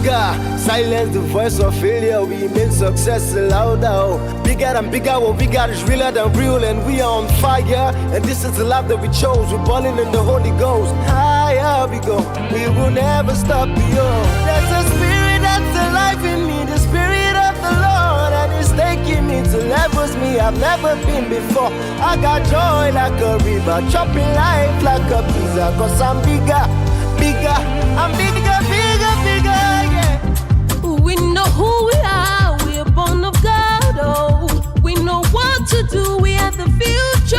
bigger. Silence the voice of failure. We make success louder. Bigger than bigger. What we got is realer than real, and we are on fire. And this is the life that we chose. We're balling in the Holy Ghost. Higher we go. We will never stop. There's a spirit that's alive in me. The spirit of the Lord, and it's taking me to levels me I've never been before. I got joy like a river, chopping life like a pizza. Cause I'm bigger, bigger, I'm bigger, bigger, bigger, yeah. We know who we are, we're born of God, oh. We know what to do, we have the future.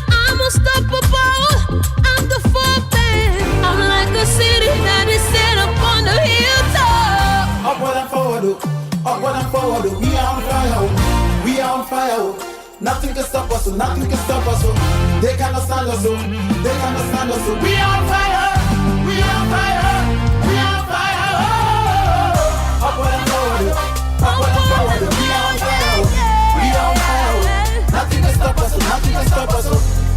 I'm unstoppable, I'm the foreman. I'm like a city that is set up on the hilltop. Upward and forward, upward and forward. We are on fire, we are on fire. Nothing can stop us, nothing can stop us. They cannot stand us, they cannot stand us. We are on fire, we are on fire, we are on fire. Upward and forward, upward and forward. We are on fire, we are on fire. Nothing can stop us, nothing can stop us.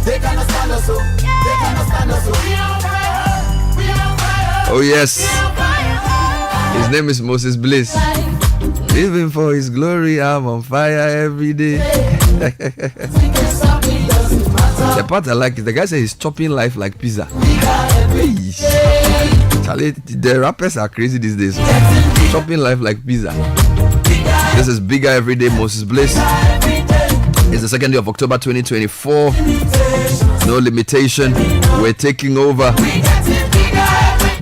They cannot stand us, they cannot stand us. We are on fire, we are on fire. Oh yes, his name is Moses Bliss. Living for his glory, I'm on fire every day. The part I like is the guy says he's chopping life like pizza. Charlie, the rappers are crazy these days. Chopping life like pizza. This is Bigger Every Day, Moses Bliss. It's the 2nd day of October 2024. No limitation. We're taking over.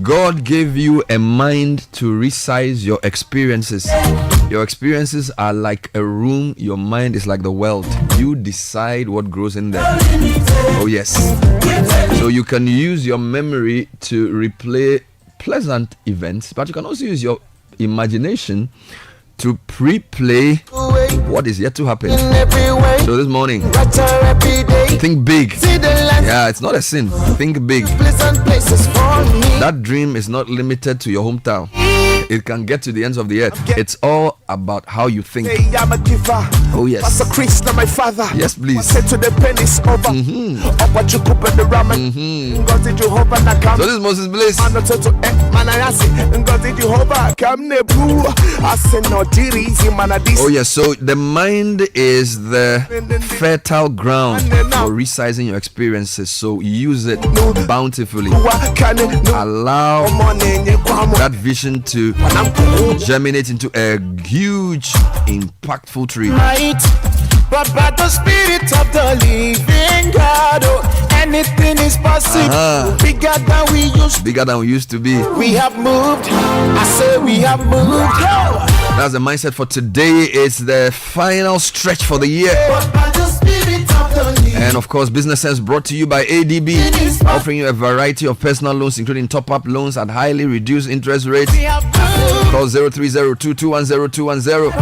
God gave you a mind to resize your experiences. Your experiences are like a room. Your mind is like the world. You decide what grows in there. Oh yes. So you can use your memory to replay pleasant events, but you can also use your imagination to pre-play what is yet to happen. So this morning, think big. Yeah, it's not a sin. Think big. That dream is not limited to your hometown. It can get to the ends of the earth. It's all about how you think. Oh yes. Yes, please. So this is Moses Bliss. Oh yes, so the mind is the fertile ground for resizing your experiences. So use it bountifully. Allow that vision to germinate into a huge, impactful tree. But by the spirit of the living God, anything is possible. Bigger than we used to be. We have moved. I say we have moved. That's the mindset for today. It's the final stretch for the year. But by the spirit of the living. And of course, Business Sense brought to you by ADB, offering you a variety of personal loans, including top-up loans at highly reduced interest rates. Call 0302210210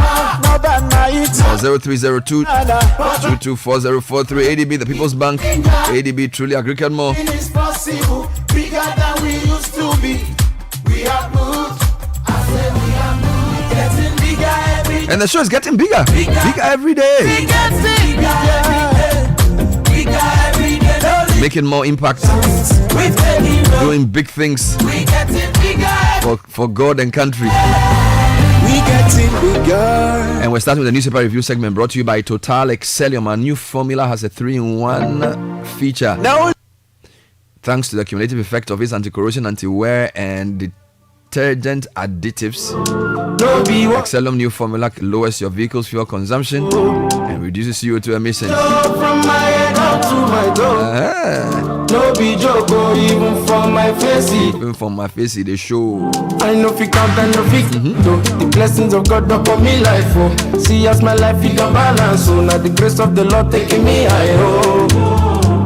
or 0302224043. ADB, the People's Bank. ADB, truly agricultural more. It is possible, bigger than we used to be. We have moved. I said we have moved. Getting bigger every day. And the show is getting bigger. Bigger every day. Bigger every day. Making more impact. Doing big things for God and country. We getting bigger. And we're starting with the newspaper review segment brought to you by Total Excellium. Our new formula has a 3-in-1 feature. Now, thanks to the cumulative effect of its anti-corrosion, anti-wear, and detergent additives, Excellium new formula lowers your vehicle's fuel consumption and reduces CO2 emissions. from my head up to my door. No be joke, even from my face. Even from my face, they show. I know if you count and no fix. The blessings of God upon me life. Oh. See as my life it can balance. So now the grace of the Lord taking me high. Oh.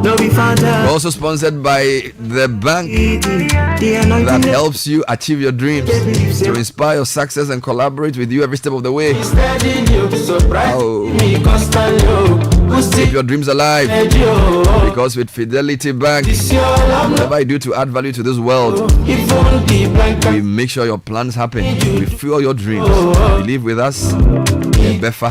No be found out. Also sponsored by the bank that helps you achieve your dreams, to inspire your success and collaborate with you every step of the way. Keep your dreams alive, because with Fidelity Bank, whatever you do to add value to this world, we make sure your plans happen. We fuel your dreams. Believe with us. Befa.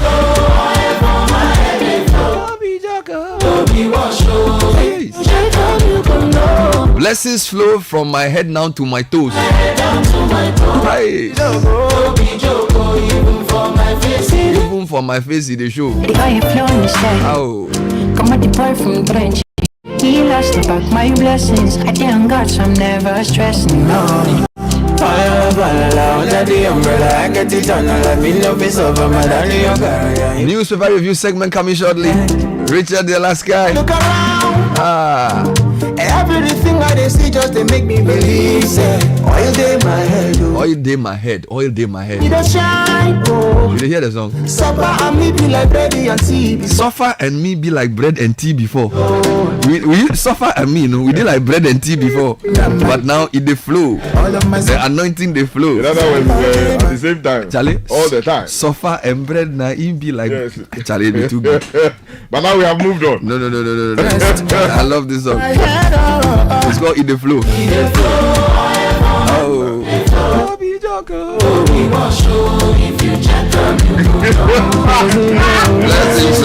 Blessings flow from my head down to my toes. Hey. Even for my face, it show. How? Come at the boy from Trench. He lost about my blessings. I thank God, so I'm never stressing. No. Newspaper review segment coming shortly. Richard the last guy. Look around. Everything I see just to make me believe. Say, oil day my head. Oil day my head. Oil day my head. You don't shine, oh. Did you hear the song? Suffer and me be like bread and tea. Suffer and me be like bread and tea before. We suffer and me, we did like bread and tea before. But now it the flow. The anointing the flow. In other words, at the same time. Charlie, all the time. Suffer and bread now it be like Charlie the too good. But now we have moved on. No. I love this song. It's called Eat the Flow. Oh. Blessings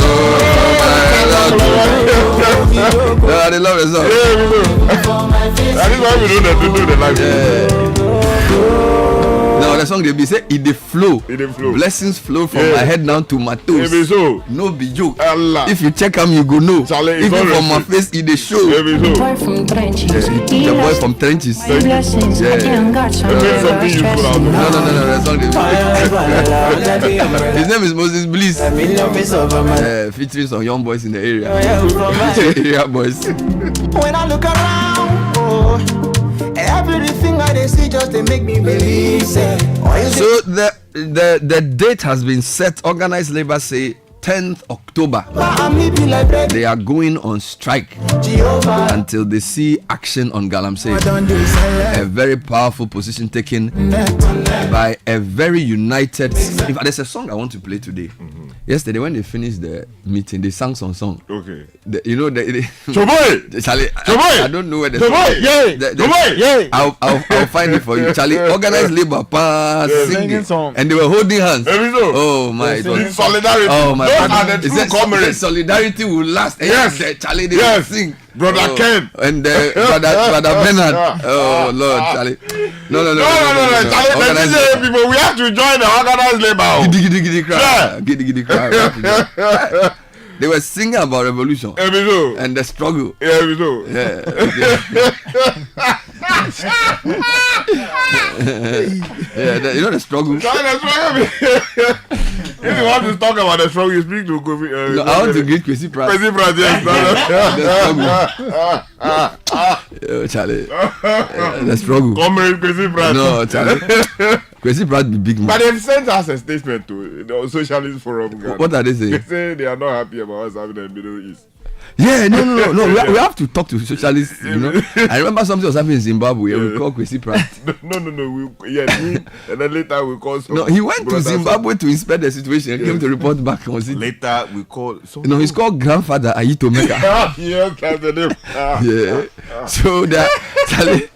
they love the song. Yeah, we do. That is why we do the live. Now the song they be say Eat the Flow. Eat the flow. Blessings flow from my head down to my toes. It be so. No be joke. Allah. If you check them, you go know. Charlie, even from my face, it the show. It be so. Boy from Trench. The boy from trenches. My blessings. I thank God, so I'm never stressing. No. The song they his name is Moses Bliss. Featuring some young boys in the area. Area boys. When I look around, oh, everything I see just to make me believe. Say, So the date has been set. Organized labor say 10th October. They are going on strike until they see action on Galamsey. A very powerful position taken by a very united. If there's a song I want to play today. Yesterday when they finished the meeting, they sang some song. Okay. Charlie, I don't know where the I'll find it for you. Charlie, organized labor singing song. And they were holding hands. Oh my God. Solidarity. Oh my God. God. Are the true comrades. Solidarity will last. Yes. Charlie, they will sing. Brother Ken and brother Bernard. Oh Lord, Charlie. No. Charlie, people, we have to join the organized labor. Giddy crowd. They were singing about revolution and the struggle. You know the struggle. If you want to talk about the struggle, you speak to Kofi. I want to greet Citi Breakfast. Citi Breakfast, yes. Charlie. The struggle. Comrade Citi Breakfast. No, Charlie. Citi Breakfast be big man. But they've sent us a statement to the Socialist Forum. What are they saying? They say they are not happy about what's happening in the Middle East. Yeah, no. We have to talk to socialists, you know. I remember something was happening in Zimbabwe. We called Citi Breakfast. No. And then later we called. No, he went to Zimbabwe to inspect the situation and came to report back on it. Later we called. No, he's called Grandfather Ayito Meka. Yes, that's the name. Yeah. So that Charlie.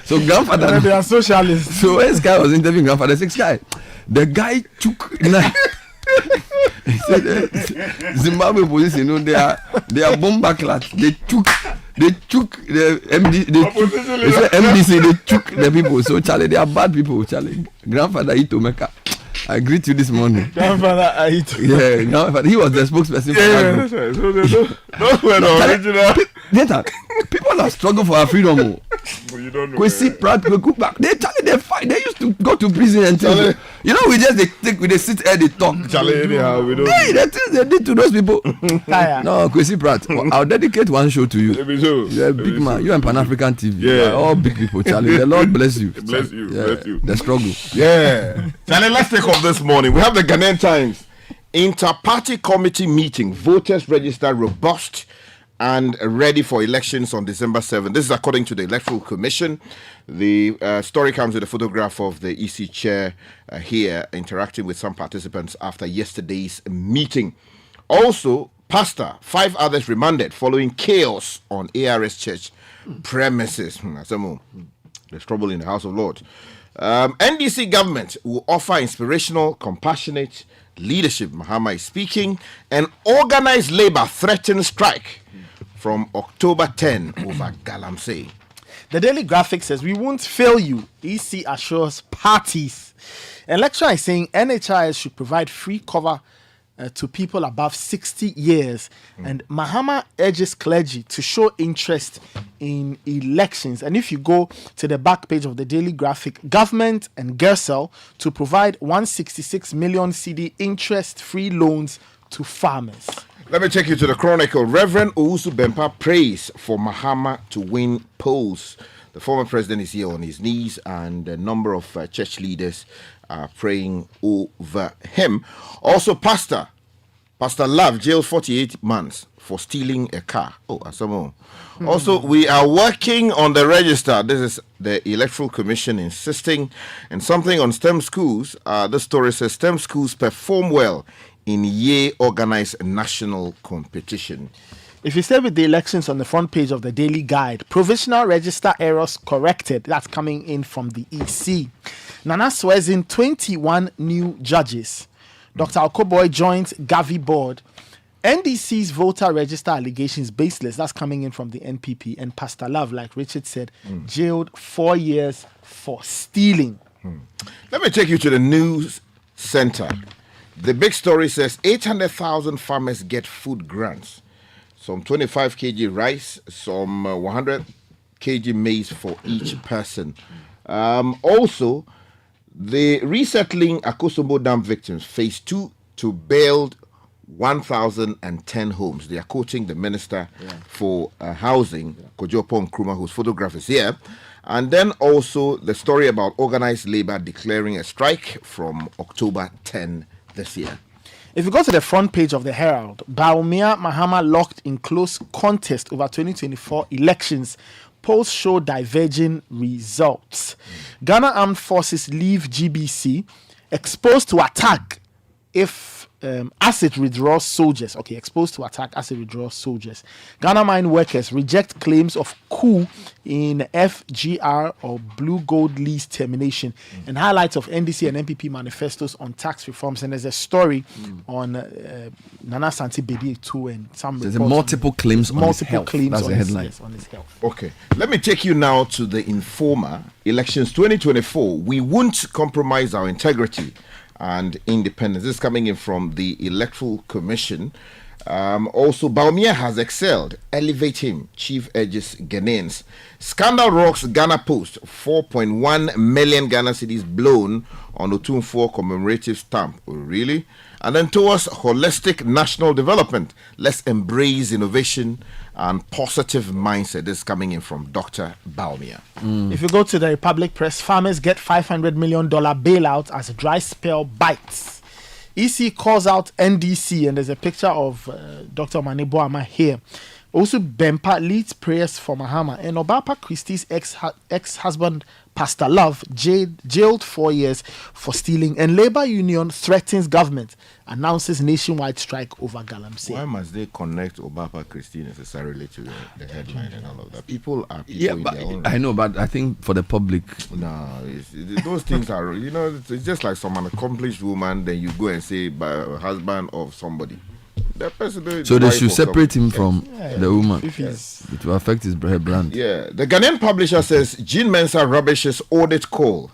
So Grandfather. They are socialists. So when this guy was interviewing Grandfather, the guy took knife. He said Zimbabwe police, you know, they are bomb backlash. They took the MDC, they took the people. So Charlie, they are bad people, Charlie. Grandfather Ayito Meka, I greet you this morning. Grandfather Ayito. Yeah, grandfather. He was the spokesperson for that group. So those were the original. People are struggling for our freedom. But you don't know. Kwesi Pratt, Back. They fight. They used to go to prison and things. You know, we sit here, they talk. Charlie, anyhow, we don't. Hey, the things they did to those people. No, Kwesi Pratt. I'll dedicate one show to you. You're a big man. You and Pan African TV. Yeah. All big people, Charlie. The Lord bless you. Bless you. Yeah, Bless you. The struggle. Yeah. Charlie, let's take off this morning. We have the Ghanaian Times. Inter-party committee meeting. Voters register robust and ready for elections on December 7th. This is according to the Electoral Commission. The story comes with a photograph of the EC chair here interacting with some participants after yesterday's meeting. Also, pastor, 5 others remanded following chaos on ARS church premises. There's trouble in the House of Lords. NDC government will offer inspirational, compassionate leadership, Mahama is speaking, and organized labor threatens strike from October 10 over Galamsey. The Daily Graphic says, we won't fail you. EC assures parties. And lecturer is saying NHIS should provide free cover to people above 60 years. And Mahama urges clergy to show interest in elections. And if you go to the back page of the Daily Graphic, government and Gersel to provide 166 million CD interest-free loans to farmers. Let me take you to the Chronicle. Reverend Owusu Bempah prays for Mahama to win polls. The former president is here on his knees, and a number of church leaders are praying over him. Also, Pastor Love jailed 48 months for stealing a car. Oh, Asamo. Also, we are working on the register. This is the Electoral Commission insisting on something on STEM schools. The story says STEM schools perform well in year organized national competition. If you stay with the elections on the front page of the Daily Guide, provisional register errors corrected. That's coming in from the EC. Nana swears in 21 new judges. Dr. Okoboy joins Gavi board. NDC's voter register allegations baseless. That's coming in from the NPP. And Pastor Love, like Richard said, jailed 4 years for stealing. Let me take you to the news center. The big story says 800,000 farmers get food grants. Some 25 kg rice, some 100 kg maize for each person. Also, the resettling Akosombo Dam victims phase 2 to build 1,010 homes. They are quoting the Minister for Housing, Kojo Nkrumah, whose photograph is here. And then also the story about organized labor declaring a strike from October 10 this year. If you go to the front page of the Herald, Baumia Mahama locked in close contest over 2024 elections. Polls show diverging results. Ghana Armed Forces leave GBC exposed to attack if asset withdrawal soldiers. Okay, exposed to attack asset withdrawal soldiers. Ghana mine workers reject claims of coup in FGR or Blue Gold lease termination, and highlights of NDC and NPP manifestos on tax reforms. And there's a story on Nana Santi Bedi too, and some there's multiple claims on his health. Claims That's on the headline. on his health. Okay, let me take you now to the Informer. Elections 2024. We won't compromise our integrity and independence. This is coming in from the Electoral Commission. Also, Baumia has excelled. Elevate him. Chief urges Ghanaians. Scandal rocks Ghana Post. 4.1 million Ghana cedis blown on Otumfuo commemorative stamp. Oh, really? And then towards holistic national development. Let's embrace innovation and positive mindset. This is coming in from Dr. Baumia. If you go to the Republic Press, farmers get $500 million bailout as dry spell bites. EC calls out NDC, and there's a picture of Dr. Maneboama here. Also, Bempah leads prayers for Mahama, and Obapa Christie's ex-husband, Pastor Love, jailed 4 years for stealing, and Labour Union threatens government, announces nationwide strike over Galamsey. Why must they connect Obapa Christie necessarily to the headline and all of that? People are people in their own. I know, but I think for the public, No, those things are, it's just like some accomplished woman, then you go and say by a husband of somebody. That person, so they should separate him from the woman. If he's It will affect her brand. Yeah, the Ghanaian publisher says Jean Mensah rubbishes audit call.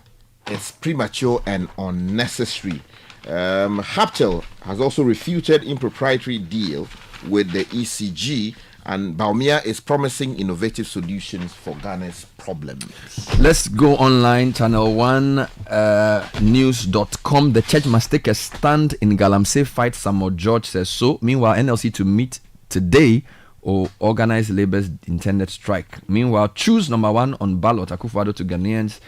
It's premature and unnecessary. Haptel has also refuted impropriety deal with the ECG, and Baumia is promising innovative solutions for Ghana's problems. Let's go online, channel1news.com. The church must take a stand in Galamsey fight. Samuel George says so. Meanwhile, NLC to meet today or organize Labour's intended strike. Meanwhile, choose number 1 on ballot, Akufo-Addo to Ghanaians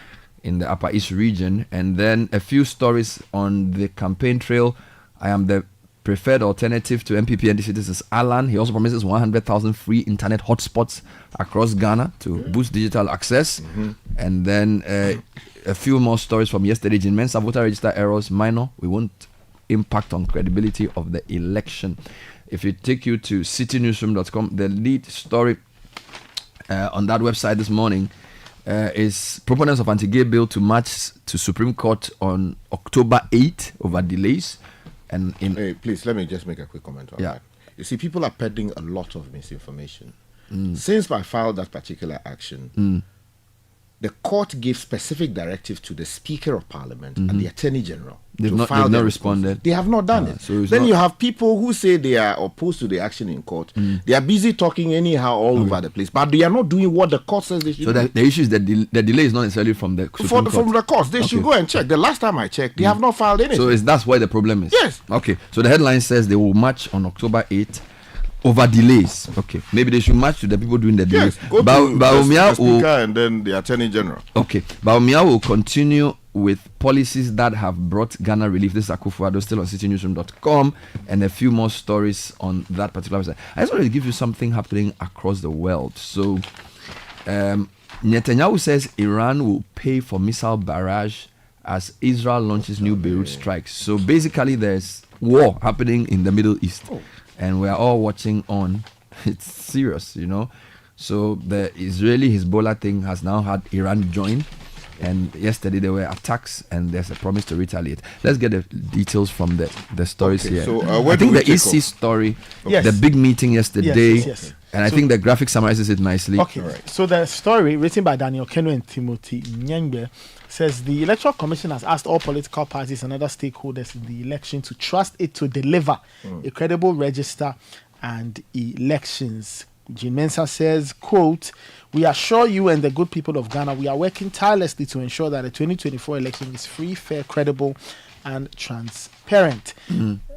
in the Upper East region. And then a few stories on the campaign trail. I am the preferred alternative to MPP NDC. This is Alan. He also promises 100,000 free internet hotspots across Ghana to boost digital access. And then a few more stories from yesterday. Jean Mensah voter register errors minor. We won't impact on credibility of the election. If you take you to citinewsroom.com, the lead story on that website this morning is proponents of anti-gay bill to march to Supreme Court on October 8 over delays. And Hey, please, let me just make a quick comment on that. You see, people are peddling a lot of misinformation. Since I filed that particular action, the court gave specific directives to the Speaker of Parliament and the Attorney General. They've not their responded. They have not done it. So then you have people who say they are opposed to the action in court. They are busy talking anyhow all over the place, but they are not doing what the court says they should So do. the issue is that the delay is not necessarily from the Supreme Court. From the courts. They should go and check. The last time I checked, they have not filed anything. So that's why the problem is. Yes. Okay. So the headline says they will march on October 8th over delays. Okay. Maybe they should march to the people doing the delays. Yes, go to the Speaker and then the Attorney General. Okay. Baumia will continue with policies that have brought Ghana relief. This is Akufo-Addo, still on citinewsroom.com, and a few more stories on that particular website. I just wanted to give you something happening across the world. So Netanyahu says Iran will pay for missile barrage as Israel launches new Beirut strikes. So basically there's war happening in the Middle East, and we're all watching on. It's serious, you know. So the Israeli Hezbollah thing has now had Iran join, and yesterday there were attacks, and there's a promise to retaliate. Let's get the details from the stories here. So I think the EC story, the big meeting yesterday, Yes. and I think the graphic summarizes it nicely. Okay, so the story written by Daniel Keno and Timothy Nyengbe says the Electoral Commission has asked all political parties and other stakeholders in the election to trust it to deliver a credible register and elections. Jean Mensah says, quote, "We assure you and the good people of Ghana, we are working tirelessly to ensure that the 2024 election is free, fair, credible, and transparent."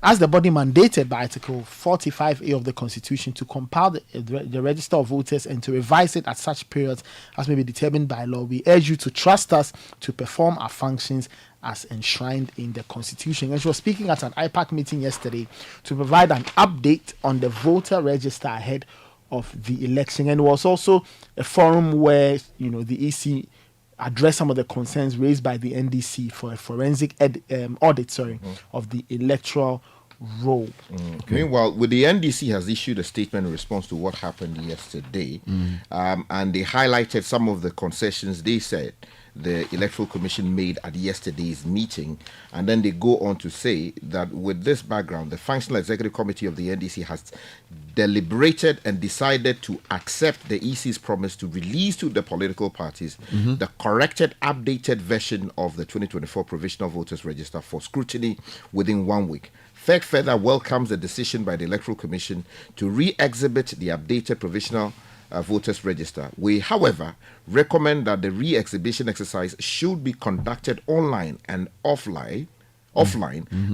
As the body mandated by Article 45A of the Constitution to compile the register of voters and to revise it at such periods as may be determined by law, we urge you to trust us to perform our functions as enshrined in the Constitution. And she was speaking at an IPAC meeting yesterday to provide an update on the voter register ahead of the election. And it was also a forum where, you know, the EC address some of the concerns raised by the NDC for a forensic audit of the electoral roll. Meanwhile, the NDC has issued a statement in response to what happened yesterday, and they highlighted some of the concessions they said the Electoral Commission made at yesterday's meeting, and then they go on to say that with this background, the Functional Executive Committee of the NDC has deliberated and decided to accept the EC's promise to release to the political parties the corrected, updated version of the 2024 Provisional Voters Register for scrutiny within 1 week. FEC further welcomes the decision by the Electoral Commission to re-exhibit the updated Provisional Voters Register. We, however, recommend that the re-exhibition exercise should be conducted online and offline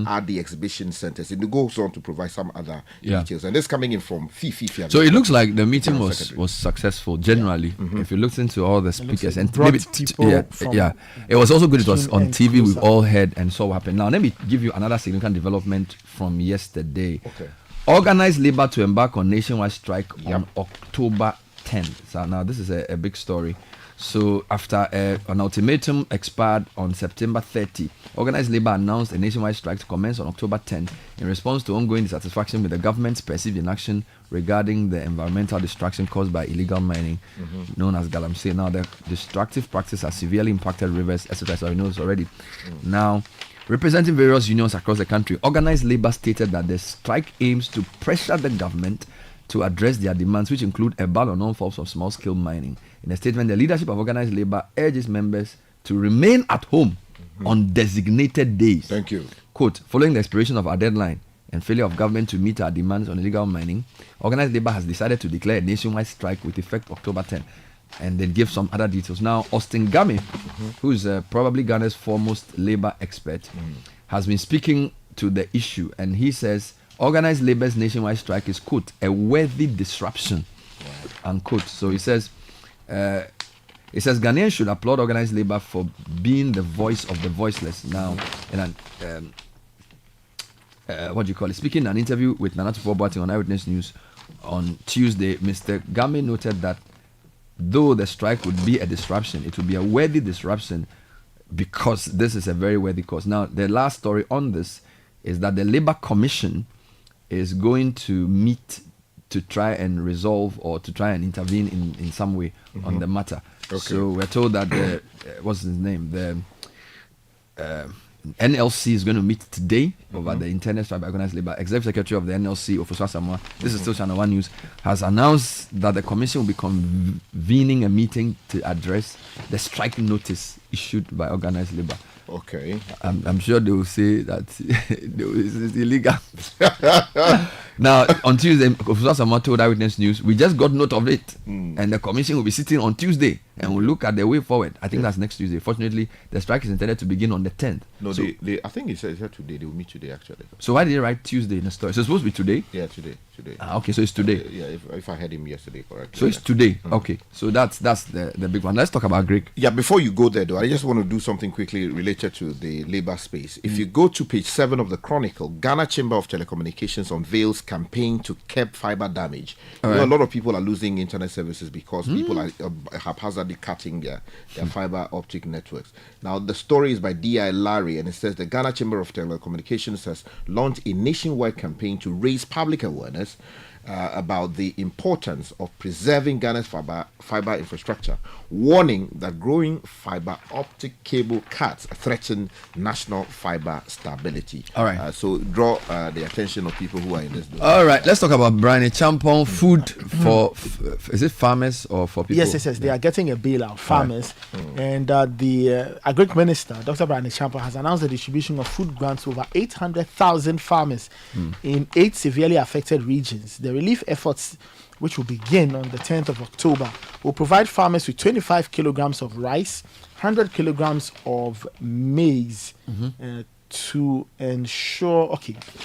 at the exhibition centers. It goes on to provide some other details. And this coming in from Fifi. So it looks like the meeting was successful generally. If you looked into all the speakers and maybe it was also good. It was on TV. We've all heard and saw what happened. Now let me give you another significant development from yesterday. Organized labor to embark on nationwide strike on October 10th. So now this is a big story. So after an ultimatum expired on September 30, organized labor announced a nationwide strike to commence on October 10th in response to ongoing dissatisfaction with the government's perceived inaction regarding the environmental destruction caused by illegal mining, known as galamsey. Now the destructive practice has severely impacted rivers, etc. So you know this already. Now, representing various unions across the country, organized labor stated that the strike aims to pressure the government to address their demands, which include a ban on all forms of small-scale mining. In a statement, the leadership of organized labor urges members to remain at home on designated days. Thank you. Quote, following the expiration of our deadline and failure of government to meet our demands on illegal mining, organized labor has decided to declare a nationwide strike with effect October 10. And then give some other details. Now, Austin Game, who is probably Ghana's foremost labor expert, has been speaking to the issue, and he says organized labor's nationwide strike is, quote, a worthy disruption, unquote. So he says Ghanaians should applaud organized labor for being the voice of the voiceless. Now, in an speaking in an interview with Nana Tufo-Boateng on Eyewitness News on Tuesday, Mr. Game noted that though the strike would be a disruption, it would be a worthy disruption because this is a very worthy cause. Now, the last story on this is that the Labour Commission is going to meet to try and resolve or to try and intervene in some way on the matter. So we're told that the what's his name? NLC is going to meet today over the Internet Strike by Organized Labour. Executive Secretary of the NLC, Ofusua Samoa, this is still Channel 1 News, has announced that the Commission will be convening a meeting to address the strike notice issued by Organized Labour. Okay. I'm sure they will say that it's illegal. Now, on Tuesday, Ofusua Samoa told Eyewitness News, we just got note of it, and the Commission will be sitting on Tuesday and we'll look at the way forward. I think that's next Tuesday. Fortunately, the strike is intended to begin on the 10th. No, so, I think it's today. They will meet today, actually. So why did they write Tuesday in the story? So it's supposed to be today? Yeah, today. Okay, so it's today. Yeah, if I heard him yesterday correctly. So it's today. Okay, so that's the big one. Let's talk about Greek. Yeah, before you go there, though, I just want to do something quickly related to the labor space. If you go to page 7 of the Chronicle, Ghana Chamber of Telecommunications unveils campaign to curb fiber damage. You know, a lot of people are losing internet services because people are haphazardly cutting their fiber optic networks. Now, the story is by D.I. Larry, and it says the Ghana Chamber of Telecommunications has launched a nationwide campaign to raise public awareness about the importance of preserving Ghana's fiber infrastructure, warning that growing fiber optic cable cuts threaten national fiber stability. All right. So draw the attention of people who are in this domain. All right, let's talk about Brian Champon food for is it farmers or for people? Yes. They are getting a bailout, farmers. And the Agric Minister, Dr. Brian Champon, has announced the distribution of food grants to over 800,000 farmers in 8 severely affected regions. The relief efforts, which will begin on the 10th of October, will provide farmers with 25 kilograms of rice, 100 kilograms of maize to ensure,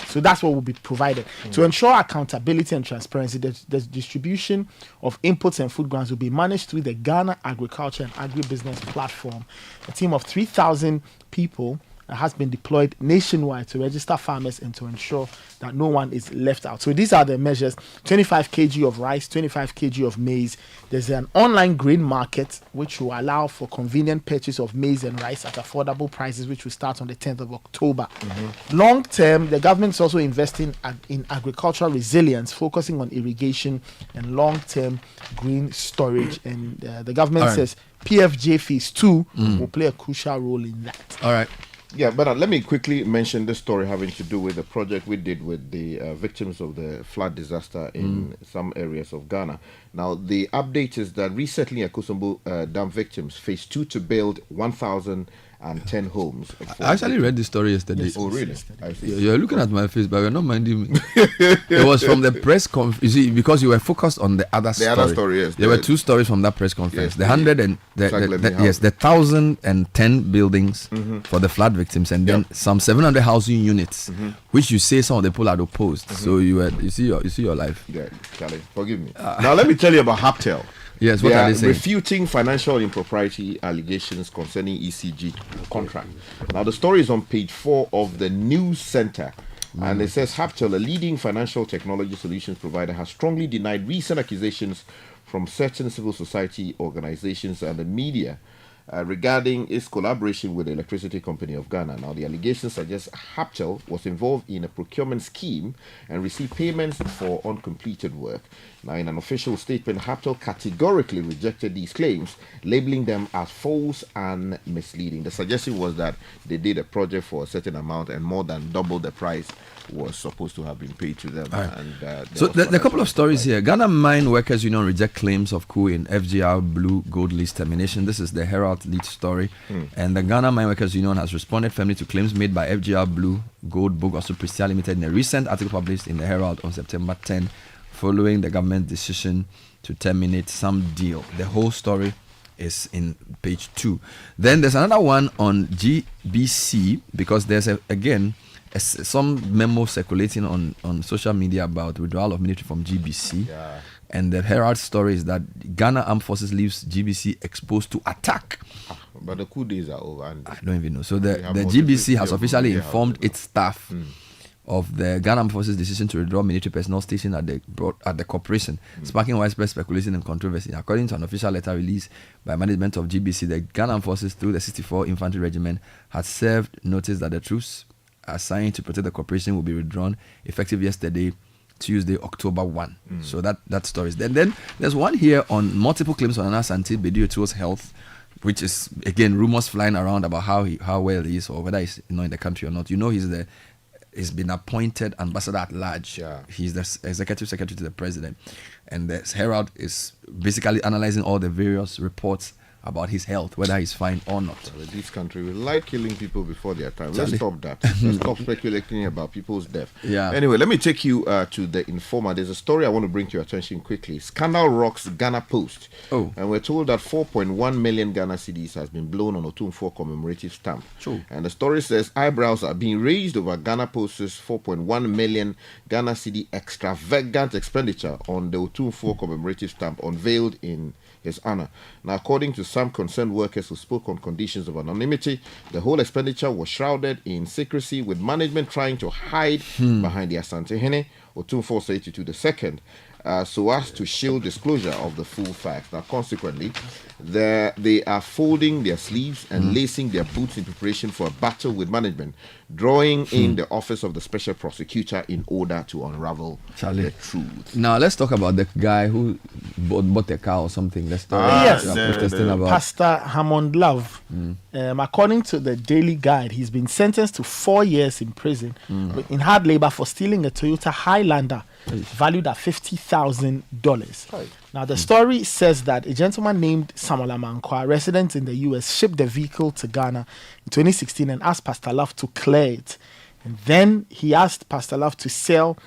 so that's what will be provided. To ensure accountability and transparency, the distribution of inputs and food grants will be managed through the Ghana Agriculture and Agribusiness Platform. A team of 3,000 people has been deployed nationwide to register farmers and to ensure that no one is left out. So these are the measures: 25 kg of rice, 25 kg of maize. There's an online grain market which will allow for convenient purchase of maize and rice at affordable prices, which will start on the 10th of October. Long term, the government is also investing in agricultural resilience, focusing on irrigation and long-term green storage. And the government says PFJ Phase 2 will play a crucial role in that. All right. Yeah, but let me quickly mention this story having to do with the project we did with the victims of the flood disaster in some areas of Ghana. Now, the update is that recently Akosombo Dam victims phase 2 to build 1,010 homes. I actually read this story yesterday. Oh, really? You're looking at my face, but you're not minding me. It was from the press conference. You see, because you were focused on the other story. The other story, yes. There were 2 stories from that press conference. Yes, the 100 and the 1,010 buildings for the flood victims, and then some 700 housing units, which you say some of the people had opposed. So you see your life. Yeah, Charlie, forgive me. Now let me tell you about Haptel. Yes, what are they saying? Refuting financial impropriety allegations concerning ECG contract. Now, the story is on page 4 of the News Center. And it says Haptel, a leading financial technology solutions provider, has strongly denied recent accusations from certain civil society organizations and the media regarding its collaboration with the Electricity Company of Ghana. Now, the allegations suggest Haptel was involved in a procurement scheme and received payments for uncompleted work. Now, in an official statement, Haptel categorically rejected these claims, labeling them as false and misleading. The suggestion was that they did a project for a certain amount and more than double the price was supposed to have been paid to them. Right. And so there are a couple of stories here. Ghana Mine Workers Union reject claims of coup in FGR Blue Gold Lease termination. This is the Herald lead story. And the Ghana Mine Workers Union has responded firmly to claims made by FGR Blue Gold Bogosu Prestia Limited in a recent article published in the Herald on September 10, following the government's decision to terminate some deal. The whole story is in page 2. Then there's another one on GBC, because there's some memo circulating on social media about withdrawal of military from GBC. And the Herald story is that Ghana Armed Forces leaves GBC exposed to attack. But the coup days are over. And I don't even know. So the GBC has officially informed its staff of the Ghana Armed Forces decision to withdraw military personnel stationed at the corporation, sparking widespread speculation and controversy. According to an official letter released by management of GBC, the Ghana Armed Forces, through the 64 Infantry Regiment, had served notice that the troops assigned to protect the corporation will be withdrawn effective yesterday, Tuesday, October 1. So that story is there. Then there's one here on multiple claims on Asante Bedio Tools Health which is again rumors flying around about how well he is or whether he's in the country or not. He's been appointed ambassador at large. Yeah. He's the executive secretary to the president, and the Herald is basically analyzing all the various reports about his health, whether he's fine or not. Well, this country, we like killing people before their time. Let's stop that. Let's stop speculating about people's death. Yeah. Anyway, let me take you to the Informer. There's a story I want to bring to your attention quickly. Scandal rocks Ghana Post. Oh. And we're told that 4.1 million Ghana cedis has been blown on Otumfuo commemorative stamp. Sure. And the story says eyebrows are being raised over Ghana Post's 4.1 million Ghana cedi extravagant expenditure on the Otumfuo commemorative stamp unveiled in his honor. Now, according to some concerned workers who spoke on conditions of anonymity, the whole expenditure was shrouded in secrecy, with management trying to hide behind the Asante Hene, Otumfuo 82 II, so as to shield disclosure of the full facts. Now, consequently, they are folding their sleeves and lacing their boots in preparation for a battle with management, drawing in the office of the special prosecutor in order to unravel the truth. Now, let's talk about the guy who bought a car or something. Let's talk about Pastor Hammond Love. According to the Daily Guide, he's been sentenced to 4 years in prison in hard labor for stealing a Toyota Highlander valued at $50,000. Now, the story says that a gentleman named Samuel Amankwa, resident in the US, shipped the vehicle to Ghana in 2016 and asked Pastor Love to clear it. And then he asked Pastor Love to sell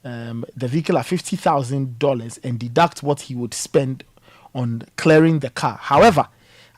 the vehicle at $50,000 and deduct what he would spend on clearing the car. However,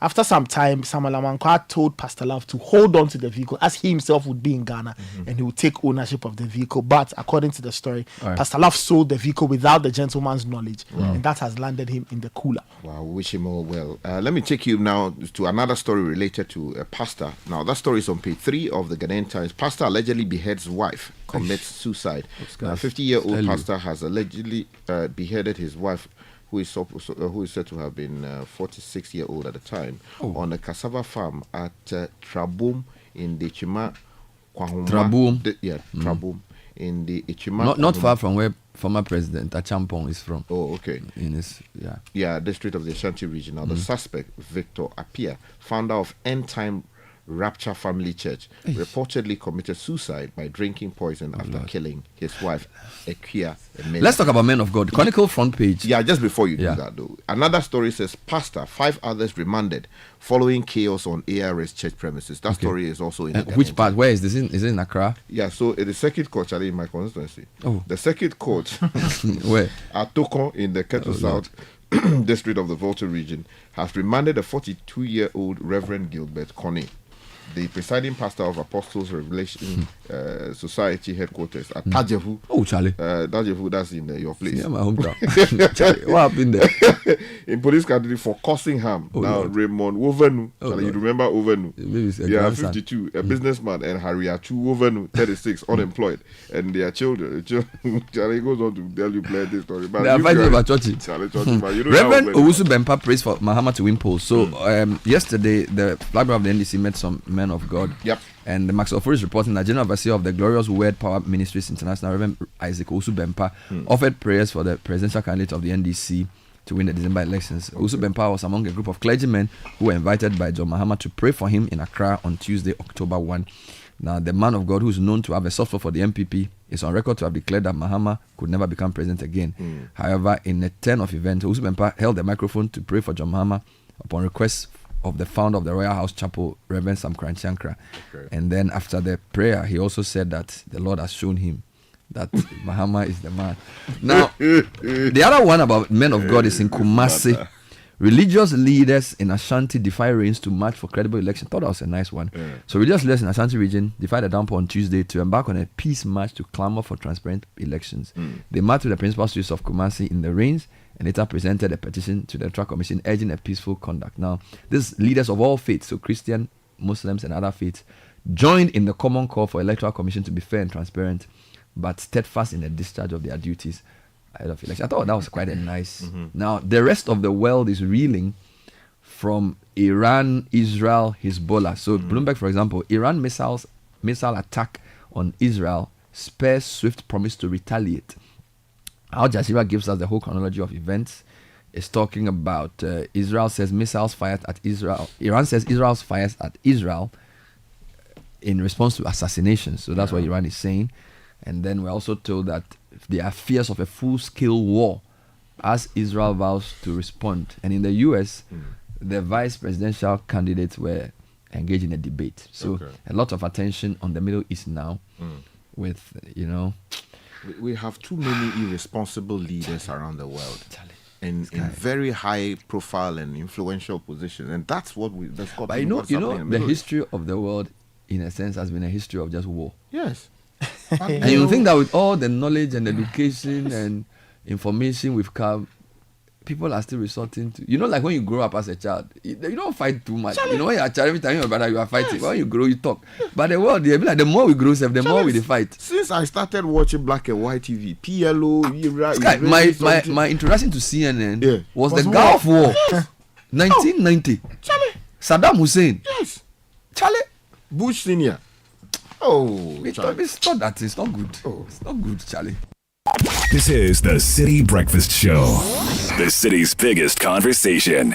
after some time, Samuel Amankwa told Pastor Love to hold on to the vehicle as he himself would be in Ghana and he would take ownership of the vehicle. But according to the story, Pastor Love sold the vehicle without the gentleman's knowledge, and that has landed him in the cooler. Wow, wish him all well. Let me take you now to another story related to a pastor. Now, that story is on page 3 of the Ghanaian Times. Pastor allegedly beheads wife, commits suicide. Now, a 50-year-old pastor has allegedly beheaded his wife, who is said to have been 46-year-old at the time, on a cassava farm at Trabum in the Chima Kwahuma. Trabum in the Ichima. Not far from where former President Achampong is from. Oh, okay. In his district of the Ashanti region. Now, the suspect, Victor Appiah, founder of End Time Rapture Family Church, reportedly committed suicide by drinking poison after killing his wife, Ekia Emela. Let's talk about Men of God. Chronicle front page. Yeah, just before you do that, though, another story says pastor, 5 others remanded following chaos on ARS church premises. That story is also in which part? Where is this? Is it in Accra? Yeah, so the circuit court, in my constituency. Oh, the circuit court where? At Tokon in the Keto South district of the Volta region has remanded a 42-year-old Reverend Gilbert Connie, the presiding pastor of Apostles Revelation Society headquarters at Tajevu. Oh, Charlie. Tajevu, that's in your place. Yeah, my hometown. Charlie, what happened there? In police custody for causing harm. Lord. Raymond Wovenu. Charlie, you remember Wovenu? Yeah, 52. A businessman, and Hariachu Wovenu, 36, unemployed. And their children. Charlie goes on to tell you plenty story. They are fighting about churchy. Reverend Owusu Bempa prays for Mahama to win polls. So yesterday, the flag bearer of the NDC met some men of God. Yep. And the Max Offer is reporting that General Overseer of the Glorious Word Power Ministries International, Reverend Isaac Owusu Bempa, offered prayers for the presidential candidate of the NDC to win the December elections. Owusu Bempa was among a group of clergymen who were invited by John Mahama to pray for him in Accra on Tuesday, October 1. Now, the man of God, who is known to have a soft spot for the MPP, is on record to have declared that Mahama could never become president again. However, in a turn of events, Owusu Bempa held the microphone to pray for John Mahama upon request of the founder of the Royal House Chapel, Reverend Sam Kranchankra. And then after the prayer, he also said that the Lord has shown him that Mahama is the man. Now, the other one about men of God is in Kumasi. Religious leaders in Ashanti defy rains to march for credible election. Thought that was a nice one. So religious leaders in Ashanti region defied a downpour on Tuesday to embark on a peace march to clamor for transparent elections. They marched to the principal streets of Kumasi in the rains and later presented a petition to the Electoral Commission urging a peaceful conduct. Now, these leaders of all faiths, so Christian, Muslims, and other faiths, joined in the common call for Electoral Commission to be fair and transparent, but steadfast in the discharge of their duties ahead of election. I thought that was quite a nice. Now, the rest of the world is reeling from Iran, Israel, Hezbollah. So, Bloomberg, for example, Iran missile attack on Israel spurs swift promise to retaliate. Al Jazeera gives us the whole chronology of events. is talking about Israel says missiles fired at Israel. Iran says Israel fires at Israel in response to assassinations. So that's what Iran is saying. And then we're also told that there are fears of a full-scale war as Israel vows to respond. And in the US, the vice presidential candidates were engaged in a debate. So a lot of attention on the Middle East now with, We have too many irresponsible leaders around the world. In very high profile and influential positions. And that's what that's got. But the history of the world, in a sense, has been a history of just war. Yes. And you think that with all the knowledge and education and information we've come, people are still resorting to, like when you grow up as a child, you don't fight too much. When you're a child, every time you're a brother, you are fighting. When you grow, you talk. But the world, the more we grow, the more we fight. Since I started watching black and white TV, PLO, my introduction to CNN was the Gulf War, 1990. Saddam Hussein. Yes. Charlie. Bush Senior. It's not that. It's not good. It's not good, Charlie. This is the Citi Breakfast Show, the city's biggest conversation.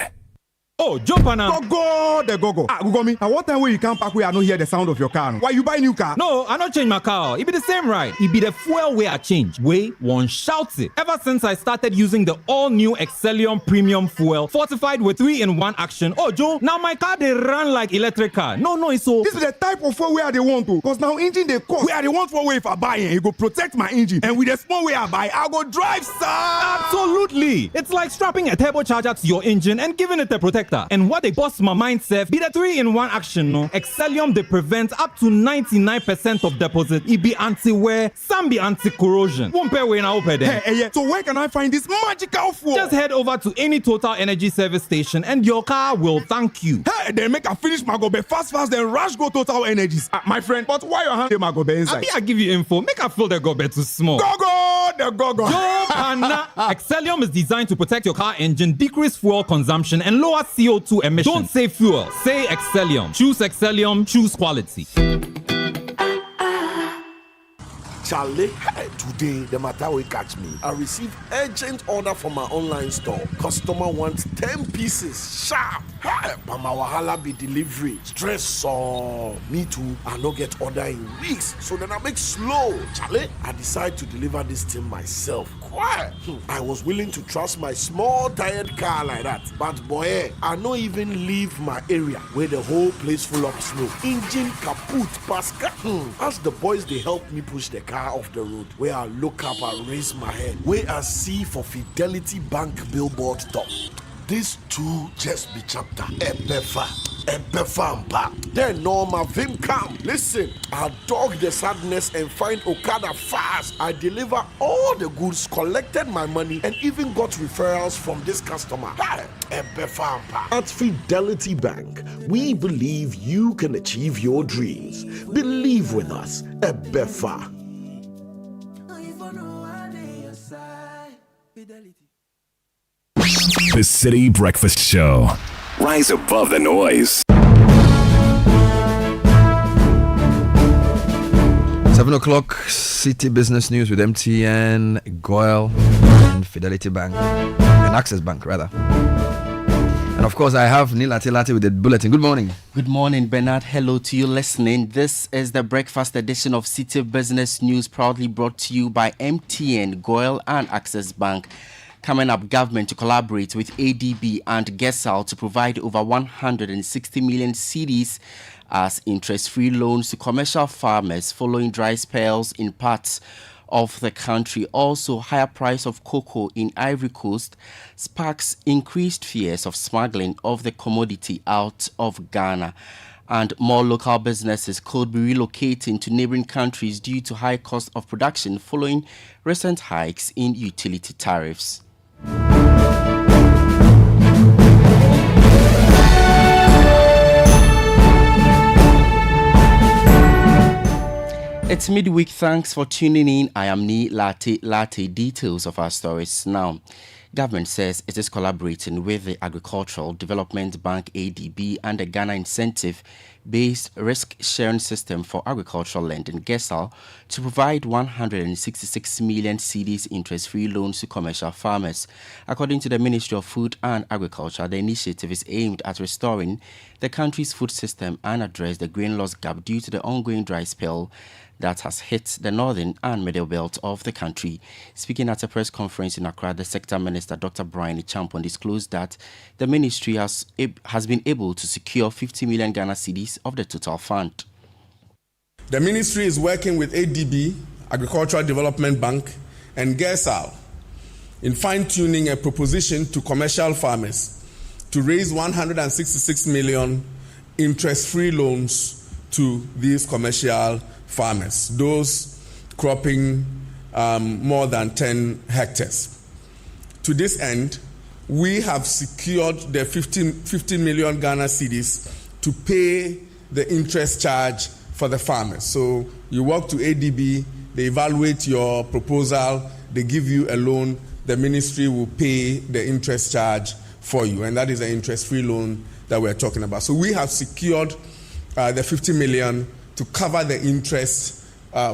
Oh, jump on now. Go. Google me. At what time when you come back where I don't hear the sound of your car? Why you buy new car? No, I not change my car. It be the same ride. It be the fuel way I change. Way one shouts it. Ever since I started using the all-new Excellium Premium Fuel, fortified with 3-in-1 action. Oh, Joe, now my car they run like electric car. No, it's so. This is the type of fuel where they want to. Because now engine they cost. Where they want for way if I buy it, it go protect my engine. And with the small way I buy, I go drive, sir. Absolutely. It's like strapping a turbocharger to your engine and giving it a protector. And what they bust my mind, Seth, be the 3-in-1 action, no? Excellium, they prevent up to 99% of deposit. It be anti-wear, some be anti-corrosion. Won't pay when I open them. Hey, so where can I find this magical fuel? Just head over to any Total Energy service station and your car will thank you. Hey, then make a finish my go be fast, then rush go Total Energies. My friend, but why your hand my go be inside? I give you info. Make a feel the go be too small. Go. Yo, Pana. Excellium is designed to protect your car engine, decrease fuel consumption, and lower CO2 emissions. Don't say fuel, say Excellium. Choose Excellium, choose quality. Charlie, today the matter will catch me. I received urgent order from my online store. Customer wants 10 pieces sharp. But my wahala be delivery. Stress so me too. I no get order in weeks. So then I make slow. Charlie, I decide to deliver this thing myself. Quiet. I was willing to trust my small tired car like that. But boy, I no even leave my area where the whole place full of snow. Engine kaput, Pascal. As the boys they help me push the car off the road, where I look up and raise my head, where I see for Fidelity Bank billboard top. This too just be chapter. Ebefa. Then Norma Vim come. Listen, I dog the sadness and find Okada fast. I deliver all the goods, collected my money, and even got referrals from this customer. Ebefa. At Fidelity Bank, we believe you can achieve your dreams. Believe with us. Ebefa. The Citi Breakfast Show. Rise above the noise. 7 o'clock, City Business News with MTN, Goyle, and Fidelity Bank, and Access Bank, rather. And of course, I have Neil Latte with the bulletin. Good morning. Good morning, Bernard. Hello to you listening. This is the breakfast edition of City Business News, proudly brought to you by MTN, Goyle, and Access Bank. Coming up, government to collaborate with ADB and Gesal to provide over 160 million cedis as interest-free loans to commercial farmers following dry spells in parts of the country. Also, higher price of cocoa in Ivory Coast sparks increased fears of smuggling of the commodity out of Ghana. And more local businesses could be relocating to neighboring countries due to high cost of production following recent hikes in utility tariffs. It's midweek. Thanks for tuning in. I am Ni Latte. Details of our stories now. Government says it is collaborating with the Agricultural Development Bank ADB and the Ghana Incentive based risk-sharing system for agricultural lending, GESAL, to provide 166 million cedis interest-free loans to commercial farmers. According to the Ministry of Food and Agriculture, the initiative is aimed at restoring the country's food system and address the grain loss gap due to the ongoing dry spell that has hit the northern and middle belt of the country. Speaking at a press conference in Accra, the Sector Minister, Dr. Brian Champon, disclosed that the ministry has been able to secure 50 million Ghana cedis of the total fund. The ministry is working with ADB, Agricultural Development Bank, and GESAL in fine-tuning a proposition to commercial farmers to raise 166 million interest-free loans to these commercial farmers, those cropping more than 10 hectares. To this end, we have secured the 15 million Ghana cedis to pay the interest charge for the farmers. So you walk to ADB, they evaluate your proposal, they give you a loan, the ministry will pay the interest charge for you, and that is an interest-free loan that we're talking about. So we have secured the 50 million to cover the interest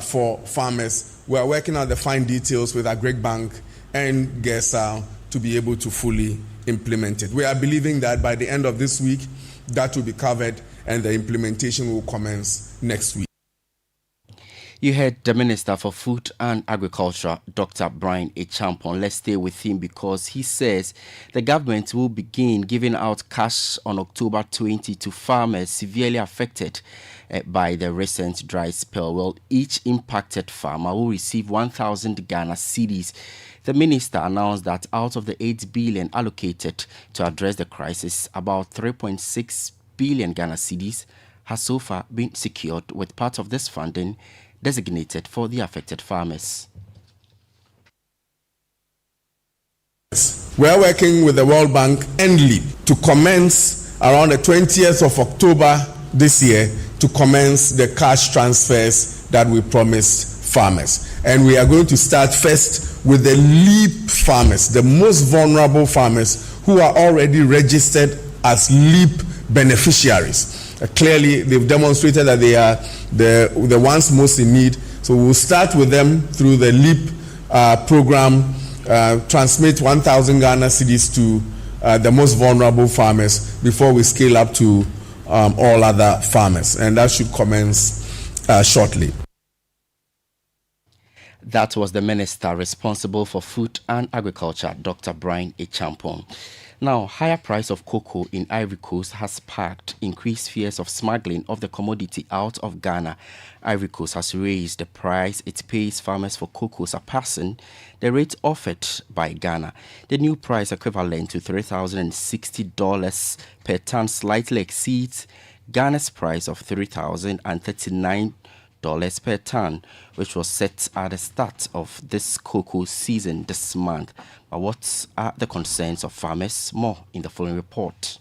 for farmers. We are working out the fine details with Agric Bank and GESAL to be able to fully implement it. We are believing that by the end of this week, that will be covered and the implementation will commence next week. You heard the Minister for Food and Agriculture, Dr. Brian Champon. Let's stay with him because he says the government will begin giving out cash on October 20 to farmers severely affected by the recent dry spell. Well, each impacted farmer will receive 1,000 Ghana cedis. The minister announced that out of the 8 billion allocated to address the crisis, about 3.6 billion Ghana cedis has so far been secured, with part of this funding designated for the affected farmers. We are working with the World Bank and LEAP to commence around the 20th of October this year to commence the cash transfers that we promised farmers. And we are going to start first with the LEAP farmers, the most vulnerable farmers who are already registered as LEAP beneficiaries. Clearly, they've demonstrated that they are the ones most in need. So we'll start with them through the LEAP program, transmit 1,000 Ghana cedis to the most vulnerable farmers before we scale up to all other farmers. And that should commence shortly. That was the minister responsible for food and agriculture, Dr. Brian Champon. Now, higher price of cocoa in Ivory Coast has sparked increased fears of smuggling of the commodity out of Ghana. Ivory Coast has raised the price it pays farmers for cocoa, surpassing the rate offered by Ghana. The new price, equivalent to $3,060 per ton, slightly exceeds Ghana's price of $3,039 per ton, which was set at the start of this cocoa season this month. But what are the concerns of farmers? More in the following report.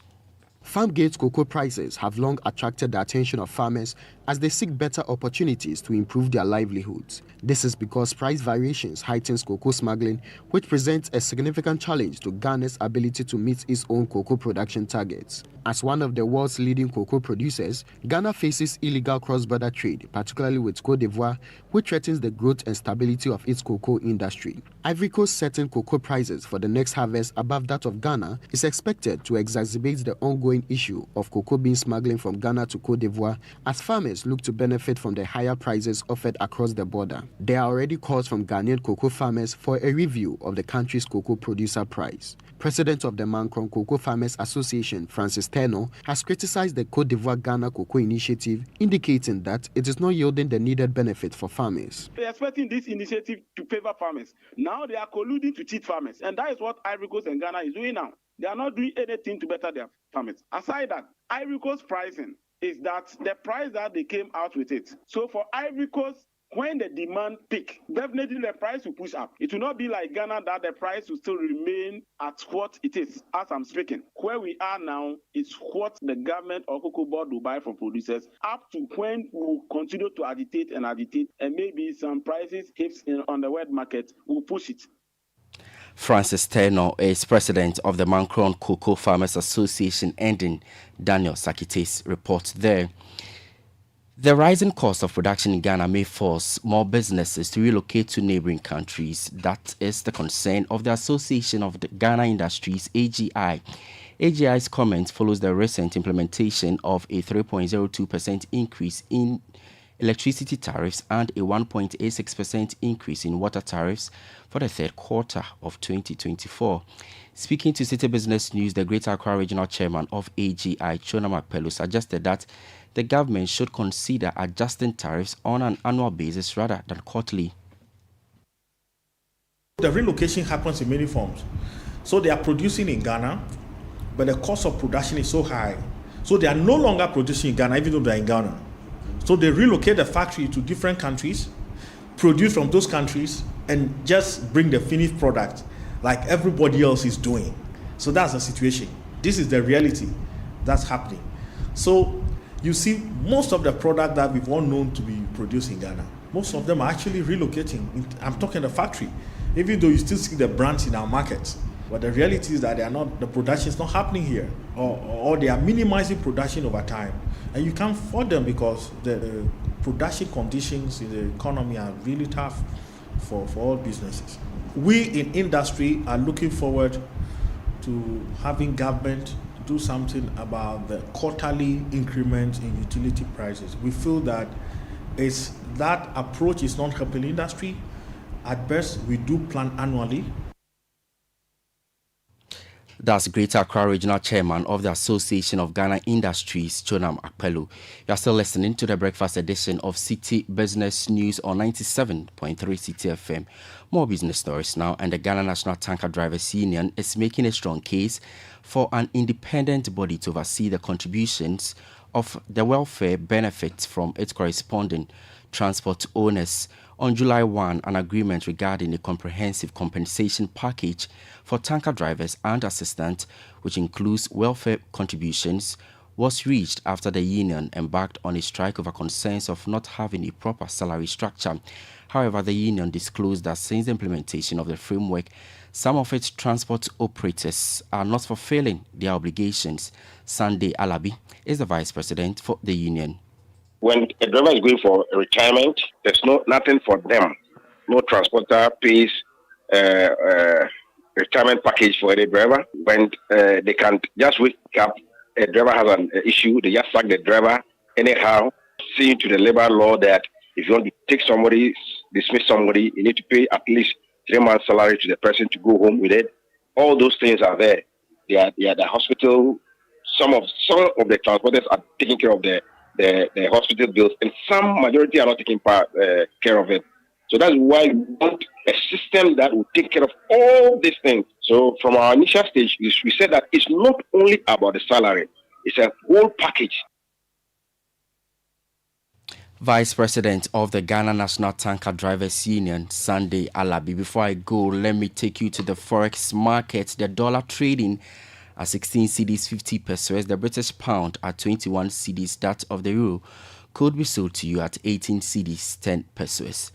Farmgate cocoa prices have long attracted the attention of farmers as they seek better opportunities to improve their livelihoods. This is because price variations heightens cocoa smuggling, which presents a significant challenge to Ghana's ability to meet its own cocoa production targets. As one of the world's leading cocoa producers, Ghana faces illegal cross-border trade, particularly with Côte d'Ivoire, which threatens the growth and stability of its cocoa industry. Ivory Coast setting cocoa prices for the next harvest above that of Ghana is expected to exacerbate the ongoing issue of cocoa bean smuggling from Ghana to Côte d'Ivoire as farmers look to benefit from the higher prices offered across the border. There are already calls from Ghanaian cocoa farmers for a review of the country's cocoa producer price. President of the Mancron Cocoa Farmers Association, Francis Terno, has criticized the Côte d'Ivoire-Ghana Cocoa Initiative, indicating that it is not yielding the needed benefit for farmers. They are expecting this initiative to favor farmers. Now they are colluding to cheat farmers, and that is what Ivory Coast and Ghana is doing now. They are not doing anything to better their farmers. Aside that, Ivory Coast pricing is that the price that they came out with it. So for Ivory Coast, when the demand peak, definitely the price will push up. It will not be like Ghana that the price will still remain at what it is as I'm speaking. Where we are now is what the government or cocoa board will buy from producers up to when we will continue to agitate and maybe some prices hits on the world market will push it. Francis Tenor is president of the Mancron Cocoa Farmers Association, ending Daniel Sakite's report there. The rising cost of production in Ghana may force more businesses to relocate to neighboring countries. That is the concern of the Association of the Ghana Industries, AGI. AGI's comment follows the recent implementation of a 3.02% increase in electricity tariffs and a 1.86% increase in water tariffs for the third quarter of 2024. Speaking to Citi Business News, the Greater Accra Regional Chairman of AGI, Chonam Akpelu, suggested that the government should consider adjusting tariffs on an annual basis rather than quarterly. The relocation happens in many forms. So they are producing in Ghana, but the cost of production is so high. So they are no longer producing in Ghana, even though they are in Ghana. So they relocate the factory to different countries, produce from those countries, and just bring the finished product like everybody else is doing. So that's the situation. This is the reality that's happening. So you see, most of the product that we've all known to be produced in Ghana, most of them are actually relocating. I'm talking the factory, even though you still see the brands in our markets. But the reality is that the production is not happening here, or they are minimizing production over time. And you can't afford them because the production conditions in the economy are really tough for all businesses. We in industry are looking forward to having government do something about the quarterly increment in utility prices. We feel that that approach is not helping industry. At best, we do plan annually. That's Greater Accra Regional Chairman of the Association of Ghana Industries, Chonam Akpelu. You are still listening to the breakfast edition of Citi Business News on 97.3 Citi FM. More business stories now, and the Ghana National Tanker Drivers Union is making a strong case for an independent body to oversee the contributions of the welfare benefits from its corresponding transport owners. On July 1, an agreement regarding a comprehensive compensation package for tanker drivers and assistants, which includes welfare contributions, was reached after the union embarked on a strike over concerns of not having a proper salary structure. However, the union disclosed that since the implementation of the framework, some of its transport operators are not fulfilling their obligations. Sunday Alabi is the vice president for the union. When a driver is going for a retirement, there's nothing for them. No transporter pays retirement package for any driver. When they can just wake up, a driver has an issue, they just sack the driver anyhow. Seeing to the labor law that if you want to take somebody, dismiss somebody, you need to pay at least 3 months' salary to the person to go home with it. All those things are there. They are the hospital. Some of the transporters are taking care of the hospital bills, and some majority are not taking care of it. So that's why we want a system that will take care of all these things. So from our initial stage, we said that it's not only about the salary, it's a whole package. Vice President of the Ghana National Tanker Drivers Union, Sunday Alabi. Before I go, let me take you to the forex market. The dollar trading at 16 cedis 50 pesos, the British pound at 21 cedis, that of the euro could be sold to you at 18 cedis 10 pesos.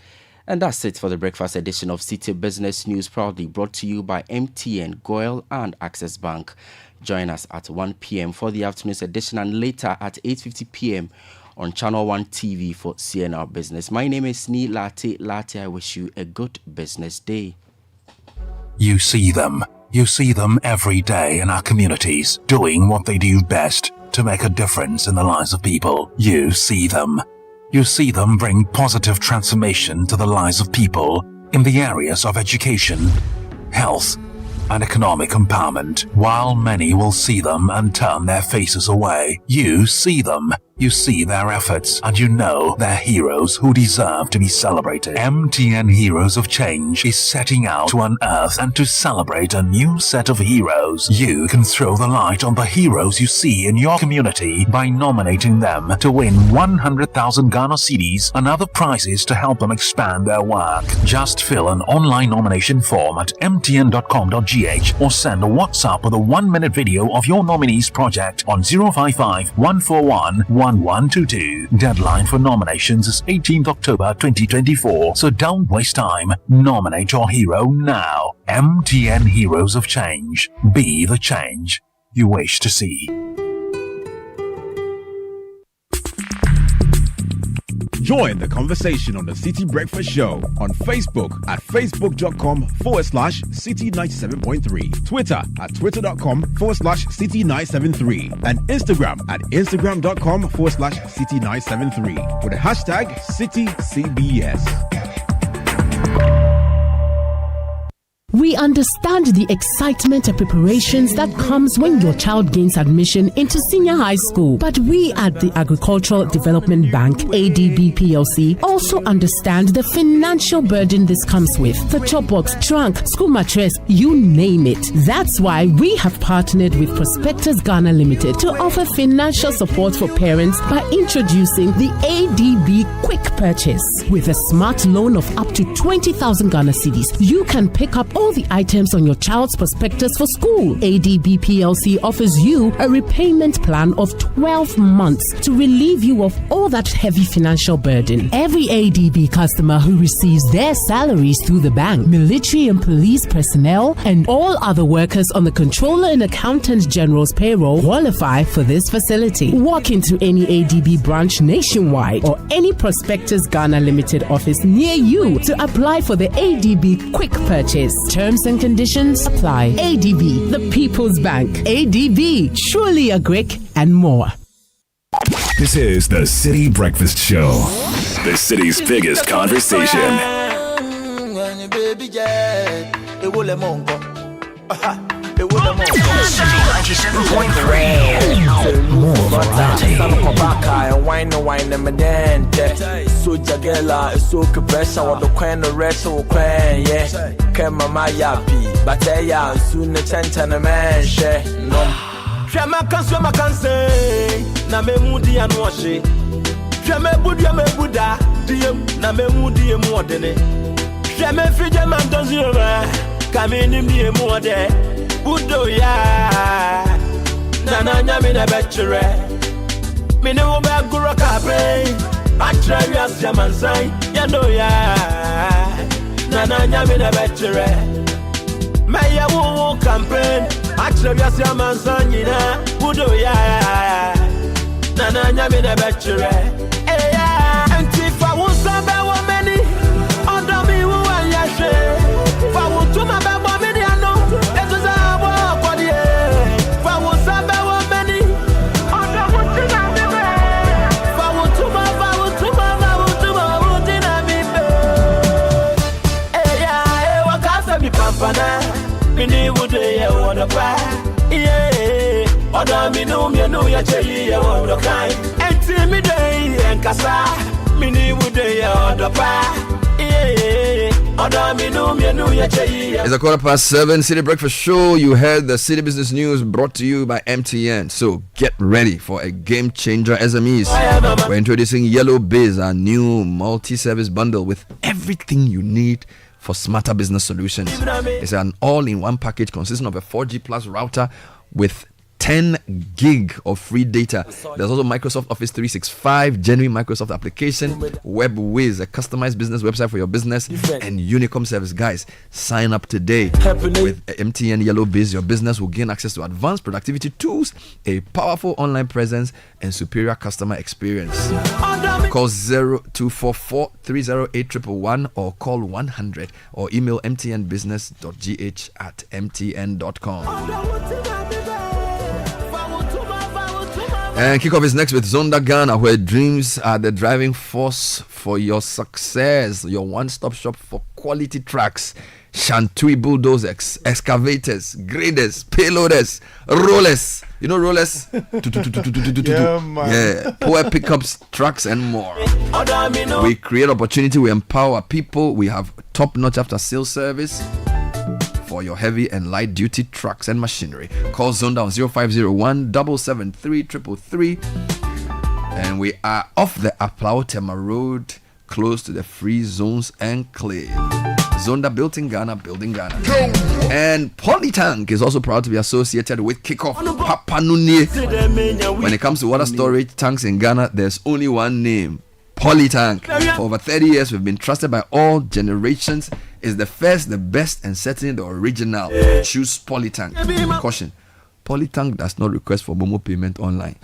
And that's it for the breakfast edition of Citi Business News, proudly brought to you by MTN, Goyle and Access Bank. Join us at 1 p.m. for the afternoon's edition, and later at 8:50 p.m. on Channel 1 TV for CNR Business. My name is Nee Latte. I wish you a good business day. You see them. You see them every day in our communities, doing what they do best to make a difference in the lives of people. You see them. You see them bring positive transformation to the lives of people in the areas of education, health, and economic empowerment. While many will see them and turn their faces away, you see them. You see their efforts, and you know they're heroes who deserve to be celebrated. MTN Heroes of Change is setting out to unearth and to celebrate a new set of heroes. You can throw the light on the heroes you see in your community by nominating them to win 100,000 Ghana cedis and other prizes to help them expand their work. Just fill an online nomination form at mtn.com.gh or send a WhatsApp with a 1-minute video of your nominee's project on 055 141 1122. Deadline for nominations is 18th October 2024. So don't waste time. Nominate your hero now. MTN Heroes of Change. Be the change you wish to see. Join the conversation on the Citi Breakfast Show on Facebook at facebook.com/Citi 97.3, Twitter at twitter.com/Citi 973, and Instagram at instagram.com/Citi 973 with the hashtag CitiCBS. We understand the excitement and preparations that comes when your child gains admission into senior high school. But we at the Agricultural Development Bank, ADB PLC, also understand the financial burden this comes with. The top box, trunk, school mattress, you name it. That's why we have partnered with Prospectus Ghana Limited to offer financial support for parents by introducing the ADB Quick Purchase. With a smart loan of up to 20,000 Ghana cedis, you can pick up all the items on your child's prospectus for school. ADB PLC offers you a repayment plan of 12 months to relieve you of all that heavy financial burden. Every ADB customer who receives their salaries through the bank, military and police personnel, and all other workers on the Controller and Accountant General's payroll qualify for this facility. Walk into any ADB branch nationwide or any Prospectus Ghana Limited office near you to apply for the ADB Quick Purchase. Terms and conditions apply. ADB, the People's Bank. ADB, truly a Greek and more. This is the Citi Breakfast Show, the city's biggest conversation. Na me mudi anwashi hwe me budia me buda diem na me mudi emu odene hwe me fije man don zero ka me nim die emu ode budo ya na nya me na betchere me ne wo ba guro ka pe atra wi asjaman sai ya no ya na nya me na betchere me ya wo campaign atra wi asjaman sai na budo ya Nana nyame na betchere enti fa wo sabe wo meni odo mi wo anyahwe fa wo tuma be bo me dia no ezuza bo kodie fa wo sabe wo meni odo wo tina me be fa wo tuma wo tina me be wa ka se mi pampana mi ni wo de ye wo no pa Oda mi no me no ya cheli ya wodo kai enti mi dey enkasa mi ni wude ya odo pa Oda mi no me no ya cheli. It's 7:15 Citi Breakfast Show. You heard the City Business News brought to you by MTN. So get ready for a game changer SMEs. We're introducing Yellow Biz, our new multi-service bundle with everything you need for smarter business solutions. It's an all-in-one package consisting of a 4G plus router with 10 gig of free data. There's also Microsoft Office 365, genuine Microsoft application, WebWiz, a customized business website for your business, and Unicom service. Guys, sign up today. With MTN Yellow Biz, your business will gain access to advanced productivity tools, a powerful online presence, and superior customer experience. Call 0244 308 111 or call 100 or email mtnbusiness.gh@mtn.com. And kickoff is next with Zonda Ghana, where dreams are the driving force for your success. Your one-stop shop for quality trucks, Shantui bulldozers, excavators, graders, payloaders, rollers. You know rollers? Yeah, power pickups, trucks, and more. We create opportunity. We empower people. We have top-notch after-sales service for your heavy and light duty trucks and machinery. Call Zonda on 0501 773 333. And we are off the Aplau Tema Road, close to the Free Zones Enclave. Zonda built in Ghana, building Ghana. And Polytank is also proud to be associated with Kickoff Papa Nunye. When it comes to water storage tanks in Ghana, there's only one name, Polytank. For over 30 years, we've been trusted by all generations. It's the first, the best, and certainly the original. Choose Polytank. Caution. Polytank does not request for Momo payment online.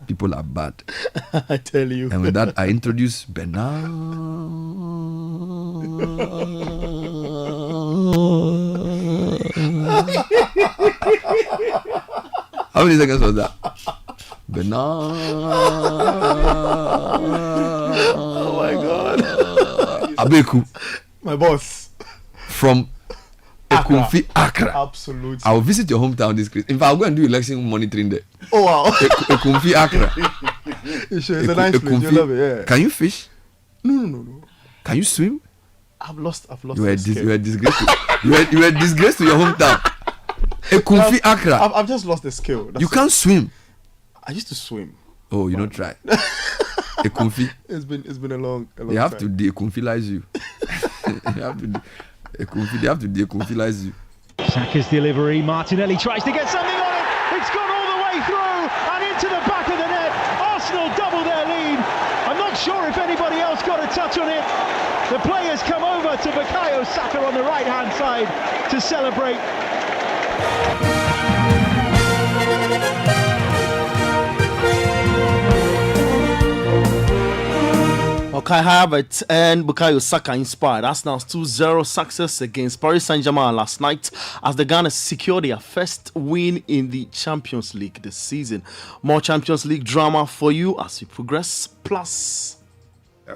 People are bad. I tell you. And with that, I introduce Bernard. How many seconds was that? Bernard. Oh my God. Abeku. My boss. From Ekumfi Accra. Absolutely. I will visit your hometown this Christmas. In fact, I'll go and do election monitoring there. Oh wow. Ekumfi Accra. It's a nice place. You love it, yeah. Can you fish? No. Can you swim? I've lost. You were disgraced. You were disgraced to your hometown. Ekumfi Accra. I've just lost the skill. You can't swim. I used to swim. Oh, you don't try. Ekumfi. It's been a long They have time. to de-ekumfilize you. They have to de-ekumfilize you. Saka's delivery. Martinelli tries to get something on it. It's gone all the way through and into the back of the net. Arsenal double their lead. I'm not sure if anybody else got a touch on it. The players come over to Bukayo Saka on the right-hand side to celebrate. Kai Havertz and Bukayo Saka inspired Arsenal's 2-0 success against Paris Saint-Germain last night as the Gunners secured their first win in the Champions League this season. More Champions League drama for you as we progress. Plus,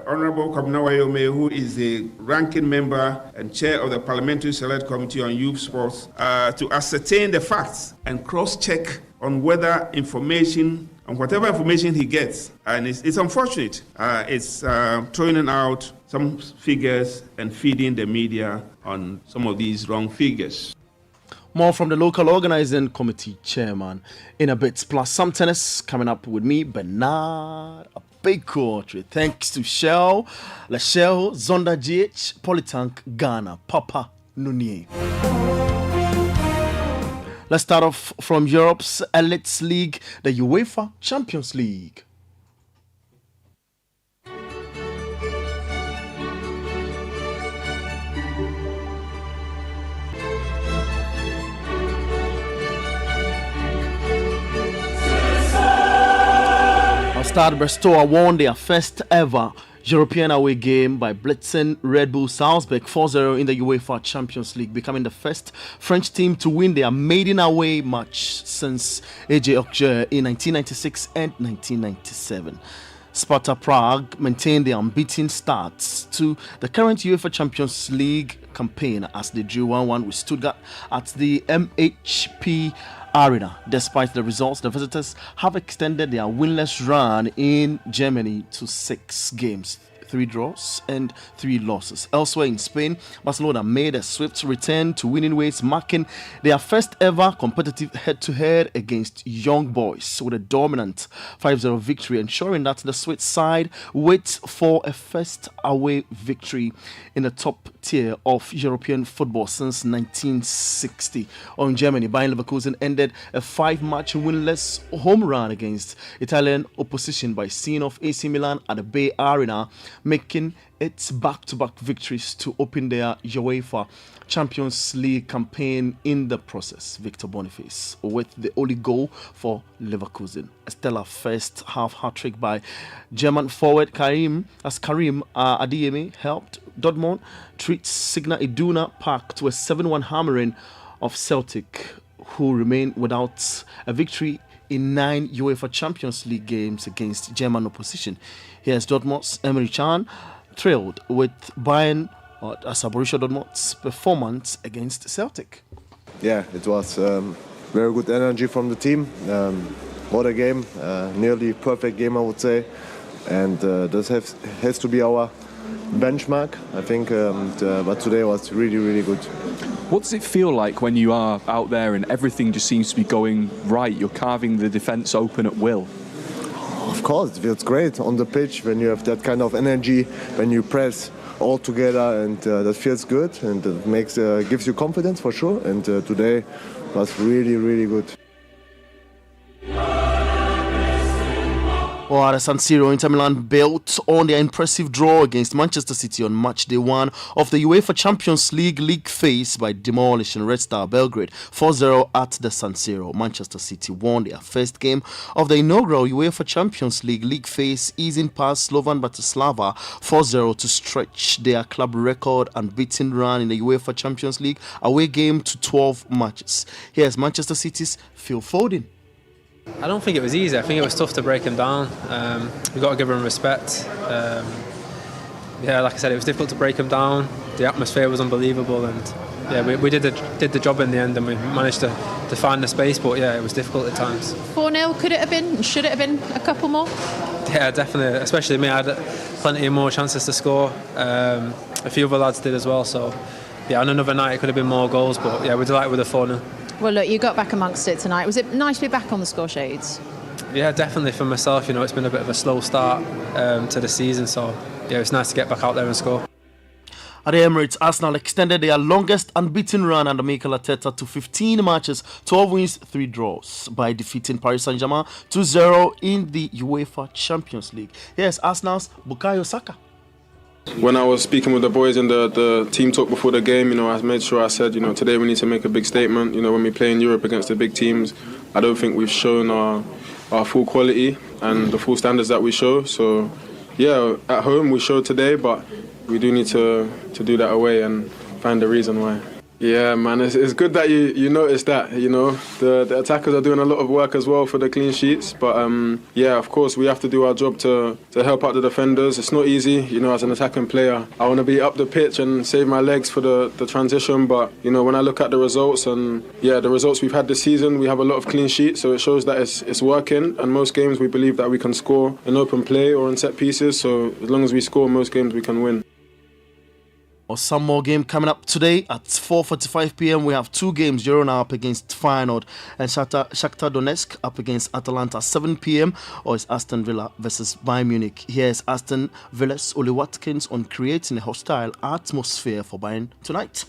Honorable Kabnawayome, who is the ranking member and chair of the Parliamentary Select Committee on Youth Sports, to ascertain the facts and cross-check on whether information, on whatever information he gets, and it's unfortunate. It's throwing out some figures and feeding the media on some of these wrong figures. more from the local organizing committee chairman in a bit. Plus some tennis coming up with me, Bernard. A big country. Thanks to Shell, Lachelle, Zonda GH, Polytank, Ghana, Papa Nunye. Let's start off from Europe's Elites League, the UEFA Champions League. Stade Brestois won their first ever European away game by blitzing Red Bull Salzburg 4-0 in the UEFA Champions League, becoming the first French team to win their maiden away match since AJ Auxerre in 1996 and 1997. Sparta Prague maintained their unbeaten starts to the current UEFA Champions League campaign as they drew 1-1 with Stuttgart at the MHP Arena. Despite the results, the visitors have extended their winless run in Germany to 6 games, 3 draws and 3 losses. Elsewhere in Spain, Barcelona made a swift return to winning ways, marking their first ever competitive head-to-head against Young Boys with a dominant 5-0 victory, ensuring that the Swiss side waits for a first away victory in the top tier of European football since 1960. On Germany, Bayern Leverkusen ended a 5-match winless home run against Italian opposition by seeing off AC Milan at the Bay Arena, making its back-to-back victories to open their UEFA Champions League campaign in the process. Victor Boniface with the only goal for Leverkusen. A stellar first half hat-trick by German forward Karim Adeyemi helped Dortmund treat Signa Iduna Park to a 7-1 hammering of Celtic, who remain without a victory in 9 UEFA Champions League games against German opposition. Here's Dortmund's Emre Can thrilled with Bayern as Borussia Dortmund's performance against Celtic. Yeah, it was very good energy from the team. What a game, nearly perfect game I would say, and this has to be our benchmark, I think, but today was really, really good. What does it feel like when you are out there and everything just seems to be going right? You're carving the defence open at will. Of course, it feels great on the pitch when you have that kind of energy, when you press all together, and that feels good, and it gives you confidence for sure. And today was really, really good. Well, at San Siro, Inter Milan built on their impressive draw against Manchester City on match day 1 of the UEFA Champions League phase by demolishing Red Star Belgrade 4-0 at the San Siro. Manchester City won their first game of the inaugural UEFA Champions League phase, easing past Slovan Bratislava 4-0 to stretch their club record unbeaten run in the UEFA Champions League away game to 12 matches. Here's Manchester City's Phil Foden. I don't think it was easy. I think it was tough to break him down. We've got to give him respect. Like I said, it was difficult to break him down. The atmosphere was unbelievable, and we did the job in the end, and we managed to find the space. But it was difficult at times. 4-0, could it have been? Should it have been a couple more? Yeah, definitely. Especially me, I had plenty more chances to score. A few other lads did as well. So on another night it could have been more goals. But we're delighted with the 4-0. Well, look, you got back amongst it tonight. Was it nice to be back on the score shades? Yeah, definitely for myself. It's been a bit of a slow start to the season, so it's nice to get back out there and score. At the Emirates, Arsenal extended their longest unbeaten run under Mikel Arteta to 15 matches, 12 wins, 3 draws by defeating Paris Saint-Germain 2-0 in the UEFA Champions League. Here's Arsenal's Bukayo Saka. When I was speaking with the boys in the team talk before the game, I made sure I said, today we need to make a big statement. When we play in Europe against the big teams, I don't think we've shown our full quality and the full standards that we show. So, at home we showed today, but we do need to do that away and find the reason why. Yeah, man, it's good that you notice that, the attackers are doing a lot of work as well for the clean sheets. But, of course, we have to do our job to help out the defenders. It's not easy, as an attacking player. I want to be up the pitch and save my legs for the transition. But, when I look at the results and, the results we've had this season, we have a lot of clean sheets. So it shows that it's working. And most games we believe that we can score in open play or in set pieces. So as long as we score most games, we can win. Some more game coming up today at 4:45 p.m. We have 2 games. Girona up against Feyenoord and Shakhtar Donetsk up against Atalanta. 7 p.m. or it's Aston Villa versus Bayern Munich. Here's Aston Villa's Oli Watkins on creating a hostile atmosphere for Bayern tonight.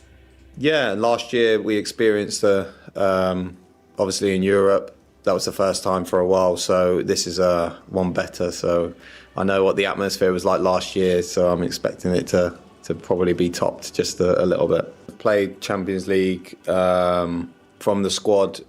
Yeah, last year we experienced obviously in Europe. That was the first time for a while, so this is one better. So I know what the atmosphere was like last year, so I'm expecting it to probably be topped just a little bit. Played Champions League from the squad,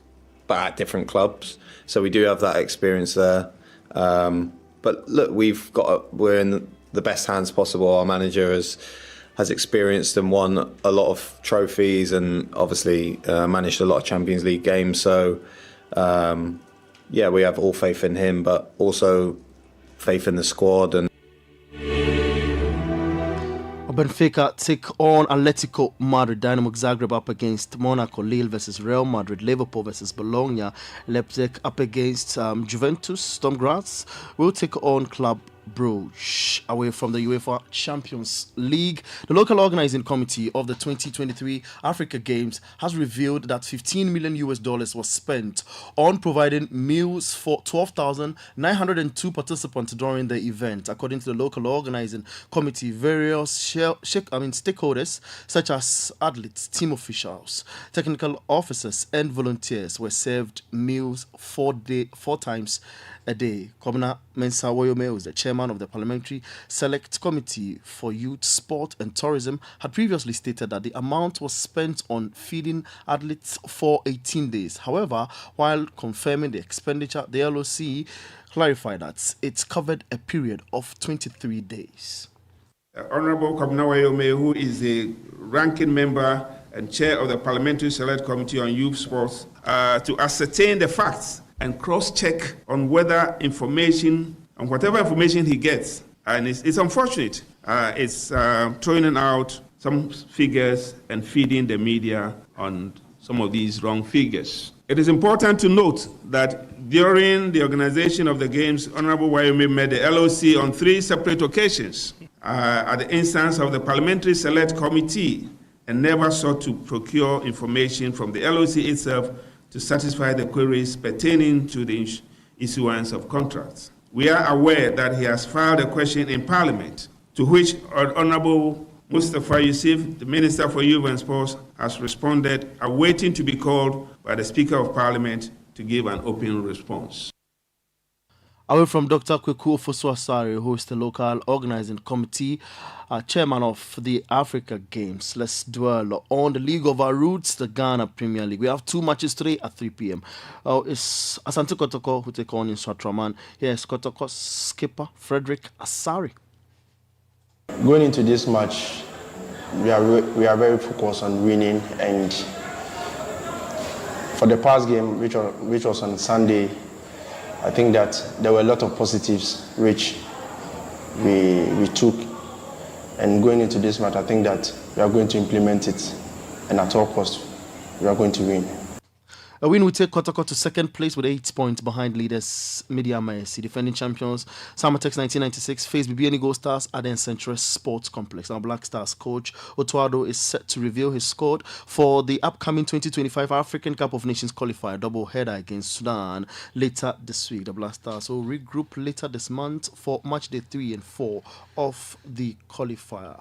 but at different clubs. So we do have that experience there. But look, we're in the best hands possible. Our manager has experienced and won a lot of trophies and obviously managed a lot of Champions League games. So we have all faith in him, but also faith in the squad. And Benfica take on Atletico Madrid. Dynamo Zagreb up against Monaco. Lille versus Real Madrid. Liverpool versus Bologna. Leipzig up against Juventus. Sturm Graz will take on Club Brugge. Away from the UEFA Champions League, the local organizing committee of the 2023 Africa Games has revealed that $15 million was spent on providing meals for 12,902 participants during the event. According to the local organizing committee, various stakeholders such as athletes, team officials, technical officers and volunteers were served meals 4 times a day. Kwabena Mensah Woyome, the chairman of the Parliamentary Select Committee for Youth, Sport and Tourism, had previously stated that the amount was spent on feeding athletes for 18 days. However, while confirming the expenditure, the LOC clarified that it covered a period of 23 days. Honorable Kwabena Woyome, who is the ranking member and chair of the Parliamentary Select Committee on Youth, Sports, to ascertain the facts and cross-check on whether information, on whatever information he gets. And it's unfortunate. It's throwing out some figures and feeding the media on some of these wrong figures. It is important to note that during the organization of the Games, Honorable Woyome met the LOC on 3 separate occasions at the instance of the Parliamentary Select Committee and never sought to procure information from the LOC itself to satisfy the queries pertaining to the issuance of contracts. We are aware that he has filed a question in Parliament to which Honorable Mustafa Yusuf, the Minister for Youth and Sports, has responded, awaiting to be called by the Speaker of Parliament to give an open response. Away from Dr. Kweku Ofosu-Asare, who is the local organizing committee chairman of the Africa Games, let's dwell on the League of Our Roots, the Ghana Premier League. We have 2 matches today at 3 p.m. It's Asante Kotoko who take on in Swatraman. Here is Kotoko's skipper, Frederick Asare. Going into this match, we are very focused on winning, and for the past game, which was on Sunday, I think that there were a lot of positives which we took, and going into this match, I think that we are going to implement it, and at all costs, we are going to win. A win will take Kotoko to second place with 8 points behind leaders Media Mercy. Defending champions Samatex 1996 face BBN Gold Stars at the Central Sports Complex. Now Black Stars coach Otuado is set to reveal his squad for the upcoming 2025 African Cup of Nations qualifier double header against Sudan later this week. The Black Stars will regroup later this month for match day 3 and 4 of the qualifier.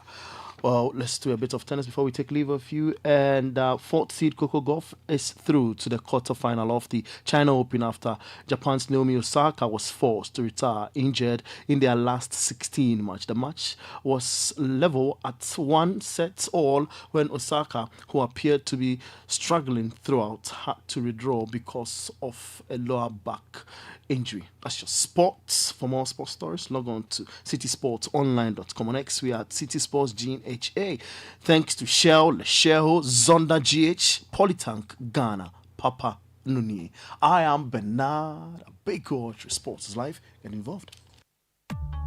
Well, let's do a bit of tennis before we take leave of you. And 4th seed Coco Gauff is through to the quarterfinal of the China Open after Japan's Naomi Osaka was forced to retire injured in their last 16 match. The match was level at 1-1 when Osaka, who appeared to be struggling throughout, had to withdraw because of a lower back injury. That's your sports. For more sports stories, log on to citisportsonline.com. On X, we are at Citi Sports GHA. Thanks to Shell, Lesheho, Zonda GH, Polytank, Ghana, Papa Nuni. I am Bernard Baker. Sports is live and involved.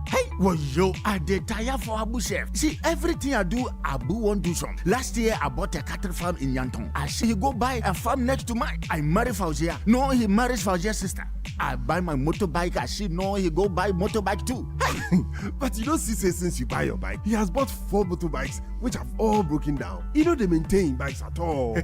Hey, well, yo, I did tire for Abu Chef. See, everything I do, Abu won't do some. Last year, I bought a cattle farm in Yanton. I see he go buy a farm next to mine. I marry Fauzia. No, he marries Fauzia's sister. I buy my motorbike. I see, no, he go buy motorbike too. But you don't see, since you buy your bike, he has bought 4 motorbikes, which have all broken down. You know they maintain bikes at all.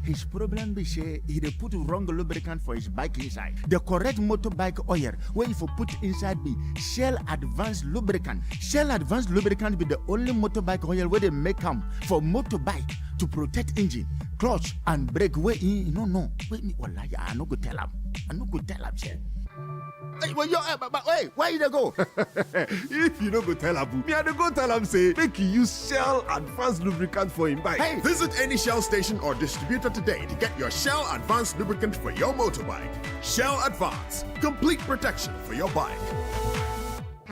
His problem be say he dey put wrong lubricant for his bike inside. The correct motorbike oil where if you put inside be Shell Advanced Lubricant. Shell Advanced Lubricant be the only motorbike oil where they make them for motorbike to protect engine, clutch and brake. Wait, no. Wait me, wallahi, I no go tell him. Shell. Hey, well, but wait, where you dey go? If you don't go tell Abu, me I dey go tell him say make you use Shell Advanced Lubricant for him bike. Hey. Visit any Shell station or distributor today to get your Shell Advanced Lubricant for your motorbike. Shell Advance, complete protection for your bike.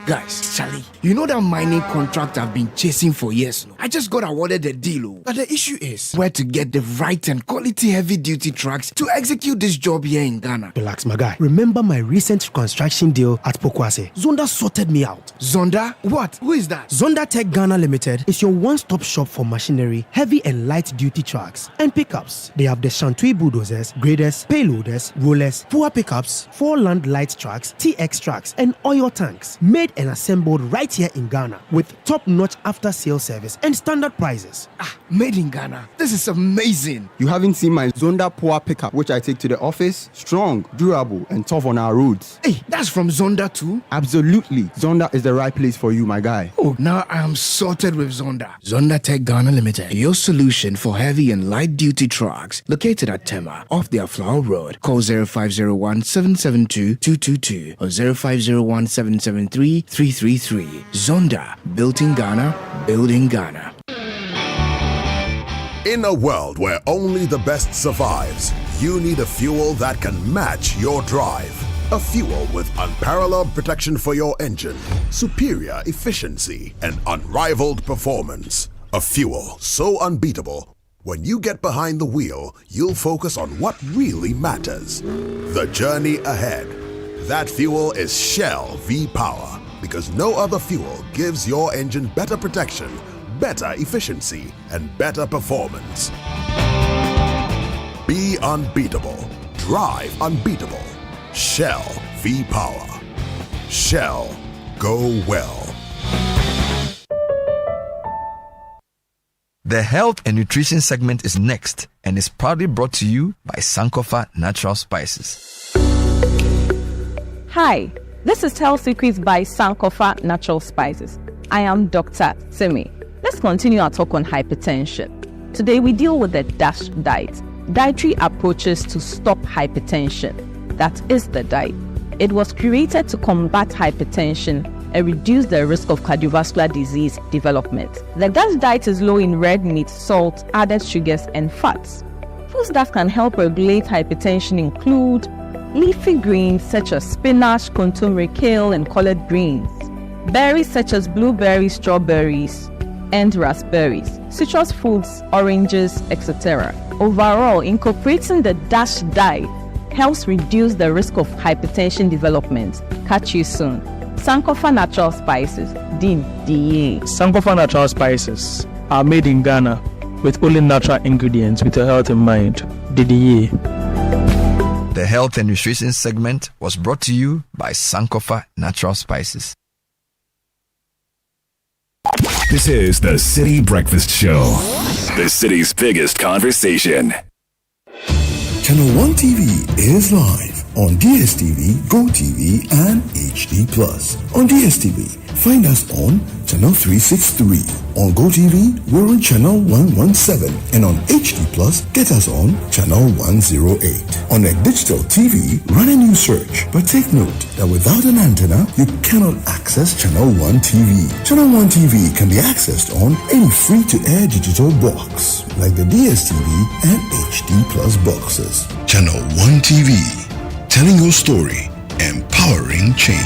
Guys, Charlie, you know that mining contract I've been chasing for years now? I just got awarded the deal. But the issue is where to get the right and quality heavy-duty trucks to execute this job here in Ghana. Relax, my guy. Remember my recent construction deal at Pokwase? Zonda sorted me out. Zonda? What? Who is that? Zonda Tech Ghana Limited is your one-stop shop for machinery, heavy and light-duty trucks, and pickups. They have the Shantui bulldozers, graders, payloaders, rollers, power pickups, 4-land light trucks, TX trucks, and oil tanks. Made and assembled right here in Ghana with top-notch after-sale service and standard prices. Made in Ghana. This is amazing. You haven't seen my Zonda Power pickup, which I take to the office? Strong, durable, and tough on our roads. Hey, that's from Zonda too? Absolutely. Zonda is the right place for you, my guy. Oh, now I am sorted with Zonda. Zonda Tech Ghana Limited, your solution for heavy and light-duty trucks. Located at Tema, off the Flower Road. Call 0501-772-222 or 0501-773-333. Zonda, built in Ghana, building Ghana. In a world where only the best survives, you need a fuel that can match your drive. A fuel with unparalleled protection for your engine, superior efficiency, and unrivaled performance. A fuel so unbeatable, when you get behind the wheel, you'll focus on what really matters. The journey ahead. That fuel is Shell V-Power, because no other fuel gives your engine better protection, better efficiency, and better performance. Be unbeatable. Drive unbeatable. Shell V-Power. Shell, go well. The health and nutrition segment is next and is proudly brought to you by Sankofa Natural Spices. Hi, this is Health Secrets by Sankofa Natural Spices. I am Dr. Simi. Let's continue our talk on hypertension. Today we deal with the DASH diet, dietary approaches to stop hypertension. That is the diet. It was created to combat hypertension and reduce the risk of cardiovascular disease development. The DASH diet is low in red meat, salt, added sugars, and fats. Foods that can help regulate hypertension include leafy greens such as spinach, kontomire, kale, and collard greens, berries such as blueberries, strawberries, and raspberries, citrus fruits, oranges, etc. Overall, incorporating the DASH diet helps reduce the risk of hypertension development. Catch you soon. Sankofa Natural Spices, Dean DA. Sankofa Natural Spices are made in Ghana with only natural ingredients with your health in mind. DDA. The health and nutrition segment was brought to you by Sankofa Natural Spices. This is the Citi Breakfast Show, the city's biggest conversation. Channel 1 TV is live on DSTV, GoTV, and HD+. On DSTV, find us on Channel 363. On GoTV, we're on Channel 117. And on HD+, get us on Channel 108. On a digital TV, run a new search. But take note that without an antenna, you cannot access Channel 1 TV. Channel 1 TV can be accessed on any free-to-air digital box, like the DSTV and HD+ boxes. Channel 1 TV, telling your story, empowering change.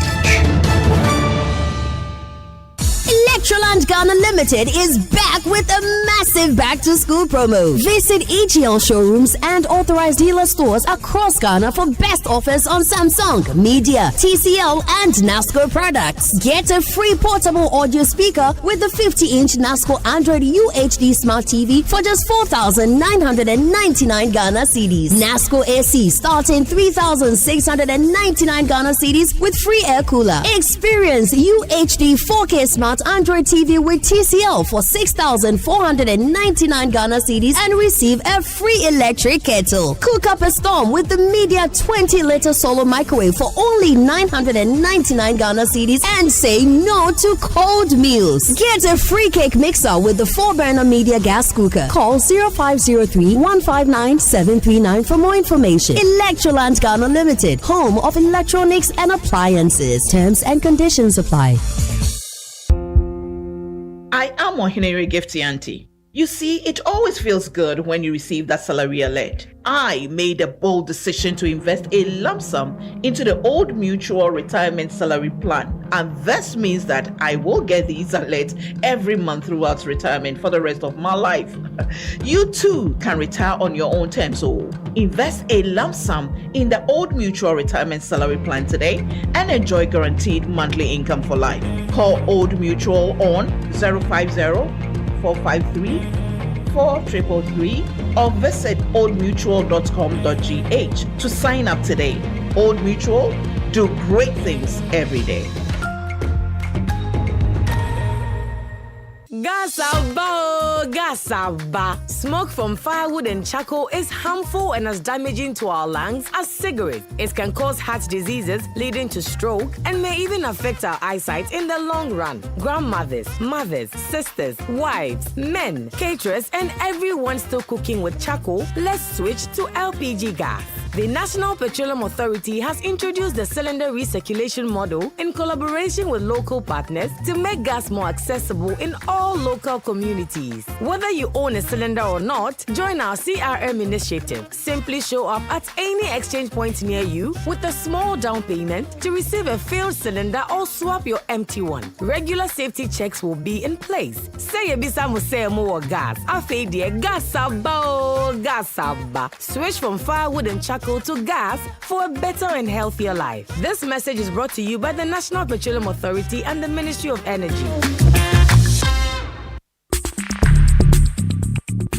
Electroland Ghana Limited is back with a massive back-to-school promo. Visit EGL showrooms and authorized dealer stores across Ghana for best offers on Samsung, Media, TCL, and NASCO products. Get a free portable audio speaker with the 50-inch NASCO Android UHD Smart TV for just 4,999 Ghana cedis. NASCO AC starting 3,699 Ghana cedis with free air cooler. Experience UHD 4K Smart Android TV with TCL for 6,499 Ghana cedis and receive a free electric kettle. Cook up a storm with the Media 20-liter solo microwave for only 999 Ghana cedis and say no to cold meals. Get a free cake mixer with the 4-burner Media gas cooker. Call 0503-159-739 for more information. Electroland Ghana Limited, home of electronics and appliances. Terms and conditions apply. I am Ohinere Gifty Auntie. You see, it always feels good when you receive that salary alert. I made a bold decision to invest a lump sum into the Old Mutual Retirement Salary Plan. And this means that I will get these alerts every month throughout retirement for the rest of my life. You too can retire on your own terms. So invest a lump sum in the Old Mutual Retirement Salary Plan today and enjoy guaranteed monthly income for life. Call Old Mutual on 050-453-4333 or visit oldmutual.com.gh to sign up today. Old Mutual, do great things every day. Gasaba. Smoke from firewood and charcoal is harmful and as damaging to our lungs as cigarettes. It can cause heart diseases leading to stroke and may even affect our eyesight in the long run. Grandmothers, mothers, sisters, wives, men, caterers, and everyone still cooking with charcoal, let's switch to LPG gas. The National Petroleum Authority has introduced the cylinder recirculation model in collaboration with local partners to make gas more accessible in all local communities. Whether you own a cylinder or not, join our CRM initiative. Simply show up at any exchange point near you with a small down payment to receive a filled cylinder or swap your empty one. Regular safety checks will be in place. Say ebisa musemo or gas. Afeidie gasaba. Switch from firewood and charcoal to gas for a better and healthier life. This message is brought to you by the National Petroleum Authority and the Ministry of Energy.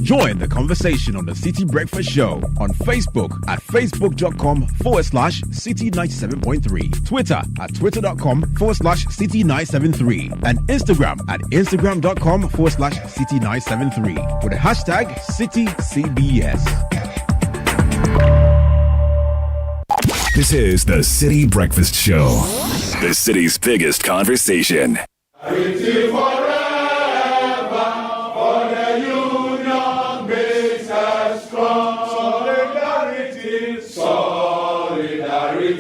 Join the conversation on the Citi Breakfast Show on Facebook at facebook.com/Citi97.3, Twitter at twitter.com/Citi973, and Instagram at instagram.com/Citi973 with the hashtag CitiCBS. This is the Citi Breakfast Show, the city's biggest conversation. Forever.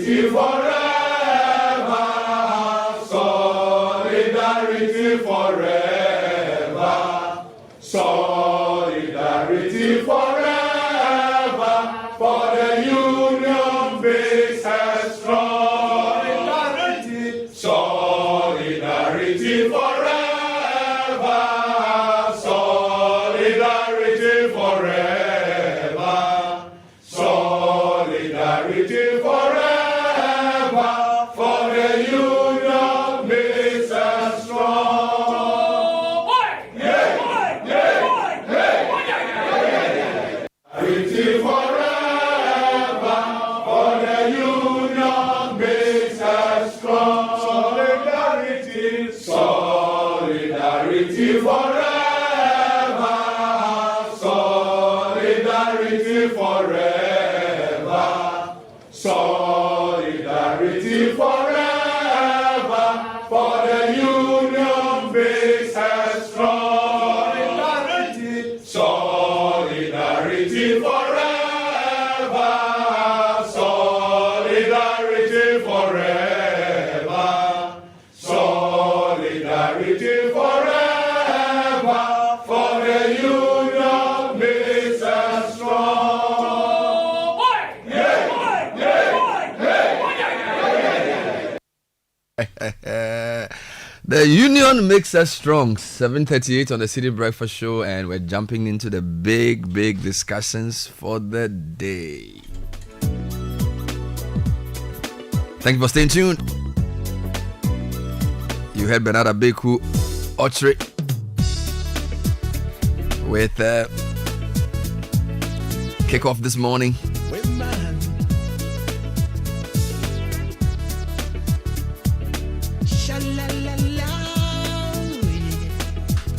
Solidarity forever. Solidarity forever. Solidarity forever. For the union makes us strong. Solidarity forever. Solidarity forever. Solidarity forever. For the union makes us strong. Solidarity forever. For the union makes us strong. Solidarity. Solidarity forever. Solidarity forever. Solidarity forever. For the union makes us strong. Solidarity forever. Solidarity forever. Solidarity forever. For the union makes us strong. The union makes us strong. 7:38 on the Citi Breakfast Show, and we're jumping into the big discussions for the day. Thank you for staying tuned. You heard Bernard Abeku Ochre with kickoff this morning.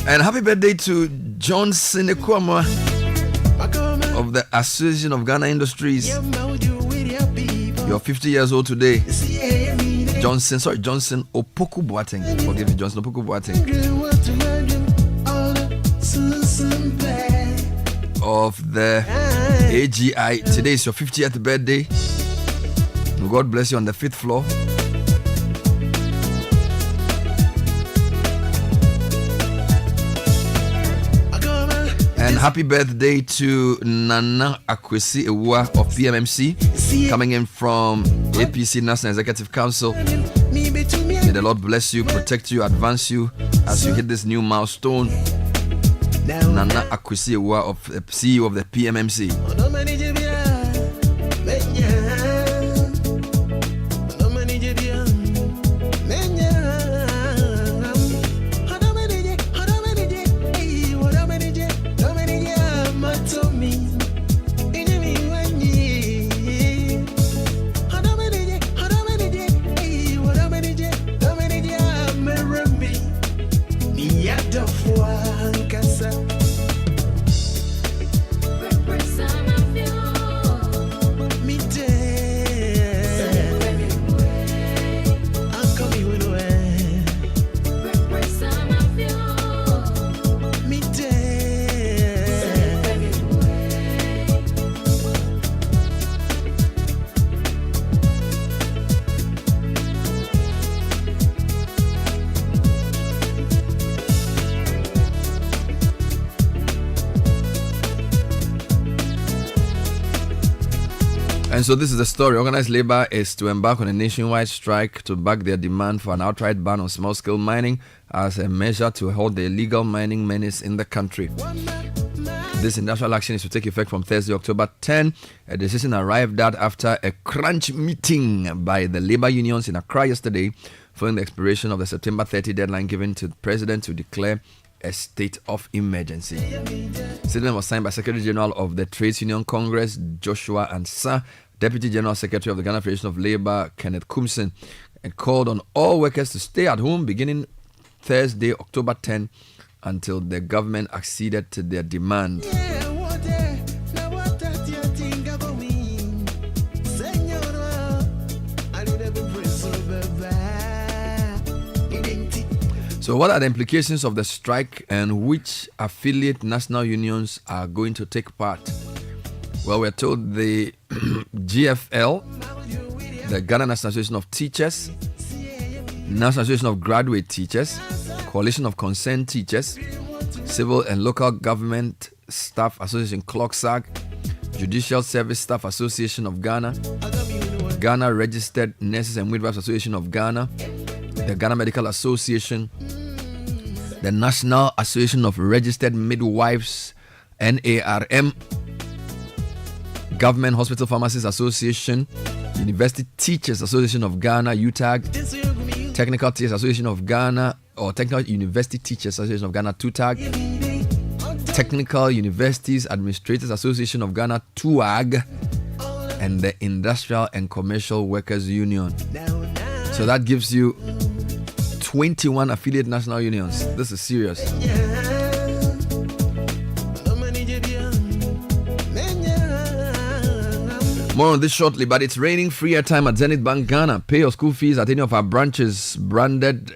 And happy birthday to Johnson Ekwama of the Association of Ghana Industries. You're 50 years old today. Johnson Opoku Boateng. Forgive me, Johnson Opoku Boateng. Of the AGI. Today is your 50th birthday. God bless you on the 5th floor. And happy birthday to Nana Akwesi Ewa of PMMC, coming in from APC National Executive Council. May the Lord bless you, protect you, advance you as you hit this new milestone. Nana Akwesi Ewa, of CEO of the PMMC. And so this is the story. Organized labor is to embark on a nationwide strike to back their demand for an outright ban on small-scale mining as a measure to halt the illegal mining menace in the country. This industrial action is to take effect from Thursday, October 10. A decision arrived at after a crunch meeting by the labor unions in Accra yesterday, following the expiration of the September 30 deadline given to the president to declare a state of emergency. Statement was signed by Secretary General of the Trades Union Congress, Joshua Ansah, Deputy General Secretary of the Ghana Federation of Labour, Kenneth Kumsen, and called on all workers to stay at home beginning Thursday, October 10, until the government acceded to their demand. So what are the implications of the strike, and which affiliate national unions are going to take part? Well, we're told the GFL, the Ghana National Association of Teachers, National Association of Graduate Teachers, Coalition of Concerned Teachers, Civil and Local Government Staff Association CLOCSAG, Judicial Service Staff Association of Ghana, Ghana Registered Nurses and Midwives Association of Ghana, the Ghana Medical Association, the National Association of Registered Midwives, NARM, Government Hospital Pharmacists Association, University Teachers Association of Ghana, UTAG, Technical Teachers Association of Ghana, or Technical University Teachers Association of Ghana, TUTAG, Technical Universities Administrators Association of Ghana, TUAG, and the Industrial and Commercial Workers Union. So that gives you 21 affiliate national unions. This is serious. More on this shortly, but it's raining free airtime at Zenith Bank Ghana. Pay your school fees at any of our branches, branded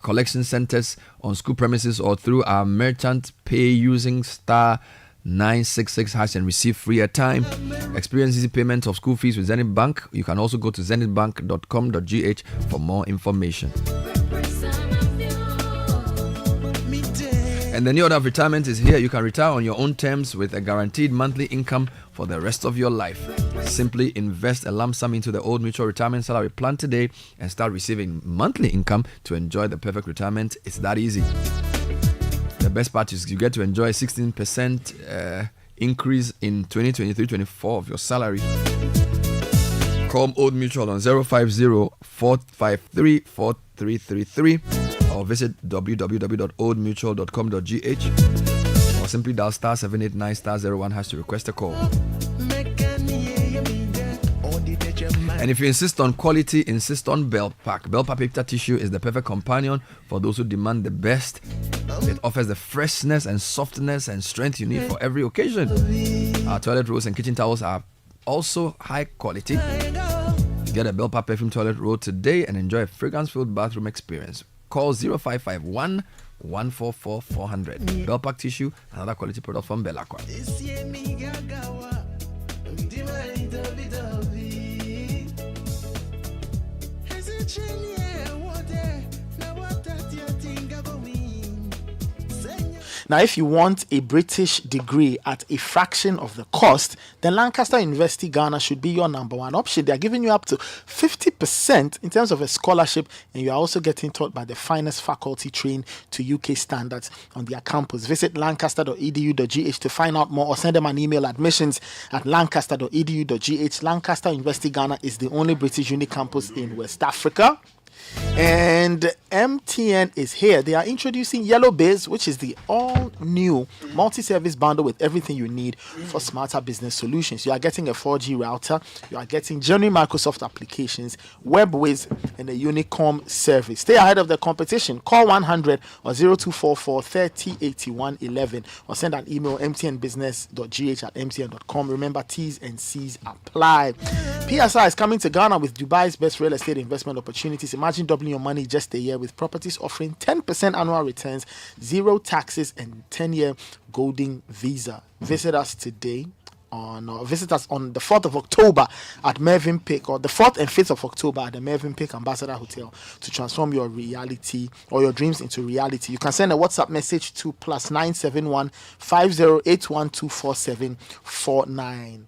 collection centers on school premises, or through our merchant pay using *966# and receive free airtime. Experience easy payment of school fees with Zenith Bank. You can also go to zenithbank.com.gh for more information. And the new order of retirement is here. You can retire on your own terms with a guaranteed monthly income for the rest of your life. Simply invest a lump sum into the Old Mutual Retirement Salary Plan today and start receiving monthly income to enjoy the perfect retirement. It's that easy. The best part is you get to enjoy a 16% increase in 2023-24 of your salary. Call Old Mutual on 050-453-4333 or visit www.oldmutual.com.gh or simply dial *789*01# to request a call. And if you insist on quality, insist on Belpack. Belpack paper tissue is the perfect companion for those who demand the best. It offers the freshness and softness and strength you need for every occasion. Our toilet rolls and kitchen towels are also high quality. Get a Belpack perfume toilet roll today and enjoy a fragrance-filled bathroom experience. Call 0551 144 400. Belpack tissue, another quality product from Belacqua. Now, if you want a British degree at a fraction of the cost, then Lancaster University Ghana should be your number one option. They are giving you up to 50% in terms of a scholarship, and you are also getting taught by the finest faculty trained to UK standards on their campus. Visit lancaster.edu.gh to find out more, or send them an email, admissions@lancaster.edu.gh. Lancaster University Ghana is the only British uni campus in West Africa. And MTN is here. They are introducing Yellow Biz, which is the all-new multi-service bundle with everything you need for smarter business solutions. You are getting a 4G router, you are getting genuine Microsoft applications, WebWiz, and a Unicom service. Stay ahead of the competition. Call 100 or 0244 30 81 11 or send an email mtnbusiness.gh@mtn.com. Remember, T's and C's apply. PSI is coming to Ghana with Dubai's best real estate investment opportunities. Imagine doubling your money just a year with properties offering 10% annual returns, 0 taxes, and 10-year golden visa. Visit us today on the 4th of October at Mervyn Peak, or the 4th and 5th of October at the Mervyn Peak Ambassador Hotel to transform your reality or your dreams into reality. You can send a WhatsApp message to +971 5081 247 49.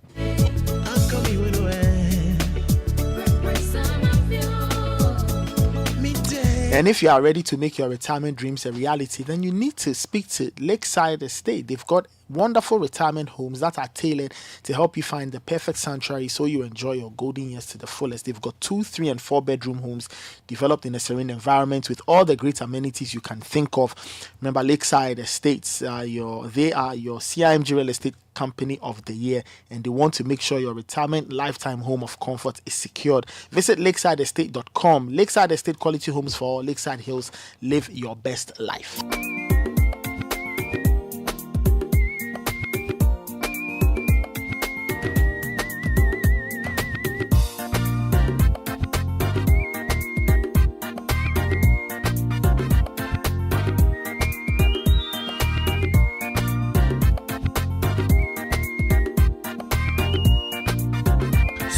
And if you are ready to make your retirement dreams a reality, then you need to speak to Lakeside Estate. They've got wonderful retirement homes that are tailored to help you find the perfect sanctuary so you enjoy your golden years to the fullest. They've got 2, 3, and 4 bedroom homes developed in a serene environment with all the great amenities you can think of. Remember, Lakeside Estates, they are your CIMG Real Estate Company of the Year, and they want to make sure your retirement lifetime home of comfort is secured. Visit lakesideestate.com. Lakeside Estate, quality homes for all. Lakeside Hills, live your best life.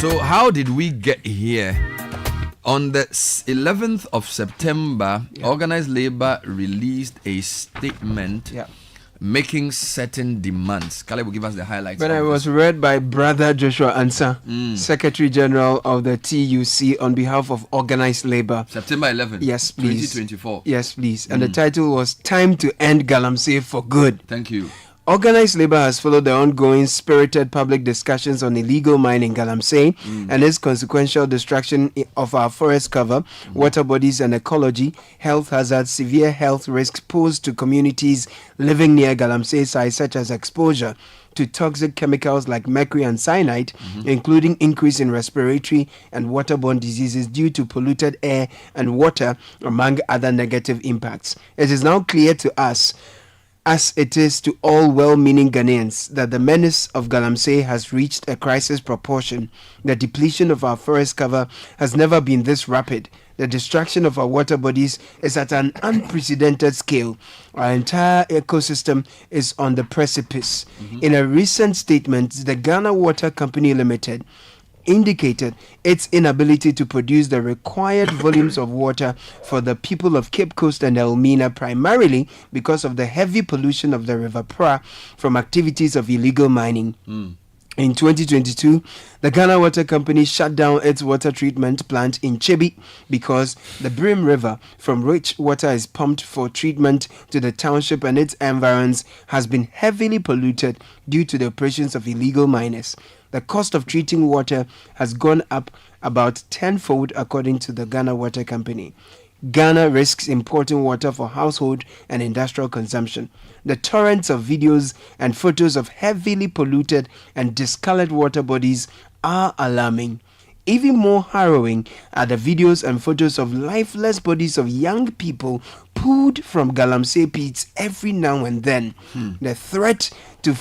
So how did we get here? On the 11th of September, Organized Labour released a statement making certain demands. Caleb will give us the highlights. But it was read by Brother Joshua Ansah, Secretary General of the TUC, on behalf of Organized Labour. September 11th, yes, please. 2024. Yes, please. And the title was Time to End Galamsey for Good. Thank you. Organized Labour has followed the ongoing spirited public discussions on illegal mining in Galamsey and its consequential destruction of our forest cover, water bodies and ecology, health hazards, severe health risks posed to communities living near Galamsey sites, such as exposure to toxic chemicals like mercury and cyanide, including increase in respiratory and waterborne diseases due to polluted air and water, among other negative impacts. It is now clear to us, as it is to all well-meaning Ghanaians, that the menace of Galamsey has reached a crisis proportion. The depletion of our forest cover has never been this rapid. The destruction of our water bodies is at an unprecedented scale. Our entire ecosystem is on the precipice. In a recent statement, the Ghana Water Company Limited indicated its inability to produce the required volumes of water for the people of Cape Coast and Elmina, primarily because of the heavy pollution of the River Pra from activities of illegal mining. In 2022, the Ghana Water Company shut down its water treatment plant in Chebi because the Brim River, from which water is pumped for treatment to the township and its environs, has been heavily polluted due to the operations of illegal miners. The cost of treating water has gone up about tenfold, according to the Ghana Water Company. Ghana risks importing water for household and industrial consumption. The torrents of videos and photos of heavily polluted and discolored water bodies are alarming. Even more harrowing are the videos and photos of lifeless bodies of young people pulled from Galamsey pits every now and then. The threat to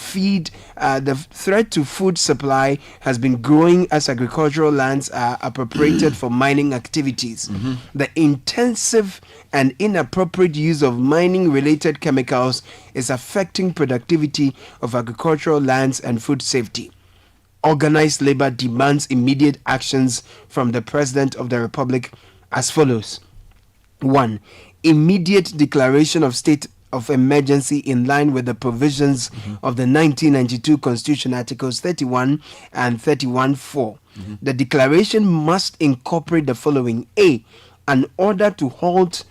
food supply has been growing as agricultural lands are appropriated for mining activities. The intensive and inappropriate use of mining-related chemicals is affecting productivity of agricultural lands and food safety. Organized Labour demands immediate actions from the President of the Republic as follows. 1. Immediate declaration of state of emergency in line with the provisions of the 1992 Constitution, Articles 31 and 31(4). The declaration must incorporate the following. A. An order to halt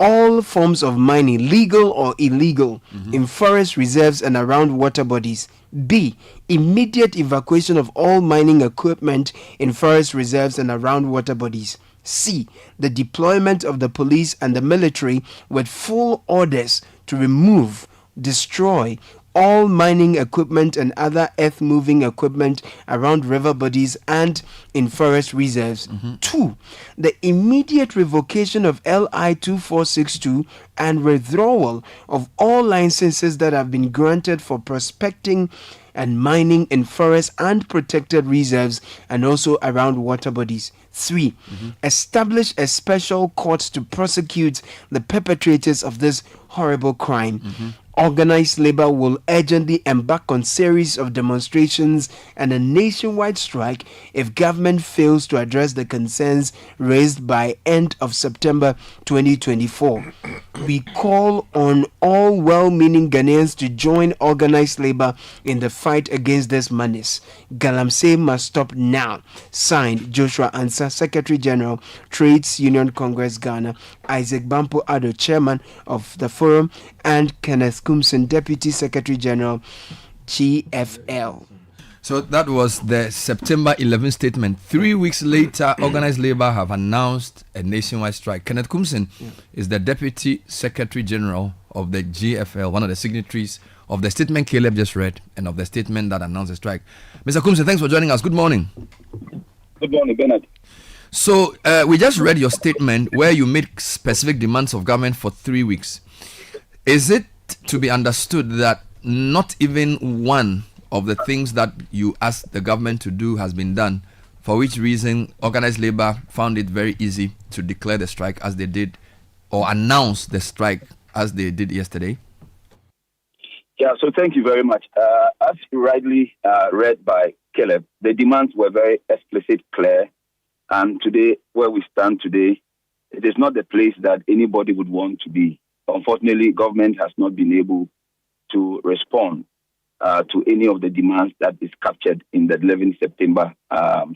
all forms of mining, legal or illegal, in forest reserves and around water bodies. B. Immediate evacuation of all mining equipment in forest reserves and around water bodies. C. The deployment of the police and the military with full orders to remove, destroy all mining equipment and other earth-moving equipment around river bodies and in forest reserves. 2. The immediate revocation of LI 2462 and withdrawal of all licenses that have been granted for prospecting and mining in forests and protected reserves and also around water bodies. 3. Establish a special court to prosecute the perpetrators of this horrible crime. Organized Labour will urgently embark on series of demonstrations and a nationwide strike if government fails to address the concerns raised by end of September 2024. We call on all well-meaning Ghanaians to join Organized Labour in the fight against this menace. Galamsey must stop now. Signed, Joshua Ansah, Secretary General, Trades Union Congress Ghana, Isaac Bampo Addo, Chairman of the Forum, and Kenneth Kumson, Deputy Secretary General, GFL. So that was the September 11th statement. 3 weeks later, Organized Labour have announced a nationwide strike. Kenneth Kumson is the Deputy Secretary General of the GFL, one of the signatories of the statement Caleb just read and of the statement that announced the strike. Mr. Kumson, thanks for joining us. Good morning. Good morning, Bernard. So we just read your statement where you made specific demands of government for 3 weeks. Is it to be understood that not even one of the things that you asked the government to do has been done, for which reason Organized Labour found it very easy to declare the strike as they did, or announce the strike as they did yesterday? Yeah, so thank you very much. As rightly read by Caleb, the demands were very explicit, clear, and today, where we stand today, it is not the place that anybody would want to be. Unfortunately, government has not been able to respond to any of the demands that is captured in the 11 September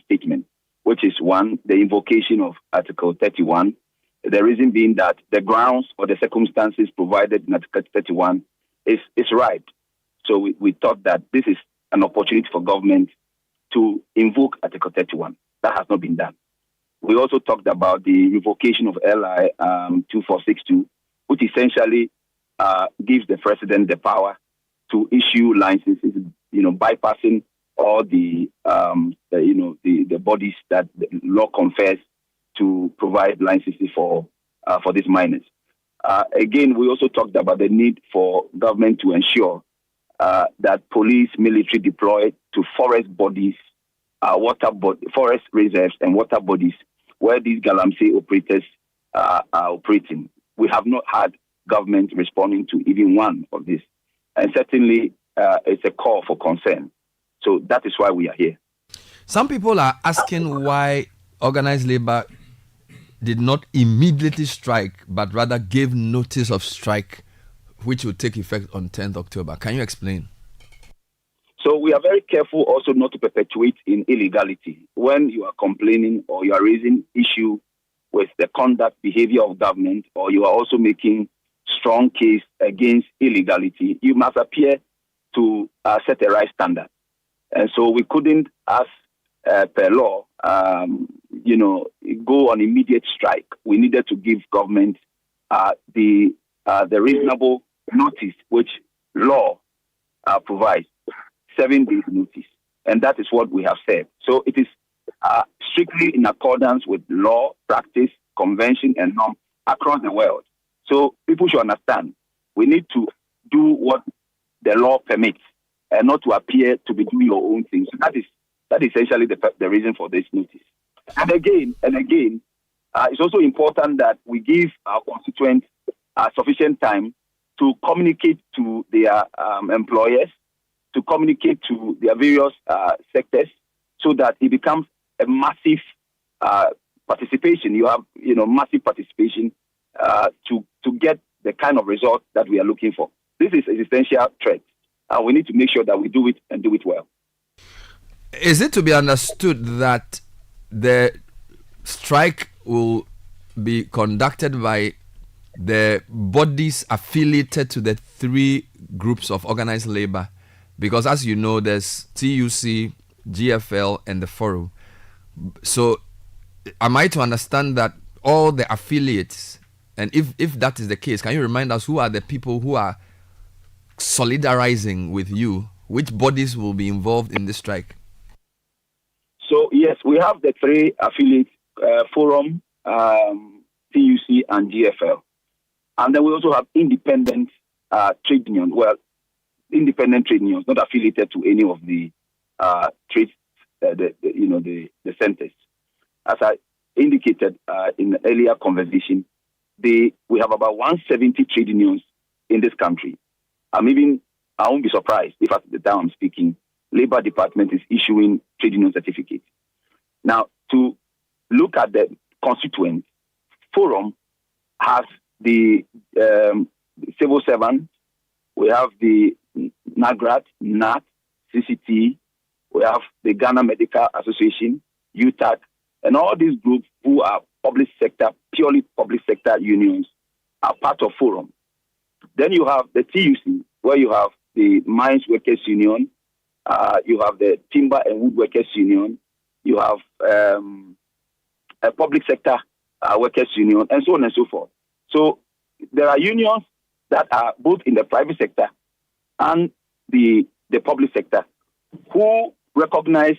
statement, which is one, the invocation of Article 31. The reason being that the grounds or the circumstances provided in Article 31 is right. So we thought that this is an opportunity for government to invoke Article 31. That has not been done. We also talked about the revocation of LI 2462, which essentially gives the president the power to issue licenses, bypassing all the bodies that the law confers to provide licenses for these miners. Again, we also talked about the need for government to ensure that police, military deployed to forest bodies, forest reserves and water bodies where these Galamsey operators are operating. We have not had government responding to even one of these. And certainly, it's a call for concern. So that is why we are here. Some people are asking why organized labor did not immediately strike, but rather gave notice of strike, which will take effect on 10th October. Can you explain? So we are very careful also not to perpetuate in illegality. When you are complaining or you are raising issue with the conduct, behavior of government, or you are also making strong case against illegality, you must appear to set a right standard. And so we couldn't, as per law, go on immediate strike. We needed to give government the reasonable notice which law provides, 7 days notice. And that is what we have said. So it is strictly in accordance with law, practice, convention, and norm across the world. So people should understand, we need to do what the law permits and not to appear to be doing your own thing. So that is essentially the reason for this notice. And again, it's also important that we give our constituents sufficient time to communicate to their employers, to communicate to their various sectors, so that it becomes a massive participation. You have, massive participation to get the kind of result that we are looking for. This is an essential threat. We need to make sure that we do it and do it well. Is it to be understood that the strike will be conducted by the bodies affiliated to the 3 groups of organized labor? Because as you know, there's TUC, GFL, and the Forum. So am I to understand that all the affiliates, and if that is the case, can you remind us who are the people who are solidarizing with you? Which bodies will be involved in this strike? So yes, we have the 3 affiliates, Forum, TUC, and GFL. And then we also have independent trade unions. Well, independent trade unions, not affiliated to any of the trade, the centers. As I indicated in the earlier conversation, we have about 170 trade unions in this country. I won't be surprised if at the time I'm speaking, Labour Department is issuing trade union certificates. Now, to look at the constituents, Forum has the civil servants, we have the NAGRAT, NAT, CCT, we have the Ghana Medical Association, UTAC, and all these groups who are public sector, purely public sector unions are part of Forum. Then you have the TUC, where you have the Mines Workers Union, you have the Timber and Wood Workers Union, you have a public sector workers union, and so on and so forth. So there are unions that are both in the private sector and the public sector who recognize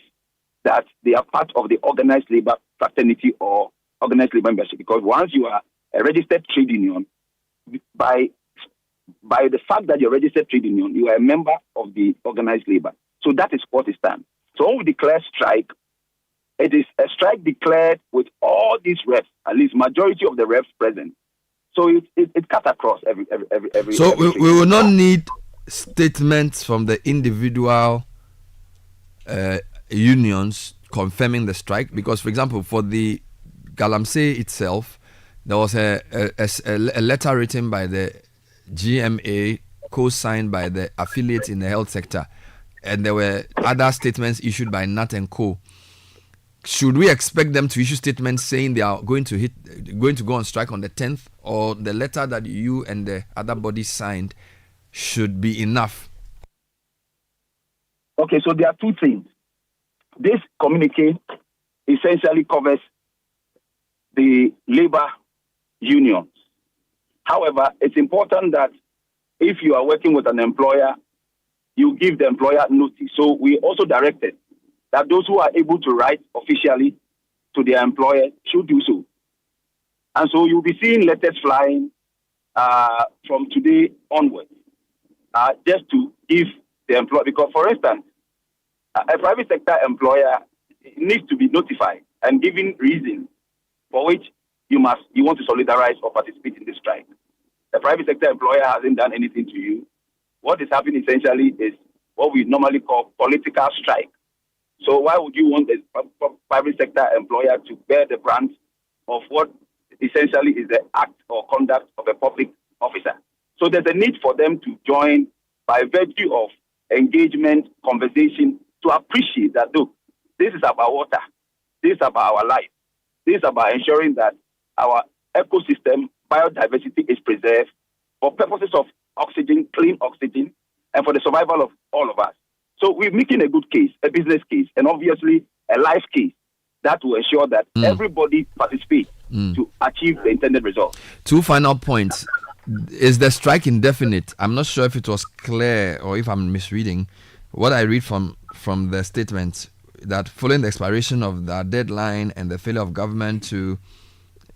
that they are part of the organized labor fraternity or organized labor membership. Because once you are a registered trade union, by the fact that you're a registered trade union, you are a member of the organized labor. So that is what it stands. So when we declare strike, it is a strike declared with all these reps, at least majority of the reps present. So it cuts across every. So we will not need statements from the individual unions confirming the strike? Because, for example, for the Galamsey itself, there was a letter written by the GMA, co-signed by the affiliates in the health sector, and there were other statements issued by Nat and Co. Should we expect them to issue statements saying they are going to go on strike on the 10th, or the letter that you and the other bodies signed should be enough? Okay, so there are two things. This communique essentially covers the labor unions. However, it's important that if you are working with an employer, you give the employer notice. So we also directed that those who are able to write officially to their employer should do so. And so you'll be seeing letters flying from today onwards, just to give the employer, because for instance, a private sector employer needs to be notified and given reason for which you want to solidarize or participate in this strike. The private sector employer hasn't done anything to you. What is happening essentially is what we normally call political strike. So why would you want a private sector employer to bear the brunt of what essentially is the act or conduct of a public officer? So there's a need for them to join by virtue of engagement, conversation, to appreciate that, look, this is about water, this is about our life, this is about ensuring that our ecosystem, biodiversity is preserved for purposes of oxygen, clean oxygen, and for the survival of all of us. So we're making a good case, a business case, and obviously a life case that will ensure that everybody participates to achieve the intended result. Two final points. Is the strike indefinite? I'm not sure if it was clear or if I'm misreading. What I read from the statement, that following the expiration of the deadline and the failure of government to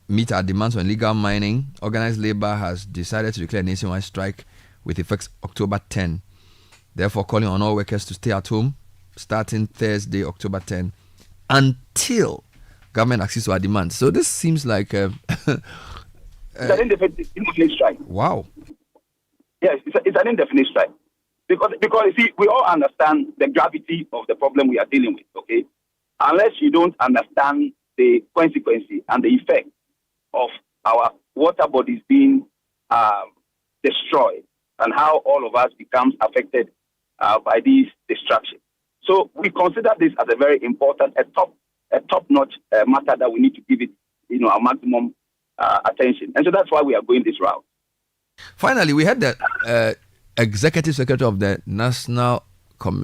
meet our demands on illegal mining, organized labor has decided to declare a nationwide strike with effects October 10. Therefore, calling on all workers to stay at home starting Thursday, October 10, until government accedes to our demands. So this seems like it's an indefinite strike. Wow. Yes, it's an indefinite strike. Because you see, we all understand the gravity of the problem we are dealing with, okay? Unless you don't understand the consequences and the effect of our water bodies being destroyed and how all of us becomes affected by these destruction. So we consider this as a very important, a top-notch matter that we need to give it, our maximum attention. And so that's why we are going this route. Finally, we had the Executive Secretary of the National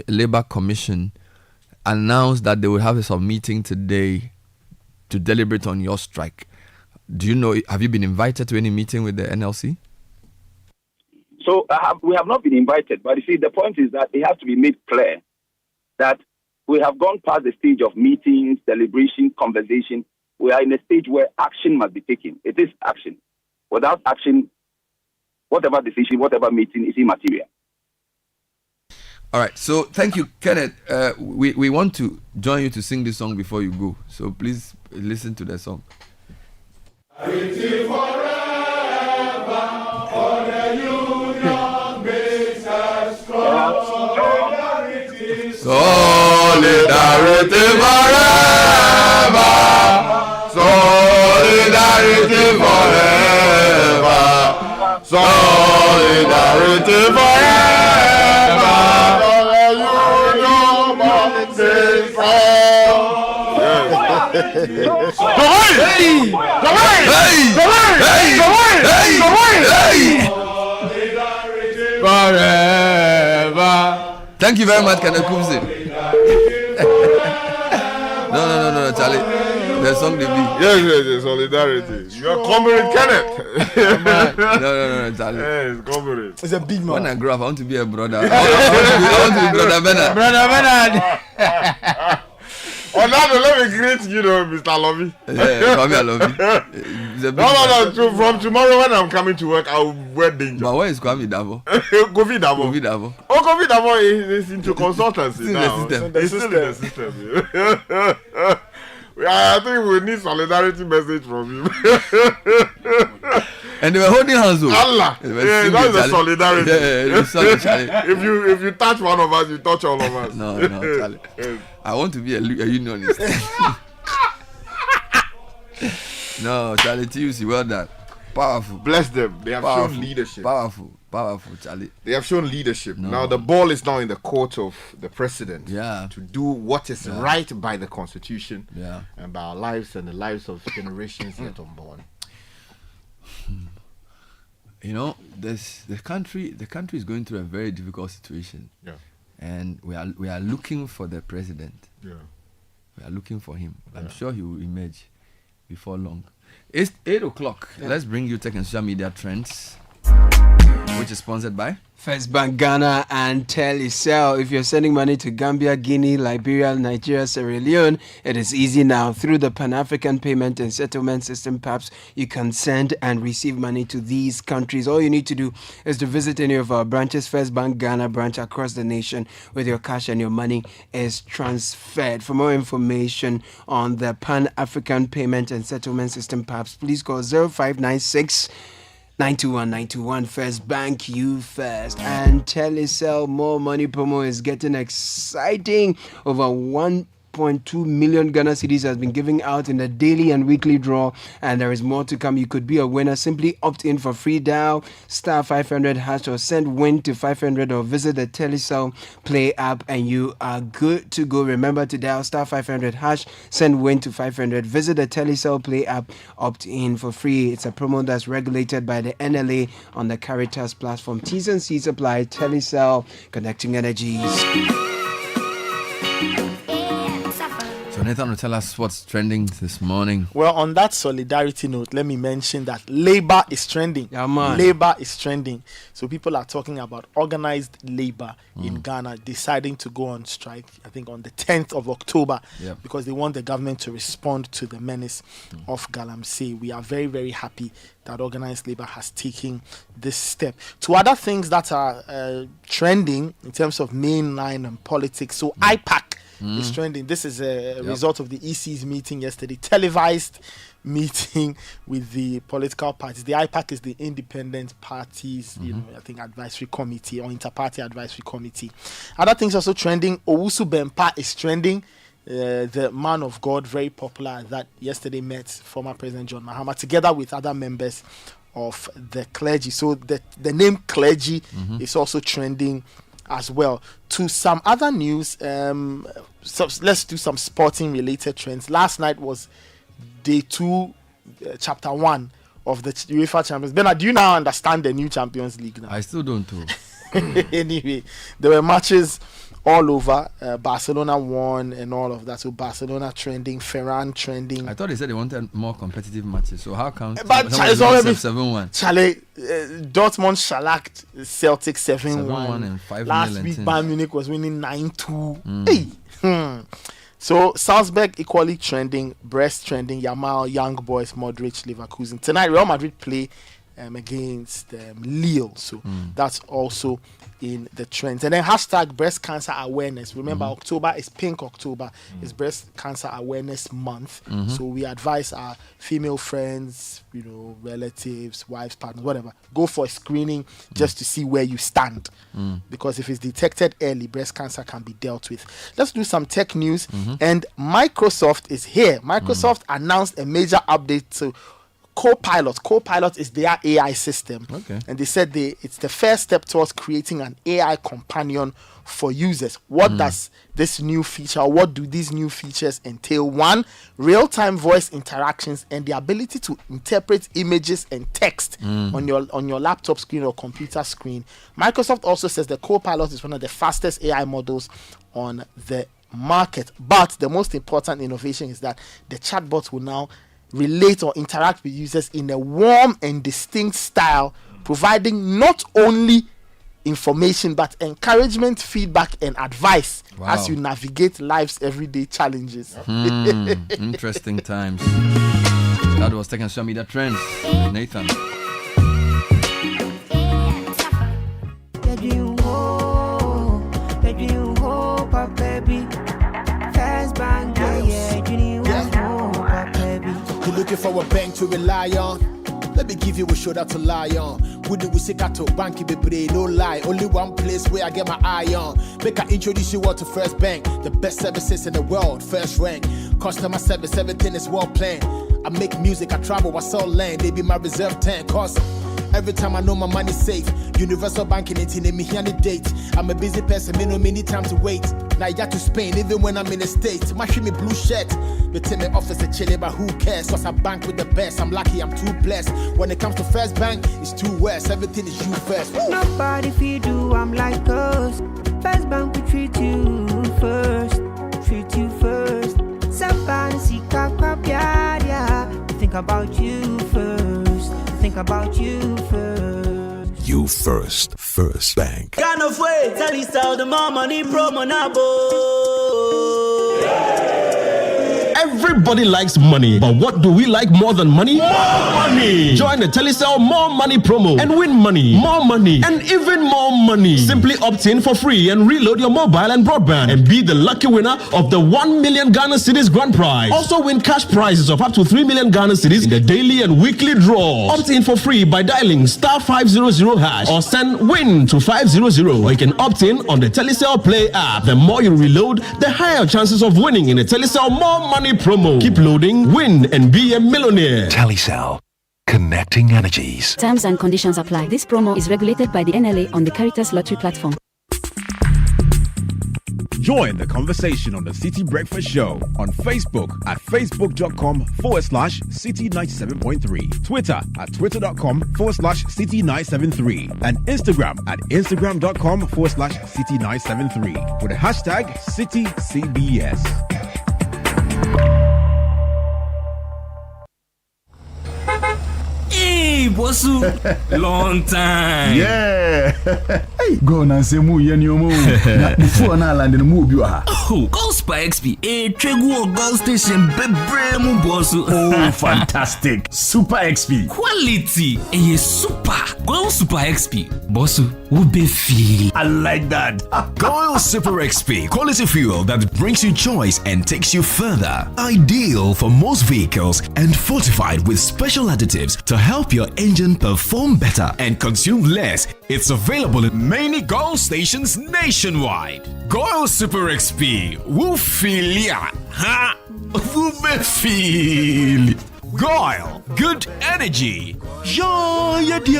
Labour Commission announced that they will have a meeting today to deliberate on your strike. Do you know, have you been invited to any meeting with the NLC? So we have not been invited, but you see, the point is that it has to be made clear that we have gone past the stage of meetings, deliberation, conversation. We are in a stage where action must be taken. It is action. Without action, whatever decision, whatever meeting is immaterial. All right. So thank you, Kenneth. We want to join you to sing this song before you go. So please listen to the song. Solidarity forever, for the union makes us strong. Solidarity forever. Solidarity forever. Solidarity forever. Forever. Thank you very much, Kenneth Kumsi. No, Charlie. The song they be. Yes, solidarity. You're comrade Kenneth. No, Charlie. Yes, comrade. It's a big man. When I grow up, I want to be a brother. I want to be Brother Bernard. Brother Bernard. Oh, now let me greet Mr. Lovey. Yeah, Kwame, I love you. No. From tomorrow when I'm coming to work, I'll wear danger. But where is Kwame Davo? Kofi Davo. Oh, Kofi Davo is into consultancy now. It's still in the system. I think we need solidarity message from him. And they were holding hands. Allah. Yeah, that's the solidarity. If you touch one of us, you touch all of us. No, Charlie. I want to be a unionist. No, Charlie TUC, well done. Powerful. Bless them. They have shown leadership. Powerful, Charlie. They have shown leadership. No. Now the ball is now in the court of the president. Yeah. To do what is right by the constitution. Yeah. And by our lives and the lives of generations yet unborn. You know, the country is going through a very difficult situation. Yeah. And we are looking for the president. Yeah. We are looking for him. I'm sure he will emerge before long. It's 8 o'clock. Yeah. Let's bring you tech and social media trends, which is sponsored by First Bank Ghana and Telecel. If you're sending money to Gambia, Guinea, Liberia, Nigeria, Sierra Leone, it is easy now. Through the Pan-African Payment and Settlement System, PAPS, you can send and receive money to these countries. All you need to do is to visit any of our branches, First Bank Ghana branch across the nation, with your cash and your money is transferred. For more information on the Pan-African Payment and Settlement System, PAPS, please call 0596 921 First Bank, you first. And Telecel More Money promo is getting exciting. Over 1.2 million Ghana cedis has been given out in the daily and weekly draw, and there is more to come. You could be a winner. Simply opt in for free dial star 500 hash or send win to 500 or visit the Telecel Play app and you are good to go. Remember to dial star 500 hash, send win to 500, visit the Telecel Play app, opt in for free. It's a promo that's regulated by the NLA on the Caritas platform. T's and C's apply. Telecel, connecting energies. So Nathan will tell us what's trending this morning. Well, on that solidarity note, let me mention that labor is trending. Yeah, man. Labor is trending. So people are talking about organized labor in Ghana deciding to go on strike, I think on the 10th of October, because they want the government to respond to the menace of Galamsey. We are very, very happy that organized labor has taken this step. Two other things that are trending in terms of mainline and politics. So IPAC is trending. This is a result of the EC's meeting yesterday, televised meeting with the political parties. The IPAC is the independent parties, I think advisory committee or inter-party advisory committee. Other things also trending. Owusu Bempa is trending. The man of God, very popular, that yesterday met former President John Mahama together with other members of the clergy. So the name clergy is also trending as well. To some other news, so let's do some sporting related trends. Last night was day 2, chapter 1 of the UEFA Champions. Bernard, do you now understand the new Champions League now? I still don't know. Anyway, there were matches all over. Barcelona won and all of that. So Barcelona trending, Ferran trending. I thought they said they wanted more competitive matches. So how come? But it's already 7-1. Charlie, Dortmund shellacked Celtic 7-1. 7-1 and 5-0. Last week, Bayern Munich was winning 9-2. Hey. So Salzburg equally trending, Brest trending, Yamal, Young Boys, Modric, Leverkusen. Tonight, Real Madrid play against Lille. So that's also in the trends. And then hashtag breast cancer awareness. Remember, October is Pink October. It's breast cancer awareness month. So we advise our female friends, relatives, wives, partners, whatever, go for a screening just to see where you stand. Because if it's detected early, breast cancer can be dealt with. Let's do some tech news. And Microsoft is here. Microsoft announced a major update to Copilot. Copilot is their AI system. And they said it's the first step towards creating an AI companion for users. What does this new feature, what do these new features entail? 1, real-time voice interactions and the ability to interpret images and text on your laptop screen or computer screen. Microsoft also says the Copilot is one of the fastest AI models on the market. But the most important innovation is that the chatbot will now relate or interact with users in a warm and distinct style, providing not only information but encouragement, feedback and advice as you navigate life's everyday challenges. Interesting times. That was taking some media trends. Nathan. Looking for a bank to rely on? Let me give you a shoulder to lie on. Would we sick to banky be no lie. Only one place where I get my eye on. Make I introduce you all to First Bank, the best services in the world, first rank. Customer service, everything is well planned. I make music, I travel, I sell land. They be my reserve tank. Cause every time I know my money's safe. Universal banking, it's in me here on the date. I'm a busy person, me no need time to wait. Now I got to Spain, even when I'm in the States. My me blue shirt. They tell me office a chilly, but who cares? Cause I bank with the best. I'm lucky, I'm too blessed. When it comes to First Bank, it's too west. Everything is you first. Woo! Nobody feed do, I'm like us. First Bank, we treat you first. Treat you first. Somebody see yeah. Think about you first. Think about you first. You first. First Bank. Kind of way, tell you how the more money promo nabo. Everybody likes money, but what do we like more than money? More money! Join the Telecel More Money promo and win money, more money, and even more money. Simply opt in for free and reload your mobile and broadband and be the lucky winner of the 1 million Ghana cedis grand prize. Also win cash prizes of up to 3 million Ghana cedis in the daily and weekly draws. Opt in for free by dialing *500# or send WIN to 500, or you can opt in on the Telecel Play app. The more you reload, the higher chances of winning in the Telecel More Money promo. Keep loading, win, and be a millionaire. Telecel. Connecting energies. Terms and conditions apply. This promo is regulated by the NLA on the Caritas Lottery platform. Join the conversation on the Citi Breakfast Show on Facebook at facebook.com/Citi97.3, Twitter at twitter.com/Citi973, and Instagram at instagram.com/Citi973 with the hashtag CitiCBS. Hey, Bosu, long time. Yeah. Hey, go and say mu yen yo mu. Before na land in mu bi wa. Oh, go Super XP. Tregu Gold Station bebre mu Bosu. Oh, fantastic. Super XP. Quality. Super. Go Super XP. Bosu, we be feel. I like that. Goil Super XP, quality fuel that brings you choice and takes you further. Ideal for most vehicles and fortified with special additives to help your engine perform better and consume less. It's available in many Goil stations nationwide. Goil Super XP, woo feel ya, ha, woo be feel. Goil, good energy. Joy energy.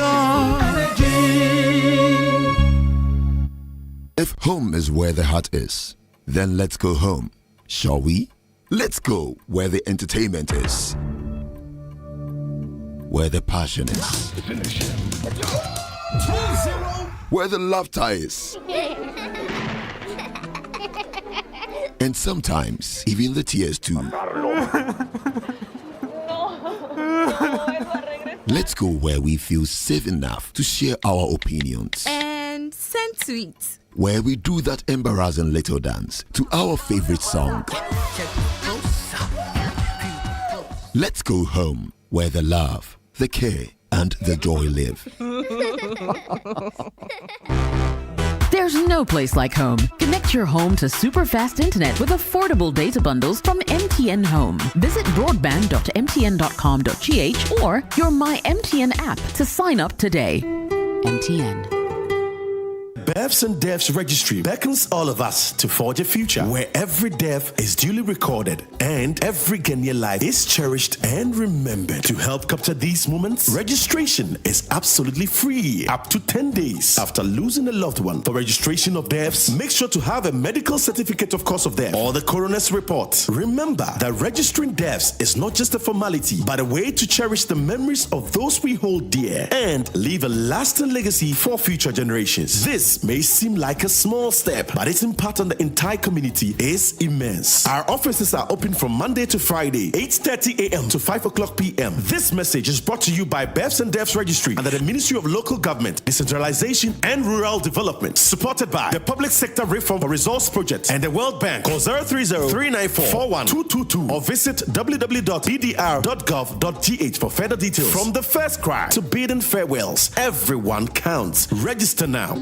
If home is where the heart is, then let's go home, shall we? Let's go where the entertainment is, where the passion is, where the laughter is, and sometimes even the tears too. Let's go where we feel safe enough to share our opinions and send tweets, where we do that embarrassing little dance to our favorite song. Let's go home where the love, the care, and the joy live. There's no place like home. Connect your home to super fast internet with affordable data bundles from MTN Home. Visit broadband.mtn.com.gh or your My MTN app to sign up today. MTN. Bevs and Devs Registry beckons all of us to forge a future where every dev is duly recorded and every Ghanaian life is cherished and remembered. To help capture these moments, registration is absolutely free up to 10 days after losing a loved one. For registration of devs, make sure to have a medical certificate of cause of death or the coroner's report. Remember that registering devs is not just a formality, but a way to cherish the memories of those we hold dear and leave a lasting legacy for future generations. This may seem like a small step, but its impact on the entire community is immense. Our offices are open from Monday to Friday, 8:30 a.m. to 5 o'clock p.m. This message is brought to you by Bevs and Devs Registry under the Ministry of Local Government, Decentralization and Rural Development, supported by the Public Sector Reform for Resource Project and the World Bank. Call 030-394-41222 or visit www.bdr.gov.gh for further details. From the first cry to bidding farewells, everyone counts. Register now.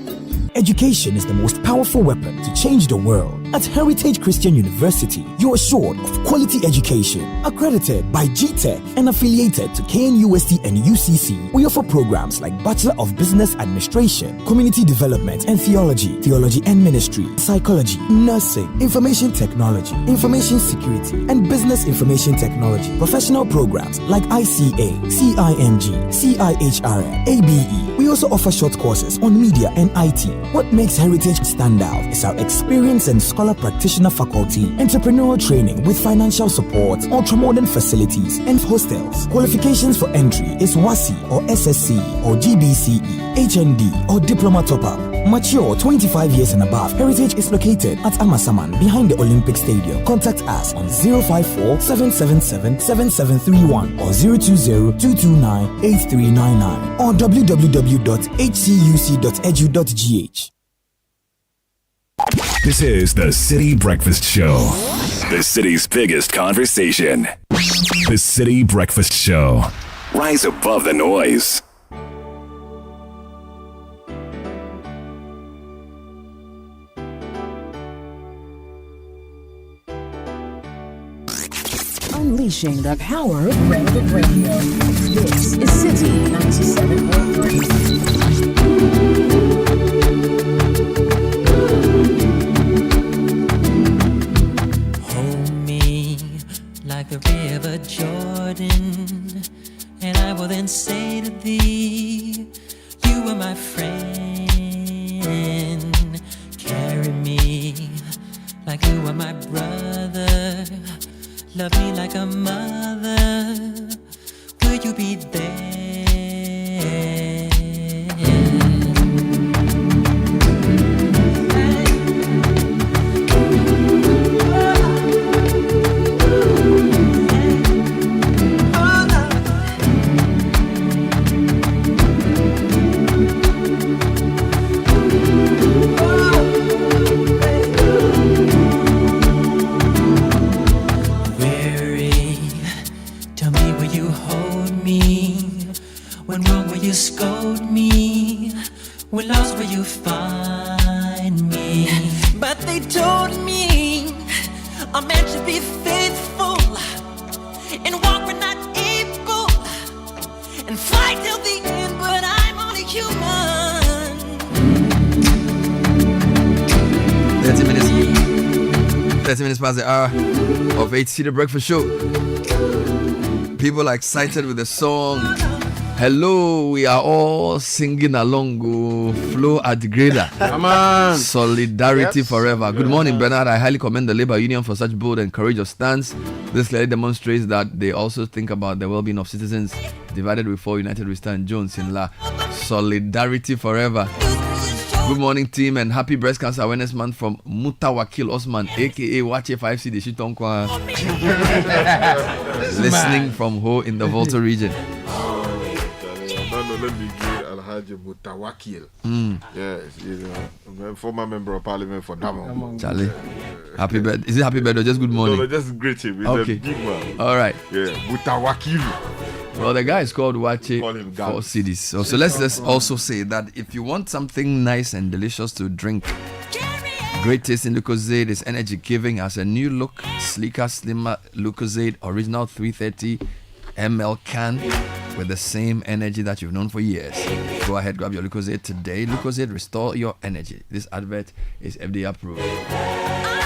Education is the most powerful weapon to change the world. At Heritage Christian University, you are assured of quality education, accredited by GTEC and affiliated to KNUST and UCC. We offer programs like Bachelor of Business Administration, Community Development and Theology, Theology and Ministry, Psychology, Nursing, Information Technology, Information Security, and Business Information Technology. Professional programs like ICA, CIMG, CIHRM, ABE. We also offer short courses on media and IT. What makes Heritage stand out is our experience and scholar practitioner faculty, entrepreneurial training with financial support, ultramodern facilities, and hostels. Qualifications for entry is WASI or SSC or GBCE, HND or Diploma Top-Up. Mature 25 years and above. Heritage is located at Amasaman behind the Olympic Stadium. Contact us on 054 777 7731 or 020 229 8399 or www.hcuc.edu.gh. This is the Citi Breakfast Show, the city's biggest conversation. The Citi Breakfast Show. Rise above the noise. Unleashing the power of relevant radio. This is Citi 97.3. Like the river Jordan, and I will then say to thee, you are my friend. Carry me like you are my brother. Love me like a mother. Will you be there? Scold me, when lost will you find me? But they told me I'm meant to be faithful and walk when not able and fight till the end, but I'm only human. 30 minutes past the hour of 8 Citi Breakfast Show. People are excited with the song. Hello, we are all singing along. Flow at Grader. Come on. Solidarity forever. Good morning, Bernard. I highly commend the Labour Union for such bold and courageous stance. This clearly demonstrates that they also think about the well-being of citizens. Divided we fall, united we stand. Jones in La. Solidarity forever. Good morning, team, and happy Breast Cancer Awareness Month from Mutawakil Osman, aka Wache 5C de Shitonkwa. Listening from Ho in the Volta region. Let me give Alhaji Mutawakil. Yes, he's a former member of parliament for Damon. Charlie, happy birthday. Is it happy birthday or just good morning? No, just greet him. He's okay. A big man. All right. Yeah, Mutawakil. Well, the guy is called Wache for cities. So let's also say that if you want something nice and delicious to drink, great taste in Lucozade is energy giving, has a new look, sleeker, slimmer Lucozade original 330 ml can with the same energy that you've known for years. Go ahead, grab your Lucozade today. Lucozade, restore your energy. This advert is FDA approved.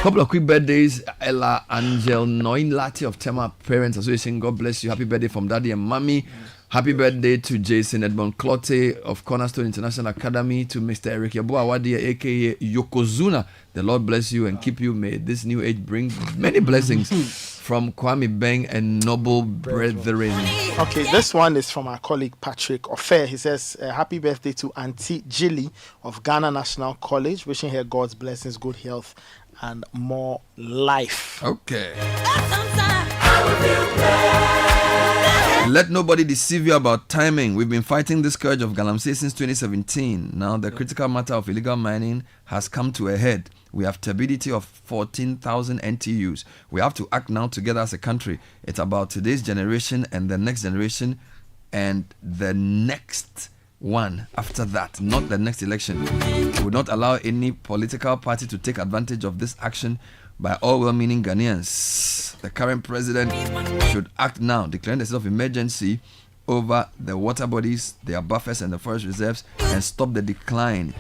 Couple of quick birthdays. Ella Angel Noin Lati of Tema Parents Association. God bless you. Happy birthday from Daddy and Mommy. Happy birthday to Jason Edmond Clotte of Cornerstone International Academy. To Mr. Eric Yabuawadi, aka Yokozuna. The Lord bless you and keep you. May this new age bring many blessings. From Kwame Beng and Noble Brethren. Okay, this one is from our colleague Patrick Ofer. He says, happy birthday to Auntie Jilly of Ghana National College. Wishing her God's blessings, good health, and more life. Okay. Let nobody deceive you about timing. We've been fighting this scourge of galamsey since 2017. Now the critical matter of illegal mining has come to a head. We have turbidity of 14,000 NTUs. We have to act now together as a country. It's about today's generation and the next generation and the next one after that, not the next election. We will not allow any political party to take advantage of this action by all well-meaning Ghanaians. The current president should act now, declaring the state of emergency over the water bodies, their buffers and the forest reserves, and stop the decline.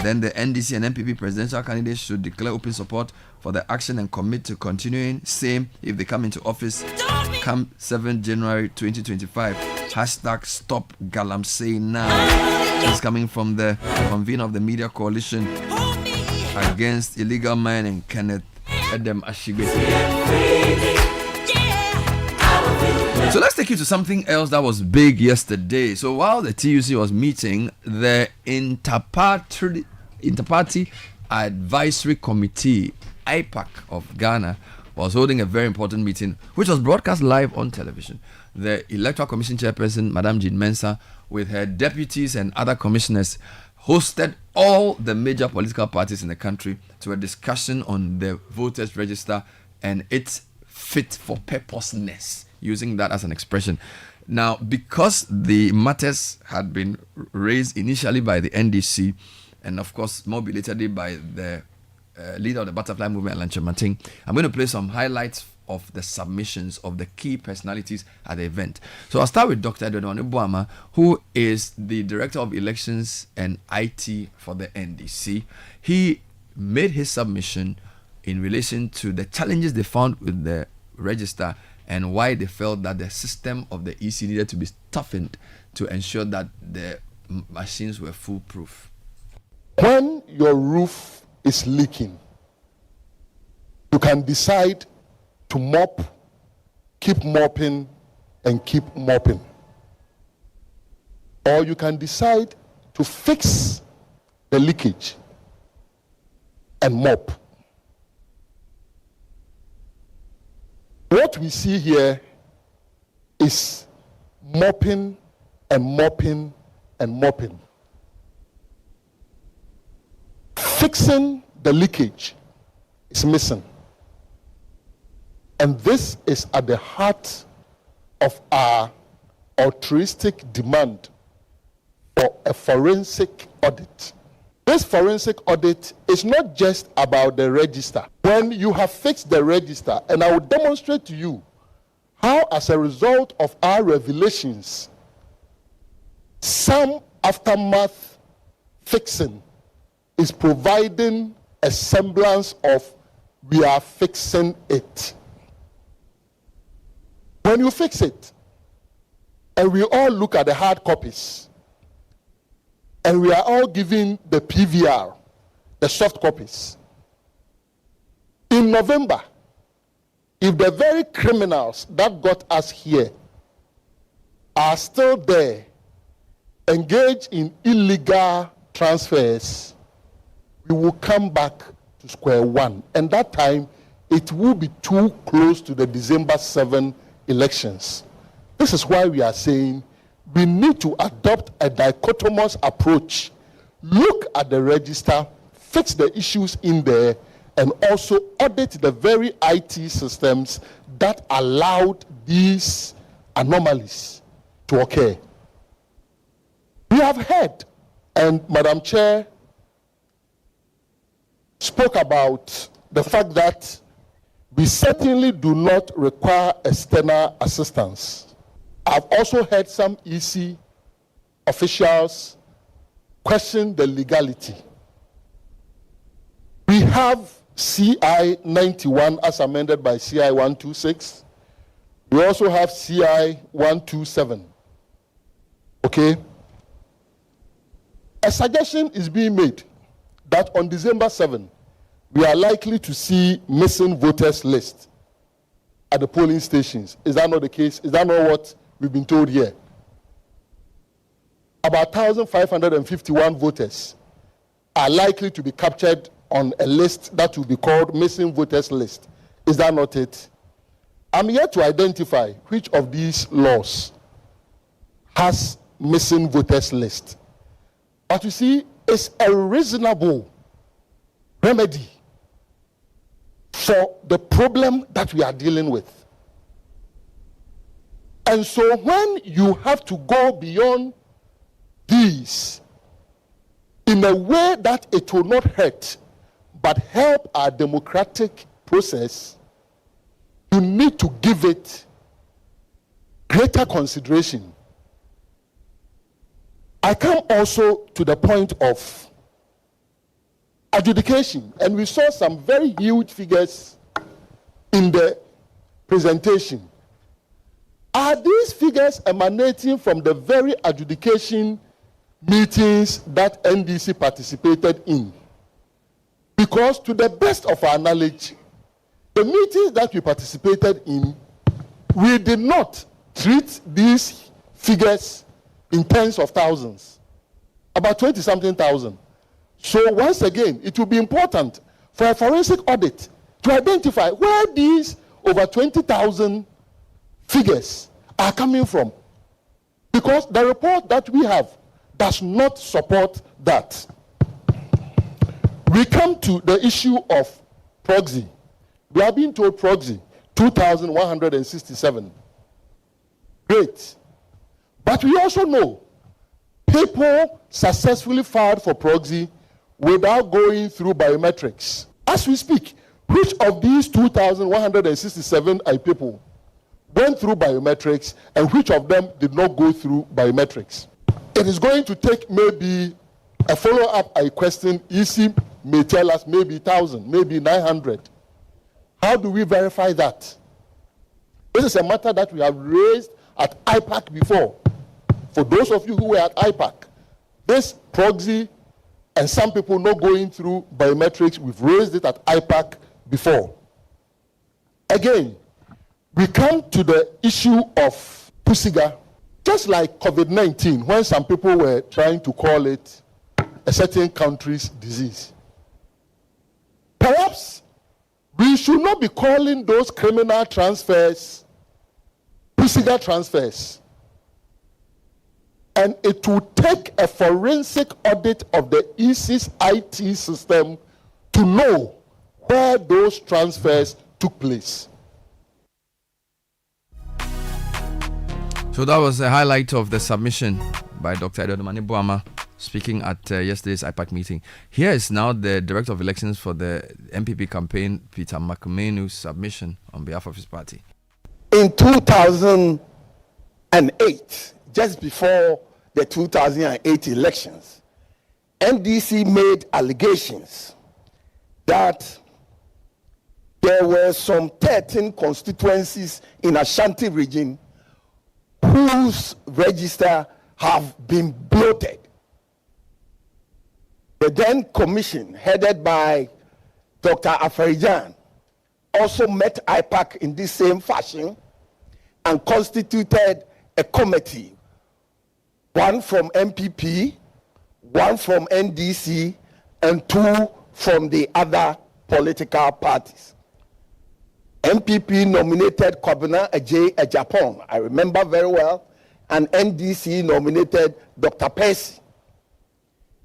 Then the NDC and MPP presidential candidates should declare open support for the action and commit to continuing same if they come into office come 7 January 2025. Hashtag stop Galamsey now. This is coming from the convener of the Media Coalition Against Illegal Mining, Kenneth Edem Ashigbe. So let's take you to something else that was big yesterday. So while the TUC was meeting, the Interparty Advisory Committee, IPAC of Ghana, was holding a very important meeting, which was broadcast live on television. The Electoral Commission Chairperson, Madam Jean Mensah, with her deputies and other commissioners, hosted all the major political parties in the country to a discussion on the voters register and its fit for purposeness, using that as an expression. Now, because the matters had been raised initially by the NDC and of course more belatedly by the leader of the Butterfly Movement, Lanche Mating, I'm going to play some highlights of the submissions of the key personalities at the event. So I'll start with Dr. Edwin Buama, who is the Director of Elections and IT for the NDC. He made his submission in relation to the challenges they found with the register and why they felt that the system of the EC needed to be toughened to ensure that the machines were foolproof. When your roof is leaking, you can decide to mop, keep mopping, and keep mopping. Or you can decide to fix the leakage and mop. What we see here is mopping and mopping and mopping. Fixing the leakage is missing. And this is at the heart of our altruistic demand for a forensic audit. This forensic audit is not just about the register. When you have fixed the register, and I will demonstrate to you how, as a result of our revelations, some aftermath fixing is providing a semblance of we are fixing it. When you fix it, and we all look at the hard copies, and we are all giving the PVR, the soft copies. In November, if the very criminals that got us here are still there, engaged in illegal transfers, we will come back to square one. And that time, it will be too close to the December 7 elections. This is why we are saying we need to adopt a dichotomous approach. Look at the register, fix the issues in there, and also audit the very IT systems that allowed these anomalies to occur. We have heard, and Madam Chair spoke about the fact that we certainly do not require external assistance. I've also heard some EC officials question the legality. We have CI 91 as amended by CI 126. We also have CI 127. Okay? A suggestion is being made that on December 7, we are likely to see missing voters list at the polling stations. Is that not the case? Is that not what we've been told here? About 1,551 voters are likely to be captured on a list that will be called missing voters list. Is that not it? I'm yet to identify which of these laws has missing voters list. But you see, it's a reasonable remedy for the problem that we are dealing with. And so when you have to go beyond these in a way that it will not hurt but help our democratic process, you need to give it greater consideration. I come also to the point of adjudication, and we saw some very huge figures in the presentation. Are these figures emanating from the very adjudication meetings that NDC participated in? Because to the best of our knowledge, the meetings that we participated in, we did not treat these figures in tens of thousands, about 20-something thousand. So once again, it will be important for a forensic audit to identify where these over 20,000 figures are coming from. Because the report that we have does not support that. We come to the issue of proxy. We are being told proxy, 2,167. Great. But we also know people successfully filed for proxy without going through biometrics. As we speak, which of these 2,167 people went through biometrics and which of them did not go through biometrics? It is going to take maybe a follow-up question. EC may tell us maybe 1,000, maybe 900. How do we verify that? This is a matter that we have raised at IPAC before. For those of you who were at IPAC, this proxy and some people not going through biometrics, we've raised it at IPAC before. Again, we come to the issue of Pusiga. Just like COVID-19, when some people were trying to call it a certain country's disease. Perhaps we should not be calling those criminal transfers Pusiga transfers. And it will take a forensic audit of the EC's IT system to know where those transfers took place. So that was a highlight of the submission by Dr. Edomani Boama speaking at yesterday's IPAC meeting. Here is now the Director of Elections for the MPP campaign, Peter Makumenu's submission on behalf of his party. In 2008, just before the 2008 elections, NDC made allegations that there were some 13 constituencies in Ashanti region whose register have been bloated. The then commission, headed by Dr. Afarijan, also met IPAC in this same fashion and constituted a committee, one from MPP, one from NDC, and two from the other political parties. MPP nominated Kobina Ajay Ejapong, I remember very well, and NDC nominated Dr. Percy.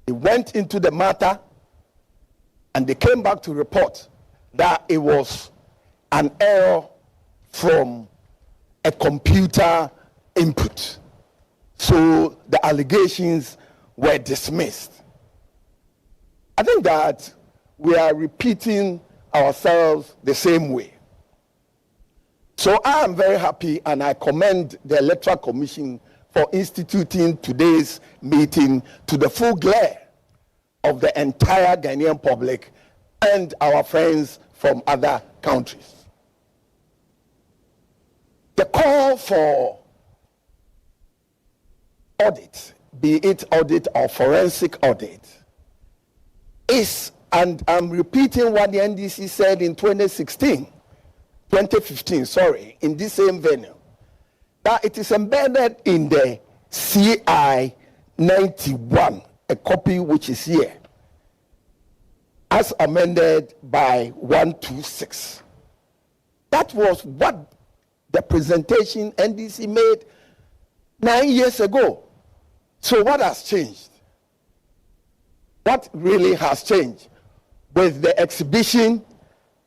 They went into the matter and they came back to report that it was an error from a computer input. So the allegations were dismissed. I think that we are repeating ourselves the same way. So I am very happy and I commend the Electoral Commission for instituting today's meeting to the full glare of the entire Ghanaian public and our friends from other countries. The call for audit, be it audit or forensic audit, is, and I'm repeating what the NDC said in 2015, in this same venue, that it is embedded in the CI 91, a copy which is here, as amended by 126. That was what the presentation NDC made 9 years ago. So what has changed? What really has changed with the exhibition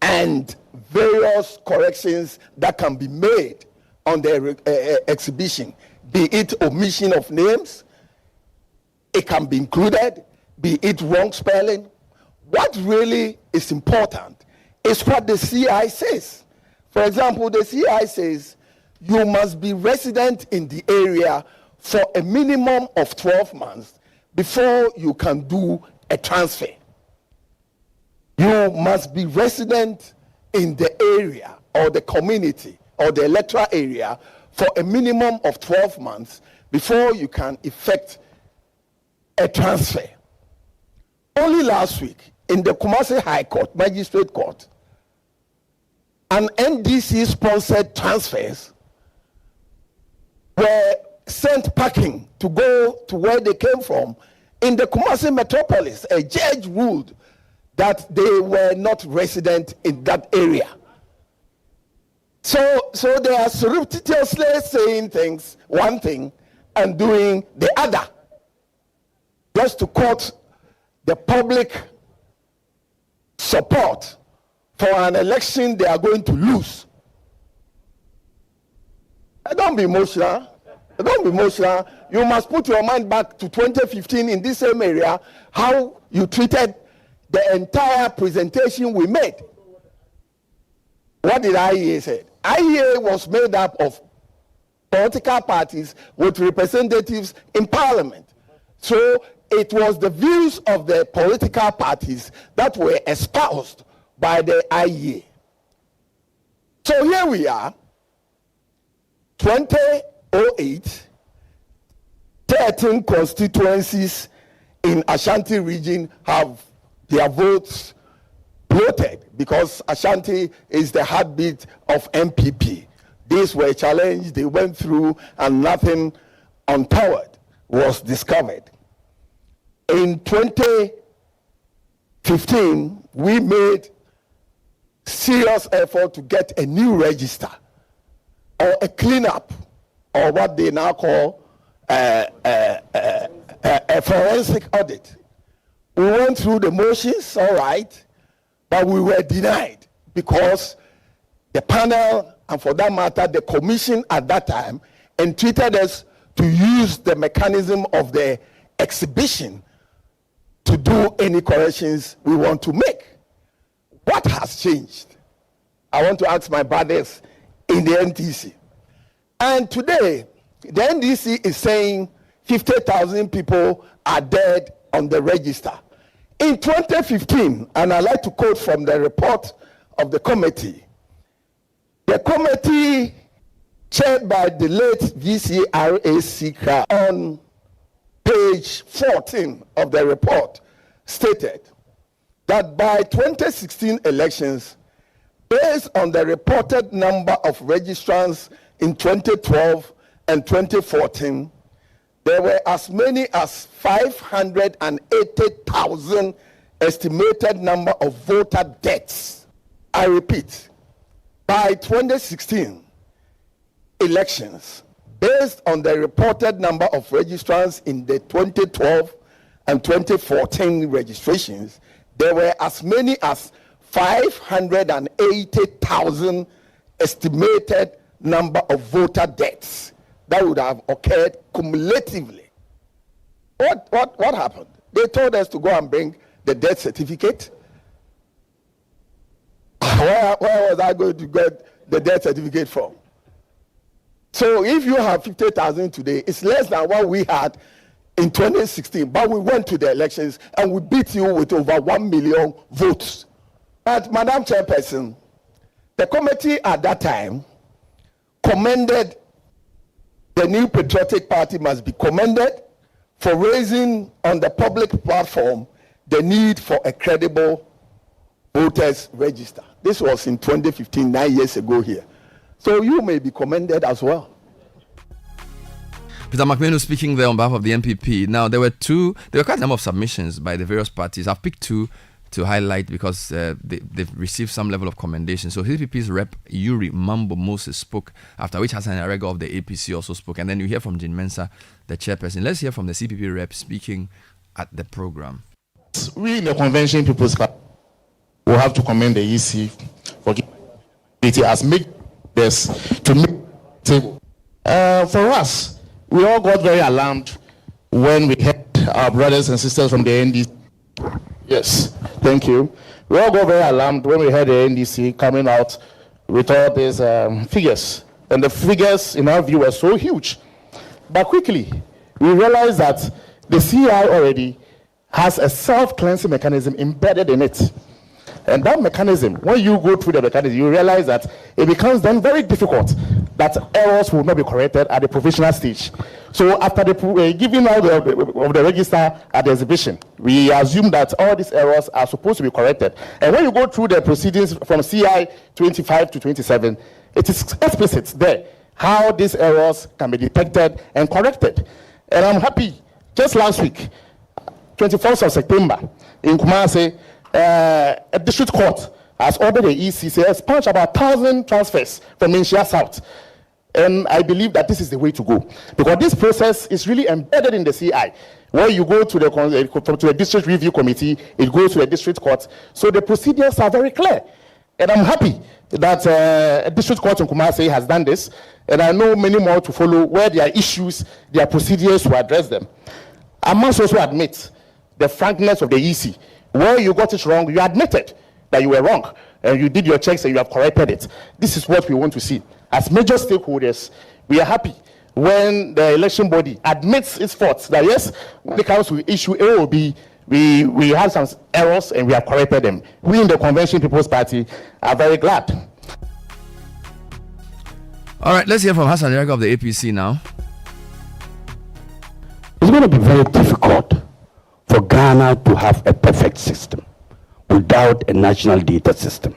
and various corrections that can be made on the exhibition, be it omission of names, it can be included, be it wrong spelling. What really is important is what the CI says. For example, the CI says you must be resident in the area for a minimum of 12 months before you can do a transfer. You must be resident in the area or the community or the electoral area for a minimum of 12 months before you can effect a transfer. Only last week, in the Kumasi High Court, Magistrate Court, an NDC-sponsored transfers were sent packing to go to where they came from. In the Kumasi metropolis, a judge ruled that they were not resident in that area. So they are surreptitiously saying things, one thing, and doing the other, just to court the public support for an election they are going to lose. Don't be emotional. Don't be emotional. You must put your mind back to 2015 in this same area, how you treated the entire presentation we made. What did IEA say? IEA was made up of political parties with representatives in parliament. So it was the views of the political parties that were espoused by the IEA. So here we are, 2008, 13 constituencies in Ashanti region have their votes bloated because Ashanti is the heartbeat of MPP. These were challenged, they went through, and nothing untoward was discovered. In 2015, we made serious effort to get a new register or a cleanup, or what they now call a forensic audit. We went through the motions, all right, but we were denied because the panel, and for that matter, the commission at that time, entreated us to use the mechanism of the exhibition to do any corrections we want to make. What has changed? I want to ask my brothers in the NTC. And today, the NDC is saying 50,000 people are dead on the register. In 2015, and I like to quote from the report of the committee chaired by the late VCRA Sikra on page 14 of the report stated that by 2016 elections, based on the reported number of registrants in 2012 and 2014, there were as many as 580,000 estimated number of voter deaths. I repeat, by 2016 elections, based on the reported number of registrants in the 2012 and 2014 registrations, there were as many as 580,000 estimated number of voter deaths that would have occurred cumulatively. What happened? They told us to go and bring the death certificate. Where was I going to get the death certificate from? So if you have 50,000 today, it's less than what we had in 2016. But we went to the elections and we beat you with over 1 million votes. But Madam Chairperson, the committee at that time commended the New Patriotic Party, must be commended for raising on the public platform the need for a credible voters register. This was in 2015, 9 years ago here. So you may be commended as well. Peter McMahon speaking there on behalf of the NPP. Now, there were quite a number of submissions by the various parties. I've picked two to highlight because they've received some level of commendation. So CPP's rep Yuri Mambo Moses spoke, after which Hassan Arego of the APC also spoke. And then you hear from Jean Mensah, the chairperson. Let's hear from the CPP rep speaking at the program. We in the Convention People's Club will have to commend the EC for it has made this to make the table. For us, we all got very alarmed when we heard our brothers and sisters from the NDC. Yes, thank you. We all got very alarmed when we heard the NDC coming out with all these figures. And the figures, in our view, were so huge. But quickly, we realized that the CI already has a self-cleansing mechanism embedded in it. And that mechanism, when you go through the mechanism, you realize that it becomes then very difficult that errors will not be corrected at the provisional stage. So after the giving out of the register at the exhibition, we assume that all these errors are supposed to be corrected. And when you go through the proceedings from CI 25 to 27, it is explicit there how these errors can be detected and corrected. And I'm happy, just last week, 21st of September, in Kumasi, a district court has ordered the EC to expunge about 1,000 transfers from Inshia South. And I believe that this is the way to go. Because this process is really embedded in the CI. When you go to the district review committee, it goes to the district court. So the procedures are very clear. And I'm happy that a district court in Kumasi has done this. And I know many more to follow where there are issues, there are procedures to address them. I must also admit the frankness of the EC. Where you got it wrong, you admitted that you were wrong. And you did your checks and you have corrected it. This is what we want to see. As major stakeholders, we are happy when the election body admits its faults. That yes, when it comes to issue A or B, we have some errors and we have corrected them. We in the Convention People's Party are very glad. All right, let's hear from Hassan Yaka of the APC now. It's going to be very difficult for Ghana to have a perfect system without a national data system.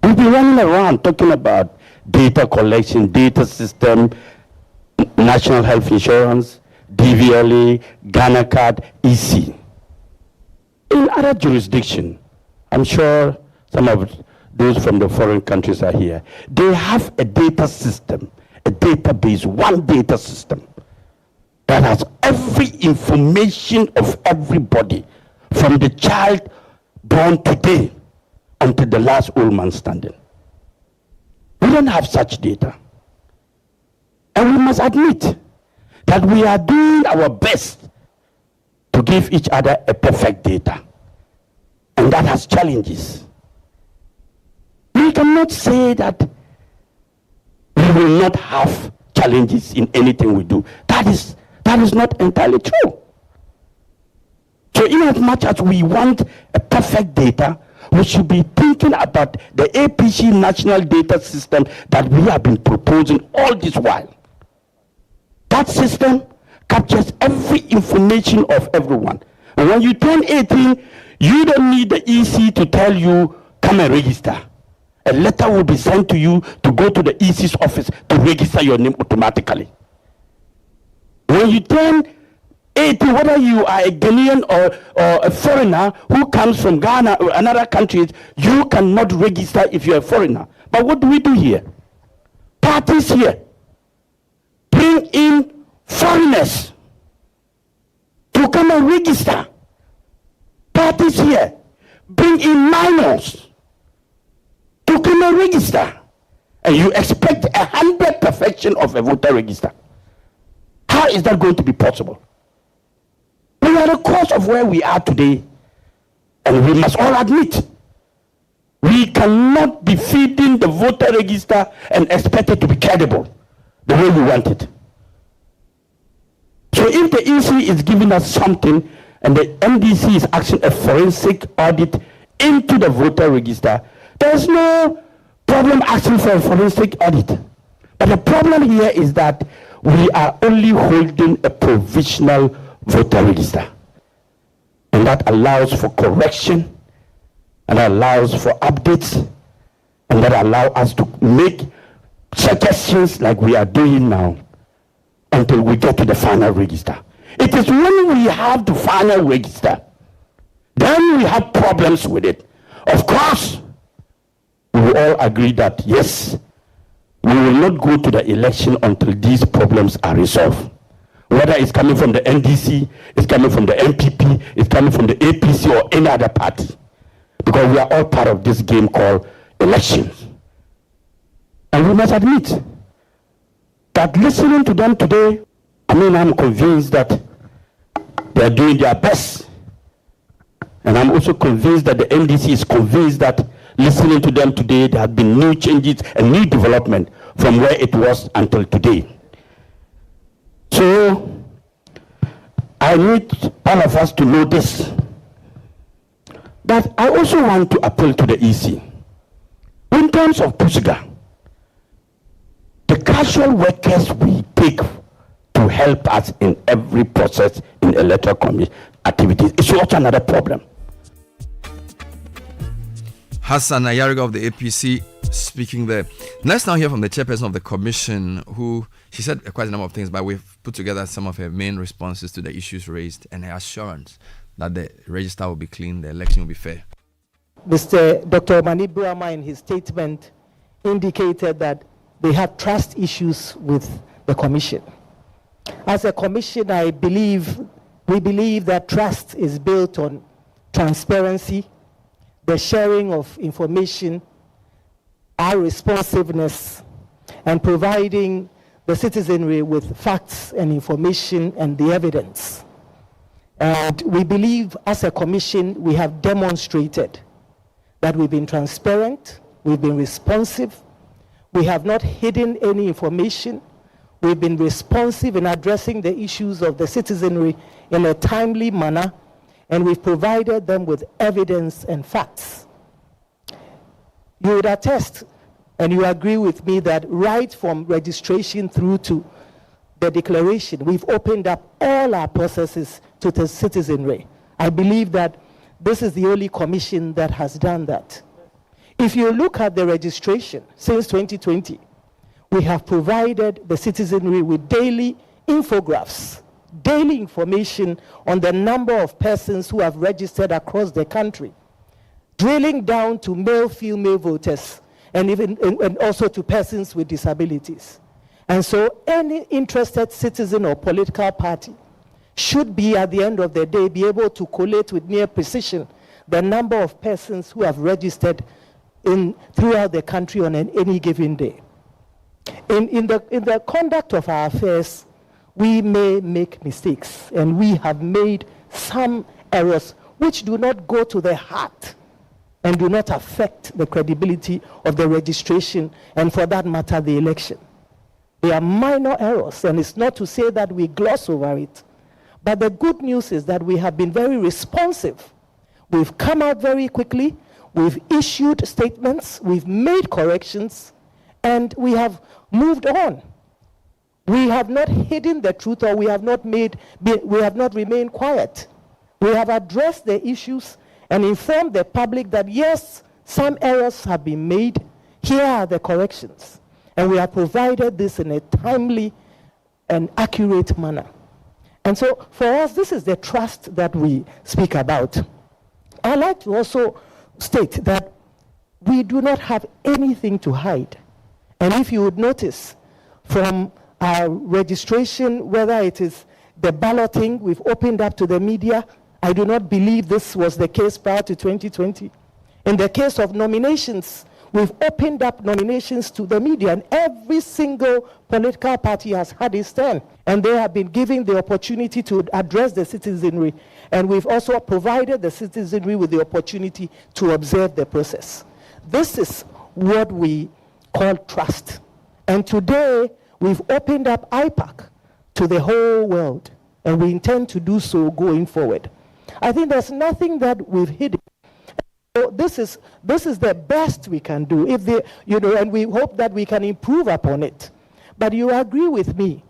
We've been running around talking about data collection, data system, national health insurance, DVLA, Ghana card, EC. In other jurisdictions, I'm sure some of those from the foreign countries are here, they have a data system, a database, one data system that has every information of everybody from the child born today until the last old man standing. We don't have such data. And we must admit that we are doing our best to give each other a perfect data. And that has challenges. We cannot say that we will not have challenges in anything we do. That is not entirely true. So in as much as we want a perfect data, we should be thinking about the APC national data system that we have been proposing all this while. That system captures every information of everyone. And when you turn 18, you don't need the EC to tell you, come and register. A letter will be sent to you to go to the EC's office to register your name automatically. When you turn 18, whether you are a Ghanaian or a foreigner who comes from Ghana or another country, you cannot register if you're a foreigner. But what do we do here? Parties here bring in foreigners to come and register. Parties here bring in minors to come and register. And you expect 100% perfection of a voter register. How is that going to be possible? We are the cause of where we are today, and we must all admit we cannot be feeding the voter register and expect it to be credible the way we want it. So if the EC is giving us something and the MDC is asking a forensic audit into the voter register, there's no problem asking for a forensic audit. But the problem here is that we are only holding a provisional voter register. And that allows for correction, and allows for updates, and that allows us to make suggestions like we are doing now until we get to the final register. It is when we have the final register, then we have problems with it. Of course, we all agree that yes, we will not go to the election until these problems are resolved. Whether it's coming from the NDC, it's coming from the MPP, it's coming from the APC or any other party. Because we are all part of this game called elections. And we must admit that listening to them today, I'm convinced that They are doing their best. And I'm also convinced that the NDC is convinced that listening to them today, there have been new changes and new development from where it was until today. So I need all of us to know this. But I also want to appeal to the EC. In terms of Pusuga, the casual workers we take to help us in every process in electoral commission activities is also another problem. Hassan Ayariga of the APC speaking there. Let's now hear from the chairperson of the commission, who she said quite a number of things, but we've put together some of her main responses to the issues raised and her assurance that the register will be clean, the election will be fair. Dr. Mani Burama in his statement indicated that they have trust issues with the commission. As a commission, we believe that trust is built on transparency, the sharing of information, our responsiveness, and providing the citizenry with facts and information and the evidence. And we believe as a commission, we have demonstrated that we've been transparent, we've been responsive, we have not hidden any information, we've been responsive in addressing the issues of the citizenry in a timely manner, and we've provided them with evidence and facts. You would attest, and you agree with me, that right from registration through to the declaration, we've opened up all our processes to the citizenry. I believe that this is the only commission that has done that. If you look at the registration since 2020, we have provided the citizenry with daily infographics, daily information on the number of persons who have registered across the country, drilling down to male, female voters, and also to persons with disabilities. And so any interested citizen or political party should be, at the end of the day, be able to collate with near precision the number of persons who have registered throughout the country on any given day. In the conduct of our affairs, we may make mistakes, and we have made some errors which do not go to the heart and do not affect the credibility of the registration and, for that matter, the election. They are minor errors, and it's not to say that we gloss over it. But the good news is that we have been very responsive. We've come out very quickly, we've issued statements, we've made corrections, and we have moved on. We have not hidden the truth, or we have not remained quiet. We have addressed the issues and informed the public that yes, some errors have been made. Here are the corrections. And we have provided this in a timely and accurate manner. And so for us, this is the trust that we speak about. I'd like to also state that we do not have anything to hide. And if you would notice from our registration, whether it is the balloting we've opened up to the media, I do not believe this was the case prior to 2020. In the case of nominations, we've opened up nominations to the media, and every single political party has had its turn, and they have been given the opportunity to address the citizenry, and we've also provided the citizenry with the opportunity to observe the process. This is what we call trust. And today, we've opened up IPAC to the whole world, and we intend to do so going forward. I think there's nothing that we've hidden. So this is the best we can do, and we hope that we can improve upon it. But you agree with me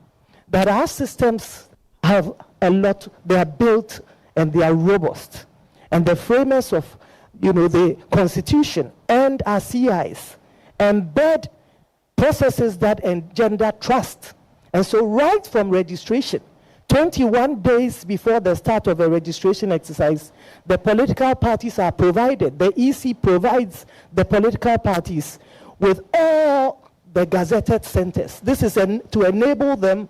that our systems have a lot, they are built and they are robust. And the framers of the Constitution and our CIs embed processes that engender trust. And so right from registration, 21 days before the start of a registration exercise, the political parties are provided, the EC provides the political parties with all the gazetted centers. This is to enable them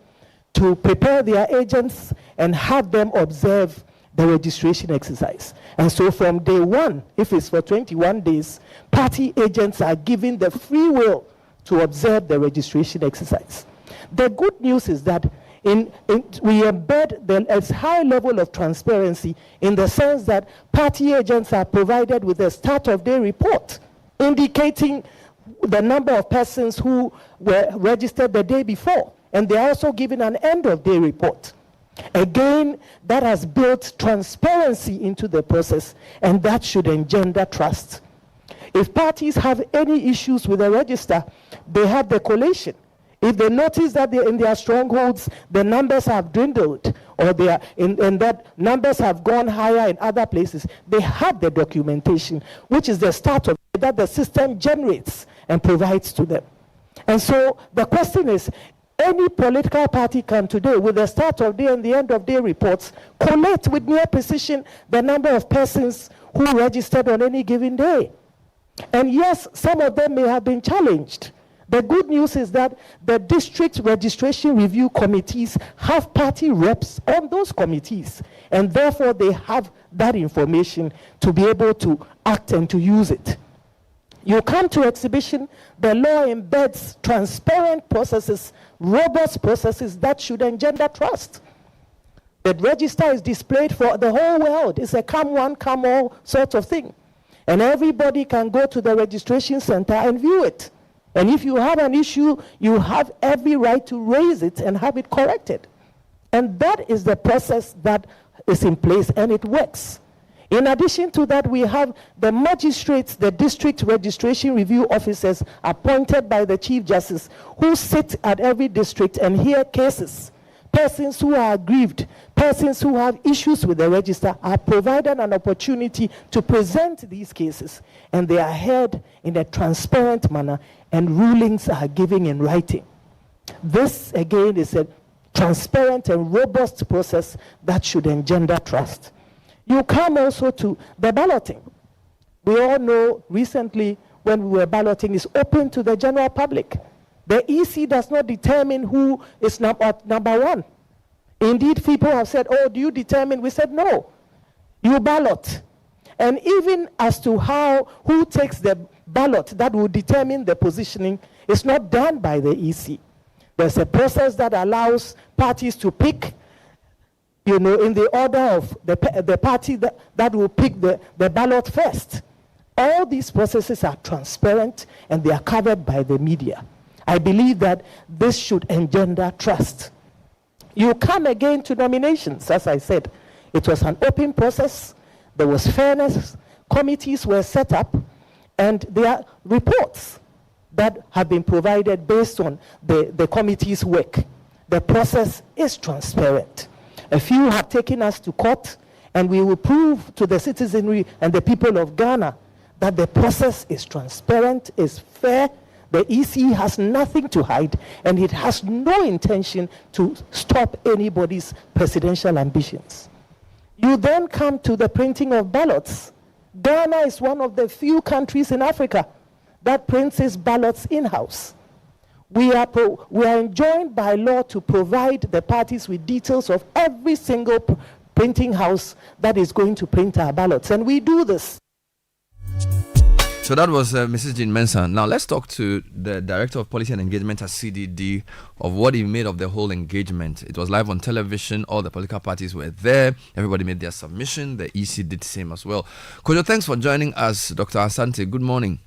to prepare their agents and have them observe the registration exercise. And so from day one, if it's for 21 days, party agents are given the free will to observe the registration exercise. The good news is that we embed a high level of transparency in the sense that party agents are provided with a start of day report indicating the number of persons who were registered the day before, and they are also given an end of day report. Again, that has built transparency into the process, and that should engender trust. If parties have any issues with the register, they have the collation. If they notice that in their strongholds the numbers have dwindled, or they are and that numbers have gone higher in other places, they have the documentation, which is the start of it, that the system generates and provides to them. And so the question is, any political party can today, with the start of day and the end of day reports, collate with near precision the number of persons who registered on any given day. And yes, some of them may have been challenged. The good news is that the district registration review committees have party reps on those committees, and therefore they have that information to be able to act and to use it. You come to exhibition, the law embeds transparent processes, robust processes that should engender trust. The register is displayed for the whole world. It's a come one, come all sort of thing. And everybody can go to the registration center and view it. And if you have an issue, you have every right to raise it and have it corrected. And that is the process that is in place, and it works. In addition to that, we have the magistrates, the district registration review officers appointed by the Chief Justice, who sit at every district and hear cases. Persons who are aggrieved, persons who have issues with the register are provided an opportunity to present these cases, and they are heard in a transparent manner, and rulings are given in writing. This, again, is a transparent and robust process that should engender trust. You come also to the balloting. We all know recently when we were balloting is open to the general public. The EC does not determine who is number one. Indeed, people have said, oh, do you determine? We said, no, you ballot. And even as to who takes the ballot that will determine the positioning is not done by the EC. There's a process that allows parties to pick, in the order of the party that will pick the ballot first. All these processes are transparent and they are covered by the media. I believe that this should engender trust. You come again to nominations, as I said. It was an open process. There was fairness. Committees were set up, and there are reports that have been provided based on the committee's work. The process is transparent. A few have taken us to court, and we will prove to the citizenry and the people of Ghana that the process is transparent, is fair. The EC has nothing to hide, and it has no intention to stop anybody's presidential ambitions. You then come to the printing of ballots. Ghana is one of the few countries in Africa that prints its ballots in-house. We are enjoined by law to provide the parties with details of every single printing house that is going to print our ballots, and we do this. So that was Mrs. Jean Mensah. Now let's talk to the Director of Policy and Engagement at CDD of what he made of the whole engagement. It was live on television. All the political parties were there. Everybody made their submission. The EC did the same as well. Kojo, thanks for joining us. Dr. Asante, good morning.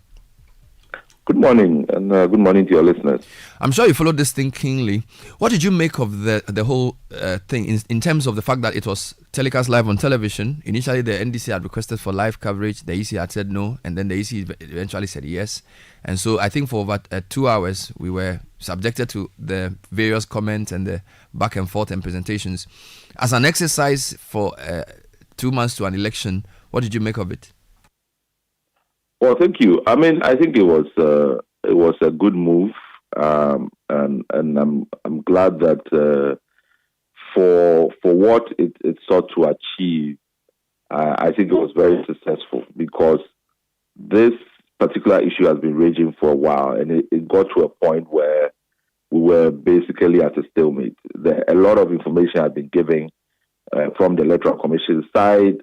Good morning, and good morning to your listeners. I'm sure you followed this thing keenly. What did you make of the whole thing in terms of the fact that it was telecast live on television? Initially, the NDC had requested for live coverage. The EC had said no, and then the EC eventually said yes. And so I think for over 2 hours, we were subjected to the various comments and the back and forth and presentations. As an exercise for 2 months to an election, what did you make of it? Well, thank you. I mean, I think it was a good move, and I'm glad that for what it sought to achieve, I think it was very successful, because this particular issue has been raging for a while, and it got to a point where we were basically at a stalemate. A lot of information had been given from the Electoral Commission side.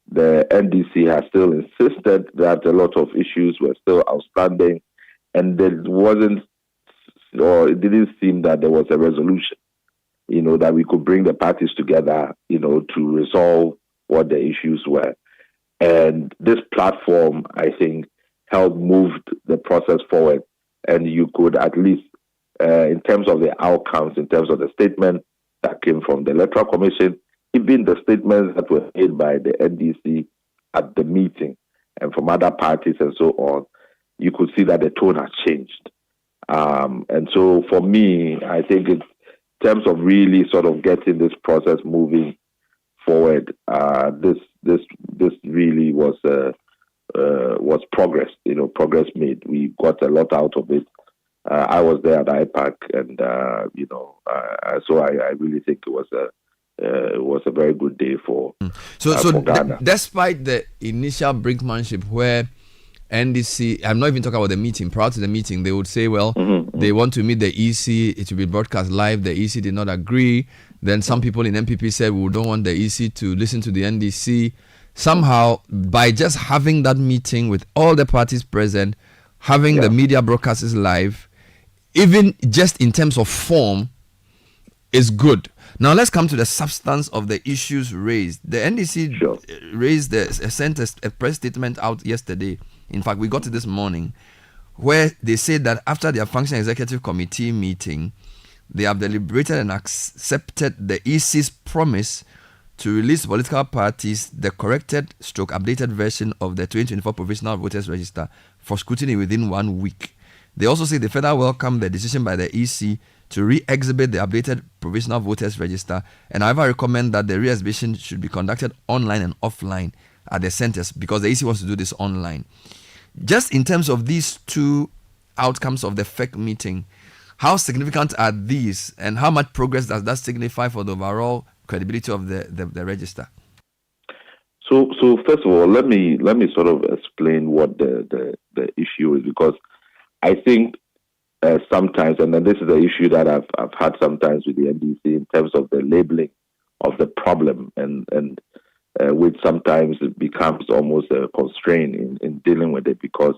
The NDC has still insisted that a lot of issues were still outstanding, and it didn't seem that there was a resolution. that we could bring the parties together, to resolve what the issues were. And this platform, I think, helped move the process forward. And you could at least, in terms of the outcomes, in terms of the statement that came from the Electoral Commission, even the statements that were made by the NDC at the meeting and from other parties and so on, you could see that the tone has changed. And so for me, I think in terms of really sort of getting this process moving forward, this really was progress, progress made. We got a lot out of it. I was there at IPAC, and so I really think it was a very good day for Ghana. Despite the initial brinkmanship where NDC, I'm not even talking about the meeting, prior to the meeting, they would say, well, they want to meet the EC, it will be broadcast live. The EC did not agree. Then some people in MPP said, we don't want the EC to listen to the NDC. Somehow, by just having that meeting with all the parties present, having the media broadcasts live, even just in terms of form, is good. Now let's come to the substance of the issues raised. The NDC sent a press statement out yesterday. In fact, we got it this morning, where they said that after their functional executive committee meeting, they have deliberated and accepted the EC's promise to release political parties the corrected updated version of the 2024 Provisional Voters Register for scrutiny within 1 week. They also say they further welcome the decision by the EC to re-exhibit the updated Provisional Voters Register, and however recommend that the re-exhibition should be conducted online and offline at the centers, because the EC wants to do this online. Just in terms of these two outcomes of the FEC meeting, how significant are these, and how much progress does that signify for the overall credibility of the register? So first of all, let me sort of explain what the issue is, because I think sometimes, and then this is the issue that I've had sometimes with the NDC in terms of the labeling of the problem, and which sometimes it becomes almost a constraint in dealing with it, because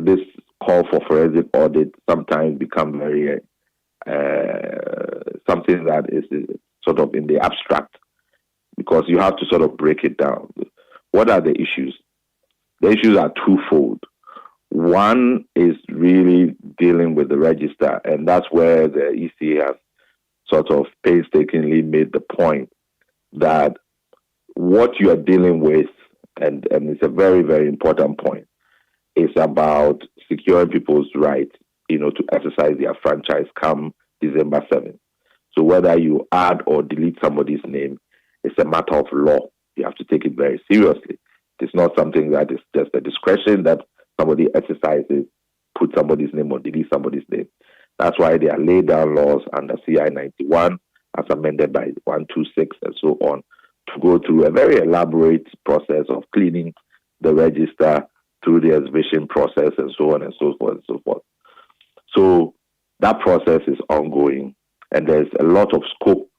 this call for forensic audit sometimes become very something that is sort of in the abstract, because you have to sort of break it down. What are the issues? The issues are twofold. One is really dealing with the register, and that's where the EC has sort of painstakingly made the point that what you are dealing with, and it's a very, very important point, is about securing people's right, to exercise their franchise come December 7th. So whether you add or delete somebody's name, it's a matter of law. You have to take it very seriously. It's not something that is just a discretion that somebody exercises, put somebody's name or delete somebody's name. That's why they are laid down laws under CI 91, as amended by 126 and so on, to go through a very elaborate process of cleaning the register through the exhibition process and so on and so forth and so forth. So that process is ongoing, and there's a lot of scope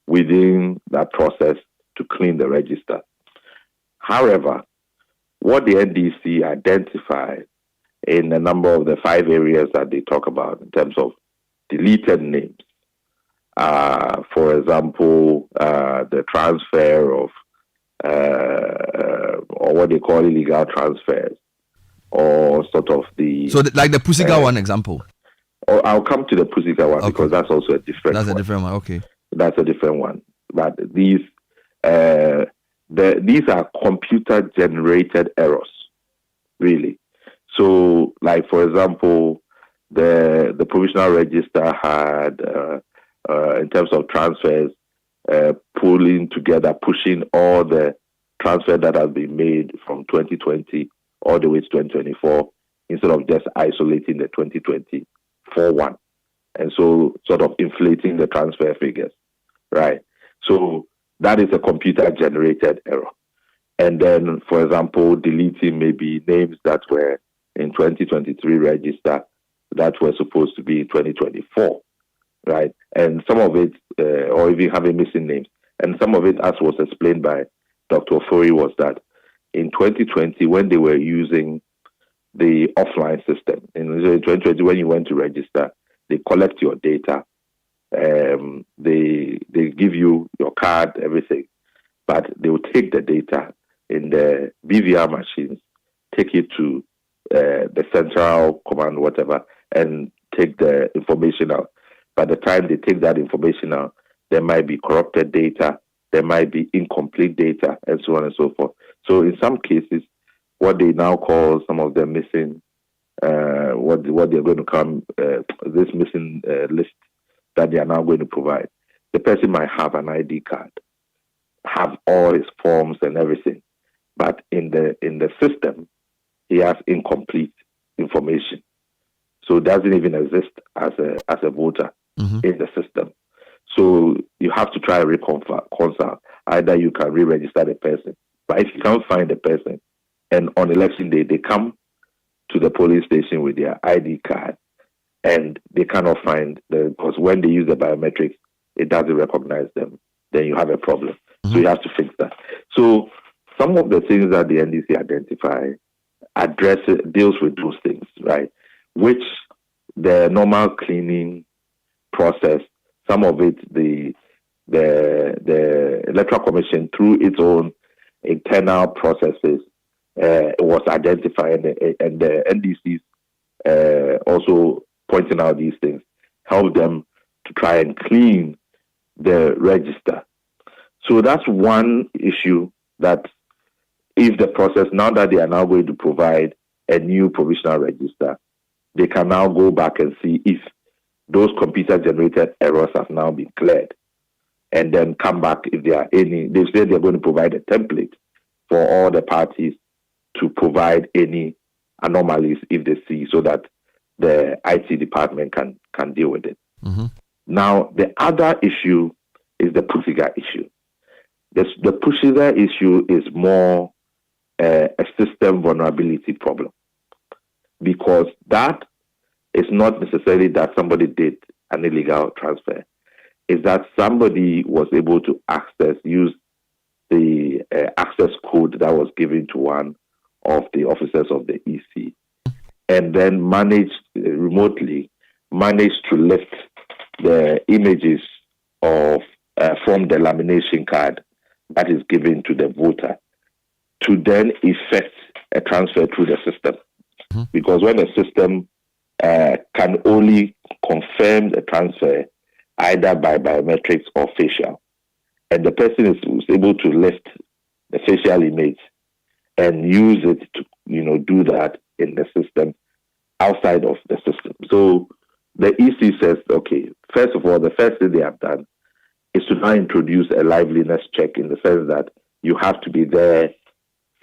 within that process to clean the register. However, what the NDC identified in a number of the 5 areas that they talk about in terms of deleted names, for example, the transfer of, or what they call illegal transfers, or sort of like the Pusiga one example. Or I'll come to the Pusiga one, because that's also a different one. That's a different one, okay. That's a different one. But these are computer-generated errors, really. So, like, for example, the provisional register had, in terms of transfers, pushing all the transfers that have been made from 2020 all the way to 2024, instead of just isolating the 2024 one. And so sort of inflating the transfer figures, right? So that is a computer-generated error. And then, for example, deleting maybe names that were in 2023 register that were supposed to be in 2024, right? And some of it, or even having missing names. And some of it, as was explained by Dr. Ofori, was that in 2020, when they were using the offline system, in 2020, when you went to register, they collect your data They give you your card, everything, but they will take the data in the BVR machines, take it to the central command, whatever, and take the information out. By the time they take that information out, there might be corrupted data, there might be incomplete data, and so on and so forth. So in some cases, what they now call some of them missing, what they're going to come, this missing list that they are now going to provide. The person might have an ID card, have all his forms and everything, but in the system, he has incomplete information. So it doesn't even exist as a voter in the system. So you have to try to reconcile. Either you can re-register the person, but if you can't find the person, and on election day they come to the polling station with their ID card, and they cannot find because when they use the biometrics, it doesn't recognize them. Then you have a problem. So you have to fix that. So some of the things that the NDC identify deals with those things, right? Which the normal cleaning process, some of it, the Electoral Commission through its own internal processes was identifying, and the NDCs also pointing out these things, help them to try and clean the register. So that's one issue that if the process, now that they are now going to provide a new provisional register, they can now go back and see if those computer-generated errors have now been cleared, and then come back if there are any. They said they're going to provide a template for all the parties to provide any anomalies if they see, so that the IT department can deal with it. Now, the other issue is the Pusiga issue. The Pusiga issue is more a system vulnerability problem, because that is not necessarily that somebody did an illegal transfer. It's that somebody was able to use the access code that was given to one of the officers of the EC, and then remotely managed to lift the images of from the lamination card that is given to the voter to then effect a transfer through the system. Because when the system can only confirm the transfer either by biometrics or facial, and the person is able to lift the facial image and use it to do that in the system outside of the system. So the EC says, okay, first of all, the first thing they have done is to now introduce a liveliness check, in the sense that you have to be there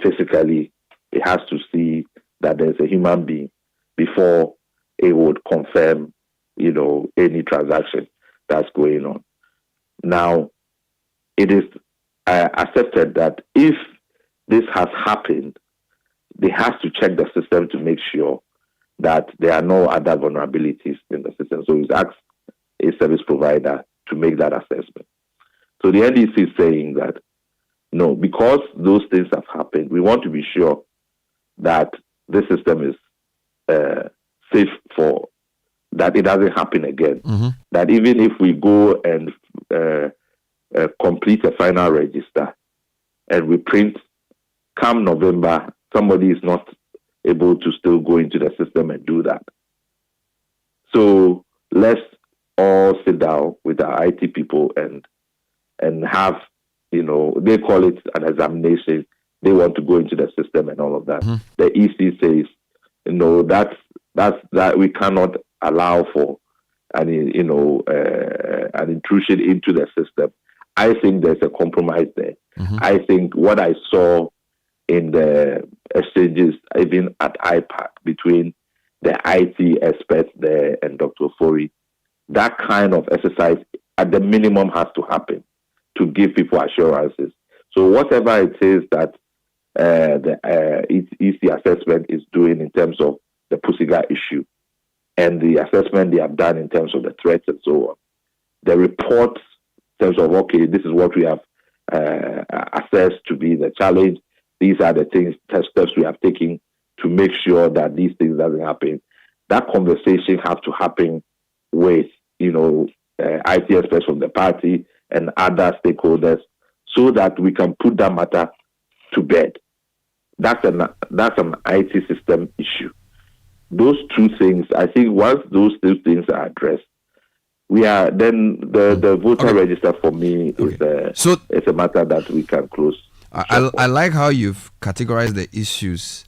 physically. It has to see that there's a human being before it would confirm, any transaction that's going on. Now, it is accepted that if this has happened, they have to check the system to make sure that there are no other vulnerabilities in the system. So it's asked a service provider to make that assessment. So the NDC is saying that, no, because those things have happened, we want to be sure that this system is safe for that it doesn't happen again. That even if we go and complete a final register and we print, come November, somebody is not able to still go into the system and do that. So let's all sit down with our IT people and have, they call it an examination. They want to go into the system and all of that. The EC says, that we cannot allow for an intrusion into the system. I think there's a compromise there. I think what I saw in the exchanges, even at IPAC, between the IT experts there and Dr. Fori, that kind of exercise at the minimum has to happen to give people assurances. So whatever it is that the EC assessment is doing in terms of the Pusiga issue and the assessment they have done in terms of the threats and so on, the report in terms of, okay, this is what we have assessed to be the challenge. These are the steps we have taken to make sure that these things doesn't happen. That conversation has to happen with, IT experts from the party and other stakeholders so that we can put that matter to bed. That's an IT system issue. Those two things, I think once those two things are addressed, the voter register for me is a matter that we can close. I like how you've categorized the issues,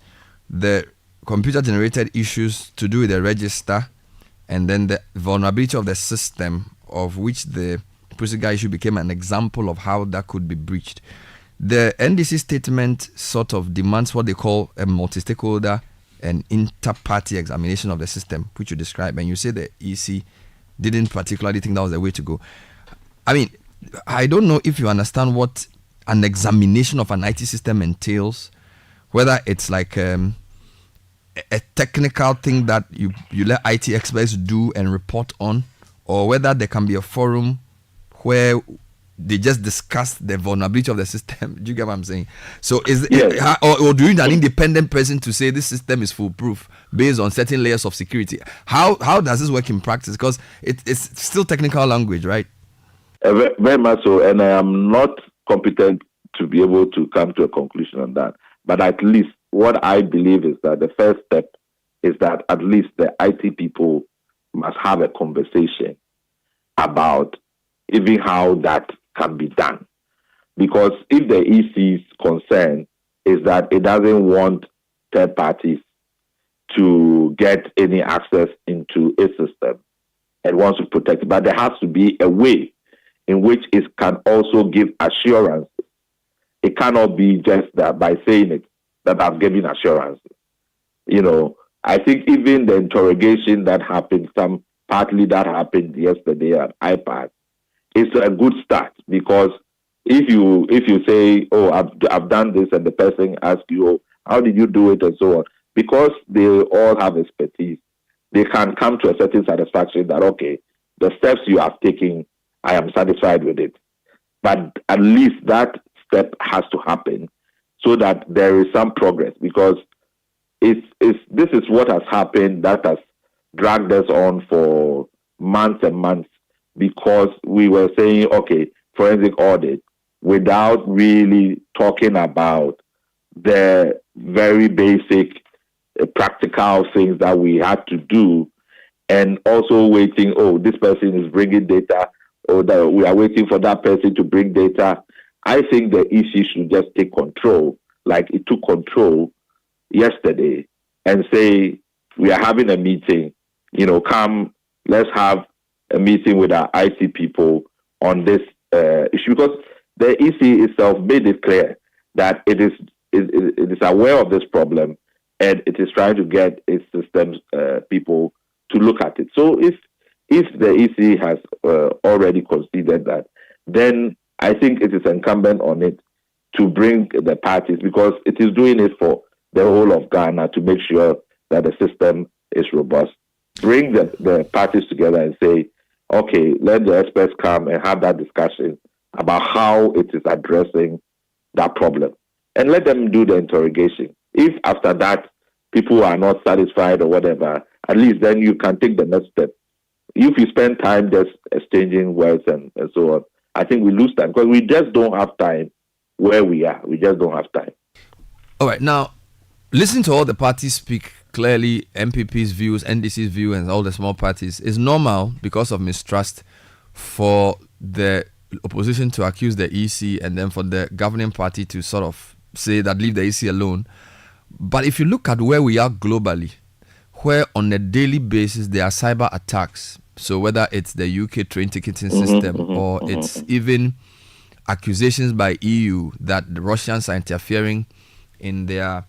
the computer-generated issues to do with the register, and then the vulnerability of the system, of which the Pusiga issue became an example of how that could be breached. The NDC statement sort of demands what they call a multi-stakeholder and inter-party examination of the system, which you describe, and you say the EC didn't particularly think that was the way to go. I mean, I don't know if you understand what an examination of an IT system entails, whether it's like a technical thing that you let IT experts do and report on, or whether there can be a forum where they just discuss the vulnerability of the system. Do you get what I'm saying? So or do you need an independent person to say this system is foolproof based on certain layers of security? How does this work in practice? Because it's still technical language, right? Very much so, and I am not competent to be able to come to a conclusion on that. But at least what I believe is that the first step is that at least the IT people must have a conversation about even how that can be done. Because if the EC's concern is that it doesn't want third parties to get any access into its system and wants to protect it, but there has to be a way in which it can also give assurance. It cannot be just that by saying it that I've given assurance. I think even the interrogation that happened, partly that happened yesterday at iPad, is a good start, because if you say, oh, I've done this, and the person asks you, oh, how did you do it, and so on, because they all have expertise, they can come to a certain satisfaction that, okay, the steps you have taken, I am satisfied with it. But at least that step has to happen so that there is some progress, because this is what has happened that has dragged us on for months and months, because we were saying, okay, forensic audit, without really talking about the very basic practical things that we had to do, and also waiting, oh, this person is bringing data, or that we are waiting for that person to bring data. I think the EC should just take control, like it took control yesterday, and say, we are having a meeting, come, let's have a meeting with our IT people on this issue, because the EC itself made it clear that it is aware of this problem, and it is trying to get its systems people to look at it. So if the EC has already considered that, then I think it is incumbent on it to bring the parties, because it is doing it for the whole of Ghana, to make sure that the system is robust. Bring the parties together and say, okay, let the experts come and have that discussion about how it is addressing that problem. And let them do the interrogation. If after that people are not satisfied or whatever, at least then you can take the next step. If you spend time just exchanging words and so on, I think we lose time, because we just don't have time where we are. We just don't have time. All right. Now, listening to all the parties speak clearly, MPP's views, NDC's view, and all the small parties, is normal because of mistrust for the opposition to accuse the EC, and then for the governing party to sort of say that leave the EC alone. But if you look at where we are globally, where on a daily basis there are cyber attacks, so whether it's the UK train ticketing system, or it's even accusations by EU that the Russians are interfering in their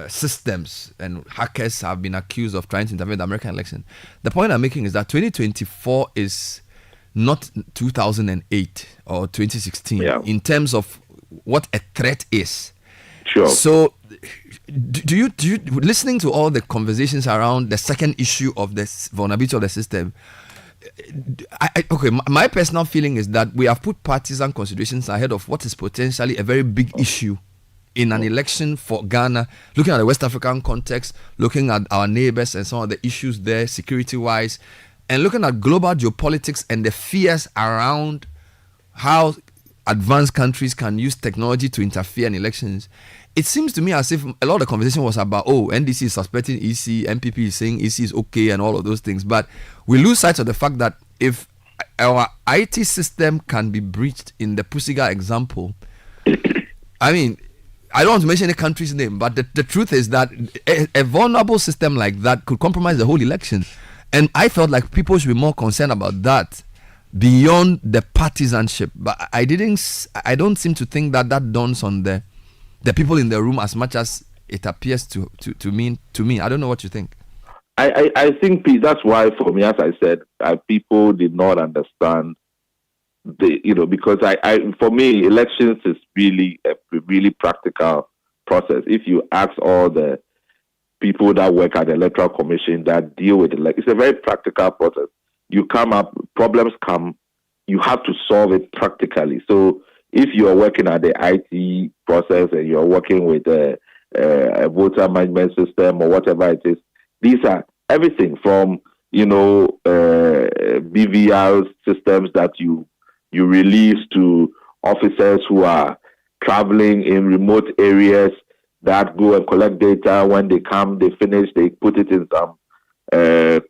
systems, and hackers have been accused of trying to interfere in the American election. The point I'm making is that 2024 is not 2008 or 2016 in terms of what a threat is. Sure. So do you listening to all the conversations around the second issue of this vulnerability of the system, my personal feeling is that we have put partisan considerations ahead of what is potentially a very big issue in an election for Ghana, looking at the West African context, looking at our neighbors and some of the issues there, security-wise, and looking at global geopolitics and the fears around how advanced countries can use technology to interfere in elections, it seems to me as if a lot of the conversation was about, NDC is suspecting EC, MPP is saying EC is okay and all of those things. But we lose sight of the fact that if our IT system can be breached in the Pusiga example, I mean, I don't want to mention any country's name, but the truth is that a vulnerable system like that could compromise the whole election. And I felt like people should be more concerned about that beyond the partisanship. But I don't seem to think that dawns on the people in the room as much as it appears to me. I don't know what you think. I think that's why, for me, as I said, people did not understand because for me, elections is really a really practical process. If you ask all the people that work at the Electoral Commission that deal with it's a very practical process. You come up, problems come, you have to solve it practically. So if you're working at the IT process and you're working with a voter management system or whatever it is, these are everything from BVR systems that you release to officers who are traveling in remote areas that go and collect data. When they come, they finish, they put it in some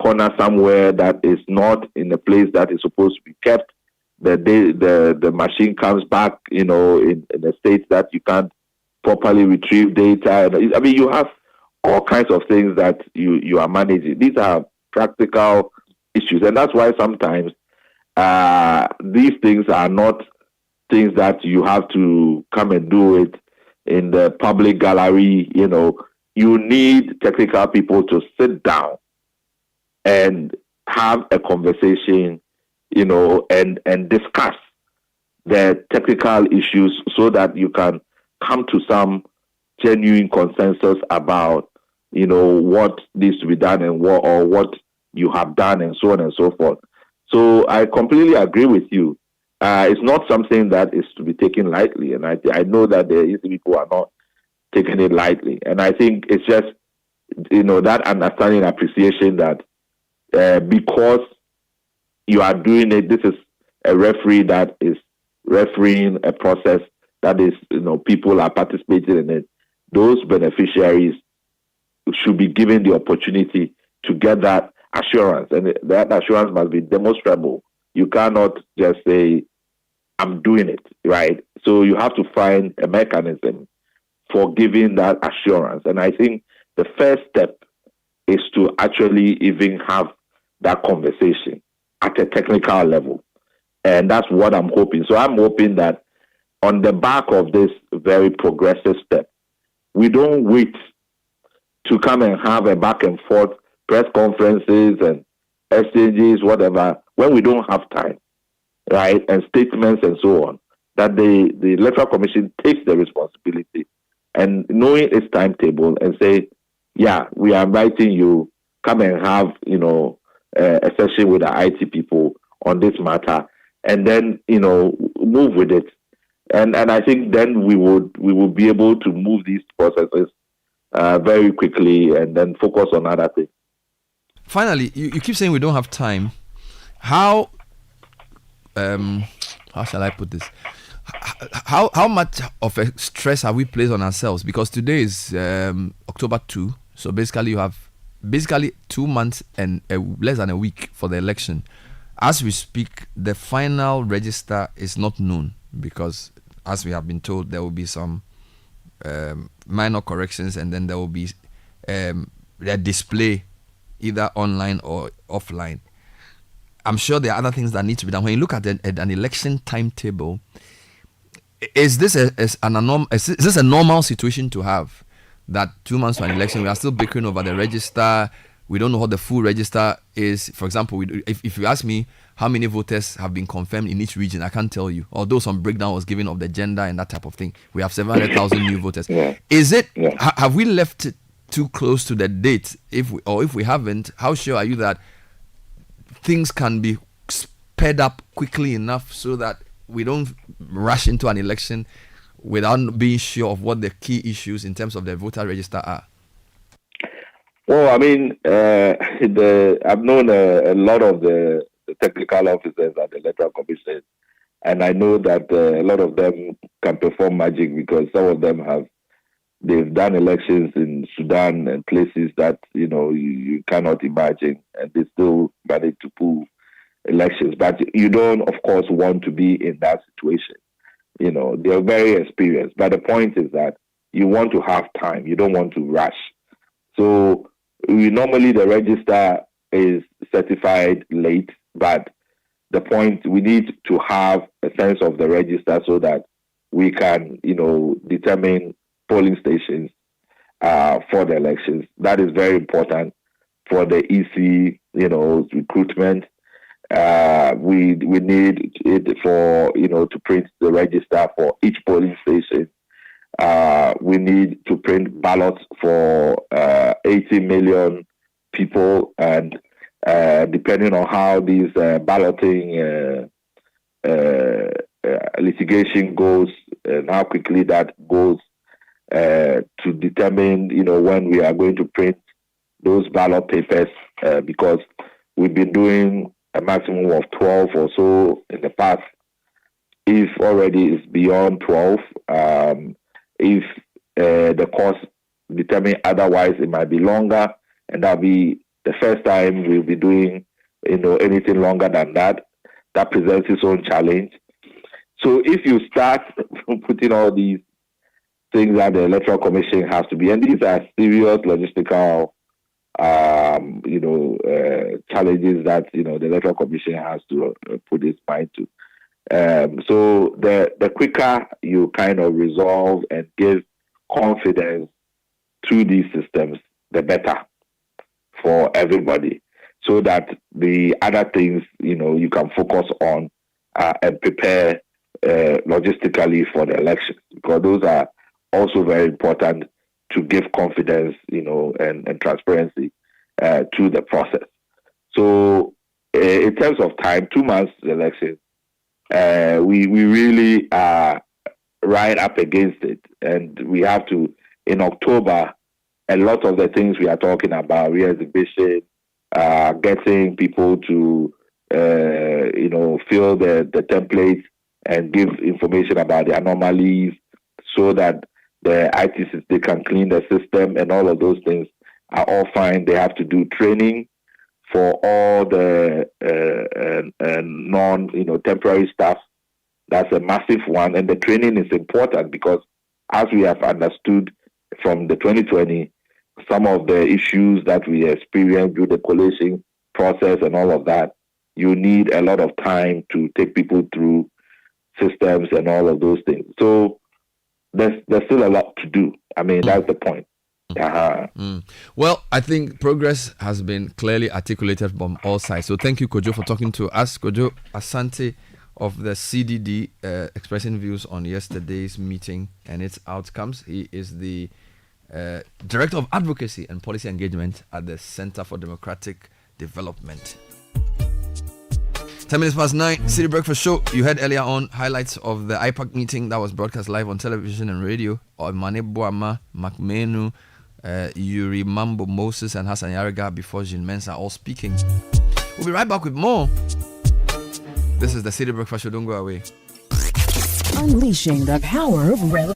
corner somewhere that is not in a place that is supposed to be kept. The machine comes back, in a state that you can't properly retrieve data. I mean, you have all kinds of things that you are managing. These are practical issues, and that's why sometimes these things are not things that you have to come and do it in the public gallery. You need technical people to sit down and have a conversation, and discuss the technical issues so that you can come to some genuine consensus about, what needs to be done and what you have done and so on and so forth. So I completely agree with you. It's not something that is to be taken lightly, and I know that there is people who are not taking it lightly. And I think it's just, that understanding and appreciation that because you are doing it, this is a referee that is refereeing a process that is, people are participating in it. Those beneficiaries should be given the opportunity to get that assurance, and that assurance must be demonstrable. You cannot just say, I'm doing it, right? So you have to find a mechanism for giving that assurance. And I think the first step is to actually even have that conversation at a technical level. And that's what I'm hoping. So I'm hoping that on the back of this very progressive step, we don't wait to come and have a back and forth press conferences and exchanges, whatever, when we don't have time, right? And statements and so on, that the Electoral Commission takes the responsibility and knowing its timetable and say, yeah, we are inviting you, come and have, a session with the IT people on this matter, and then, move with it. And I think then we will be able to move these processes very quickly and then focus on other things. Finally, you keep saying we don't have time. How shall I put this? How much of a stress have we placed on ourselves? Because today is October 2, so basically you have 2 months and less than a week for the election. As we speak, the final register is not known because, as we have been told, there will be some minor corrections, and then there will be a display either online or offline. I'm sure there are other things that need to be done. When you look at an election timetable, is this a normal situation to have? That 2 months for an election, we are still bickering over the register. We don't know what the full register is. For example, if you ask me how many voters have been confirmed in each region, I can't tell you. Although some breakdown was given of the gender and that type of thing. We have 700,000 new voters. Yeah. Is it? Yeah. Have we left it too close to the date? If we haven't, how sure are you that things can be sped up quickly enough so that we don't rush into an election without being sure of what the key issues in terms of the voter register are? Well, I mean, I've known a lot of the technical officers at the Electoral Commission, and I know that a lot of them can perform magic because some of them they've done elections in Sudan and places that you cannot imagine, and they still manage to pull elections. But you don't, of course, want to be in that situation. They're very experienced. But the point is that you want to have time. You don't want to rush. So normally the register is certified late, but the point, we need to have a sense of the register so that we can, determine polling stations for the elections. That is very important for the EC, recruitment. We need it for, to print the register for each polling station. We need to print ballots for 80 million people, and depending on how these balloting litigation goes and how quickly that goes, to determine, when we are going to print those ballot papers, because we've been doing a maximum of 12 or so in the past. If already it's beyond 12, if the cost determine otherwise, it might be longer, and that'll be the first time we'll be doing, anything longer than that. That presents its own challenge. So if you start putting all these things that the Electoral Commission has to be, and these are serious logistical, challenges that, the Electoral Commission has to put its mind to. So the quicker you kind of resolve and give confidence to these systems, the better for everybody, so that the other things, you can focus on and prepare logistically for the elections, because those are also very important to give confidence, and transparency to the process. So in terms of time, 2 months to the election, we really are right up against it, and we have to, in October, a lot of the things we are talking about, re-exhibition, getting people to fill the templates and give information about the anomalies, so that the IT system can clean the system, and all of those things are all fine. They have to do training for all the temporary staff. That's a massive one, and the training is important because, as we have understood from the 2020, some of the issues that we experienced through the collating process and all of that, you need a lot of time to take people through systems and all of those things. So there's still a lot to do. I mean, that's the point. Well, I think progress has been clearly articulated from all sides. So thank you, Kojo, for talking to us. Kojo Asante of the CDD, expressing views on yesterday's meeting and its outcomes. He is the Director of Advocacy and Policy Engagement at the Center for Democratic Development. 10 minutes past 9, Citi Breakfast Show. You heard earlier on highlights of the IPAC meeting that was broadcast live on television and radio. Mane Boama, Macmenu, Yuri Mambo Moses, and Hassan Yariga before Jean Mensa all speaking. We'll be right back with more. This is the Citi Breakfast Show. Don't go away. Unleashing the power of relevance.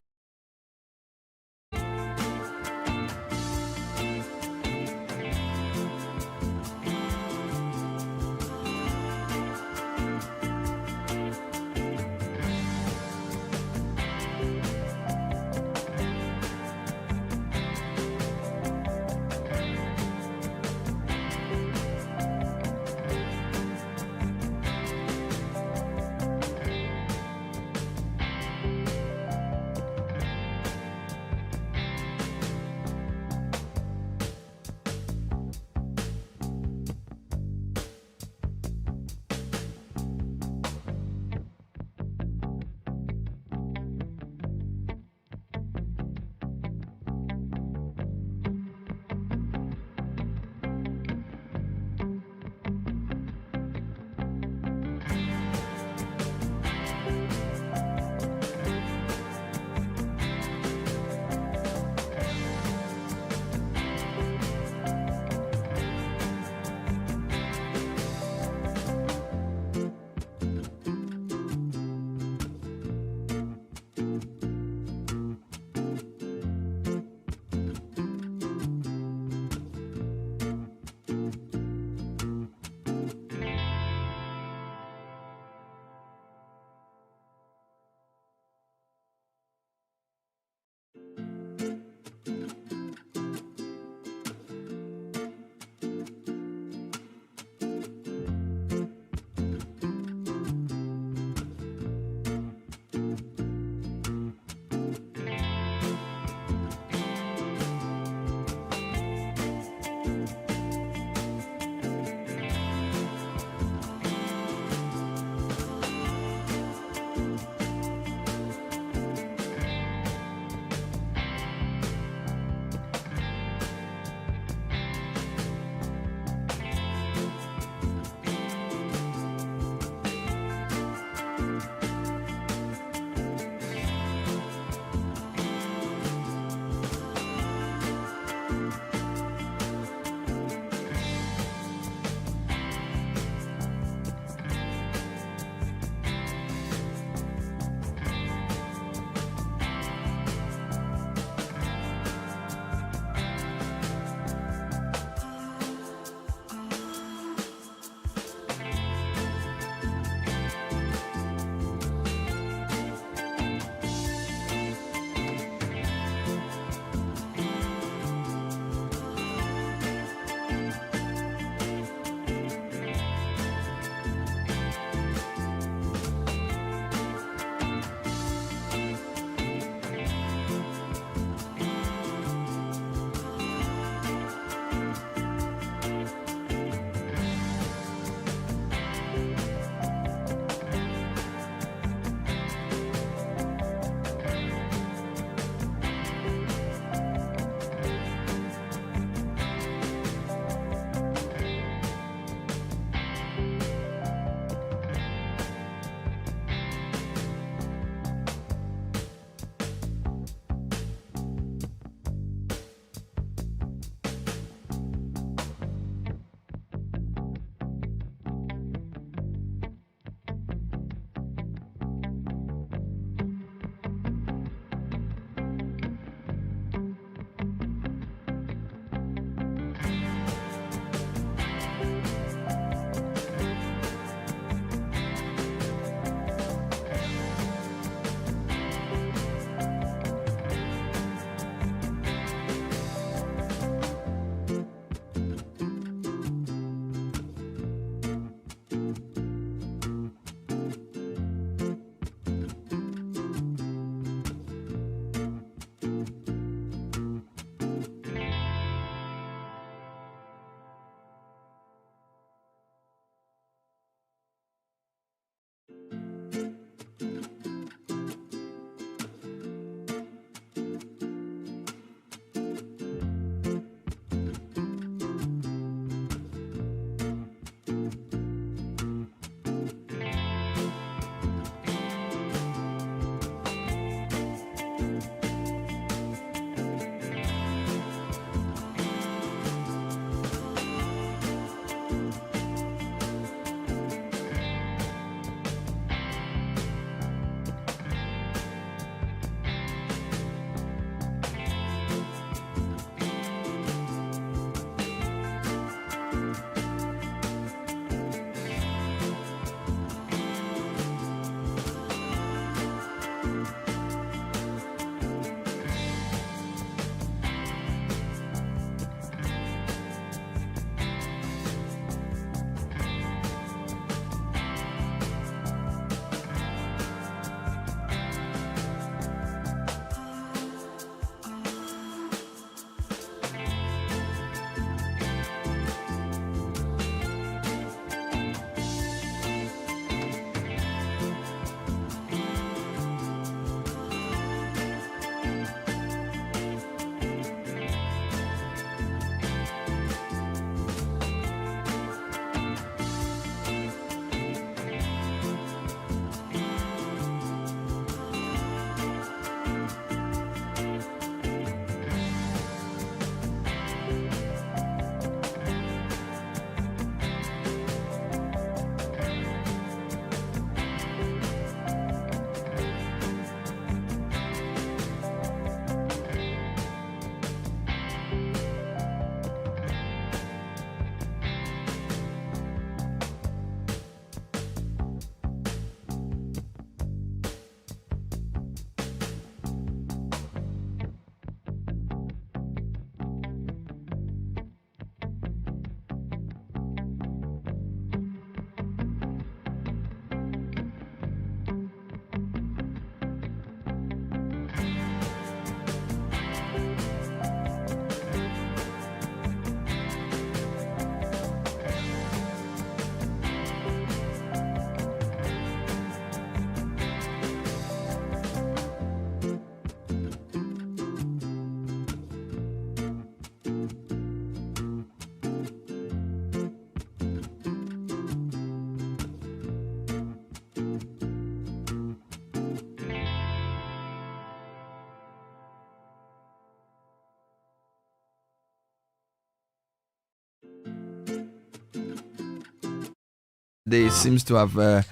they seems to have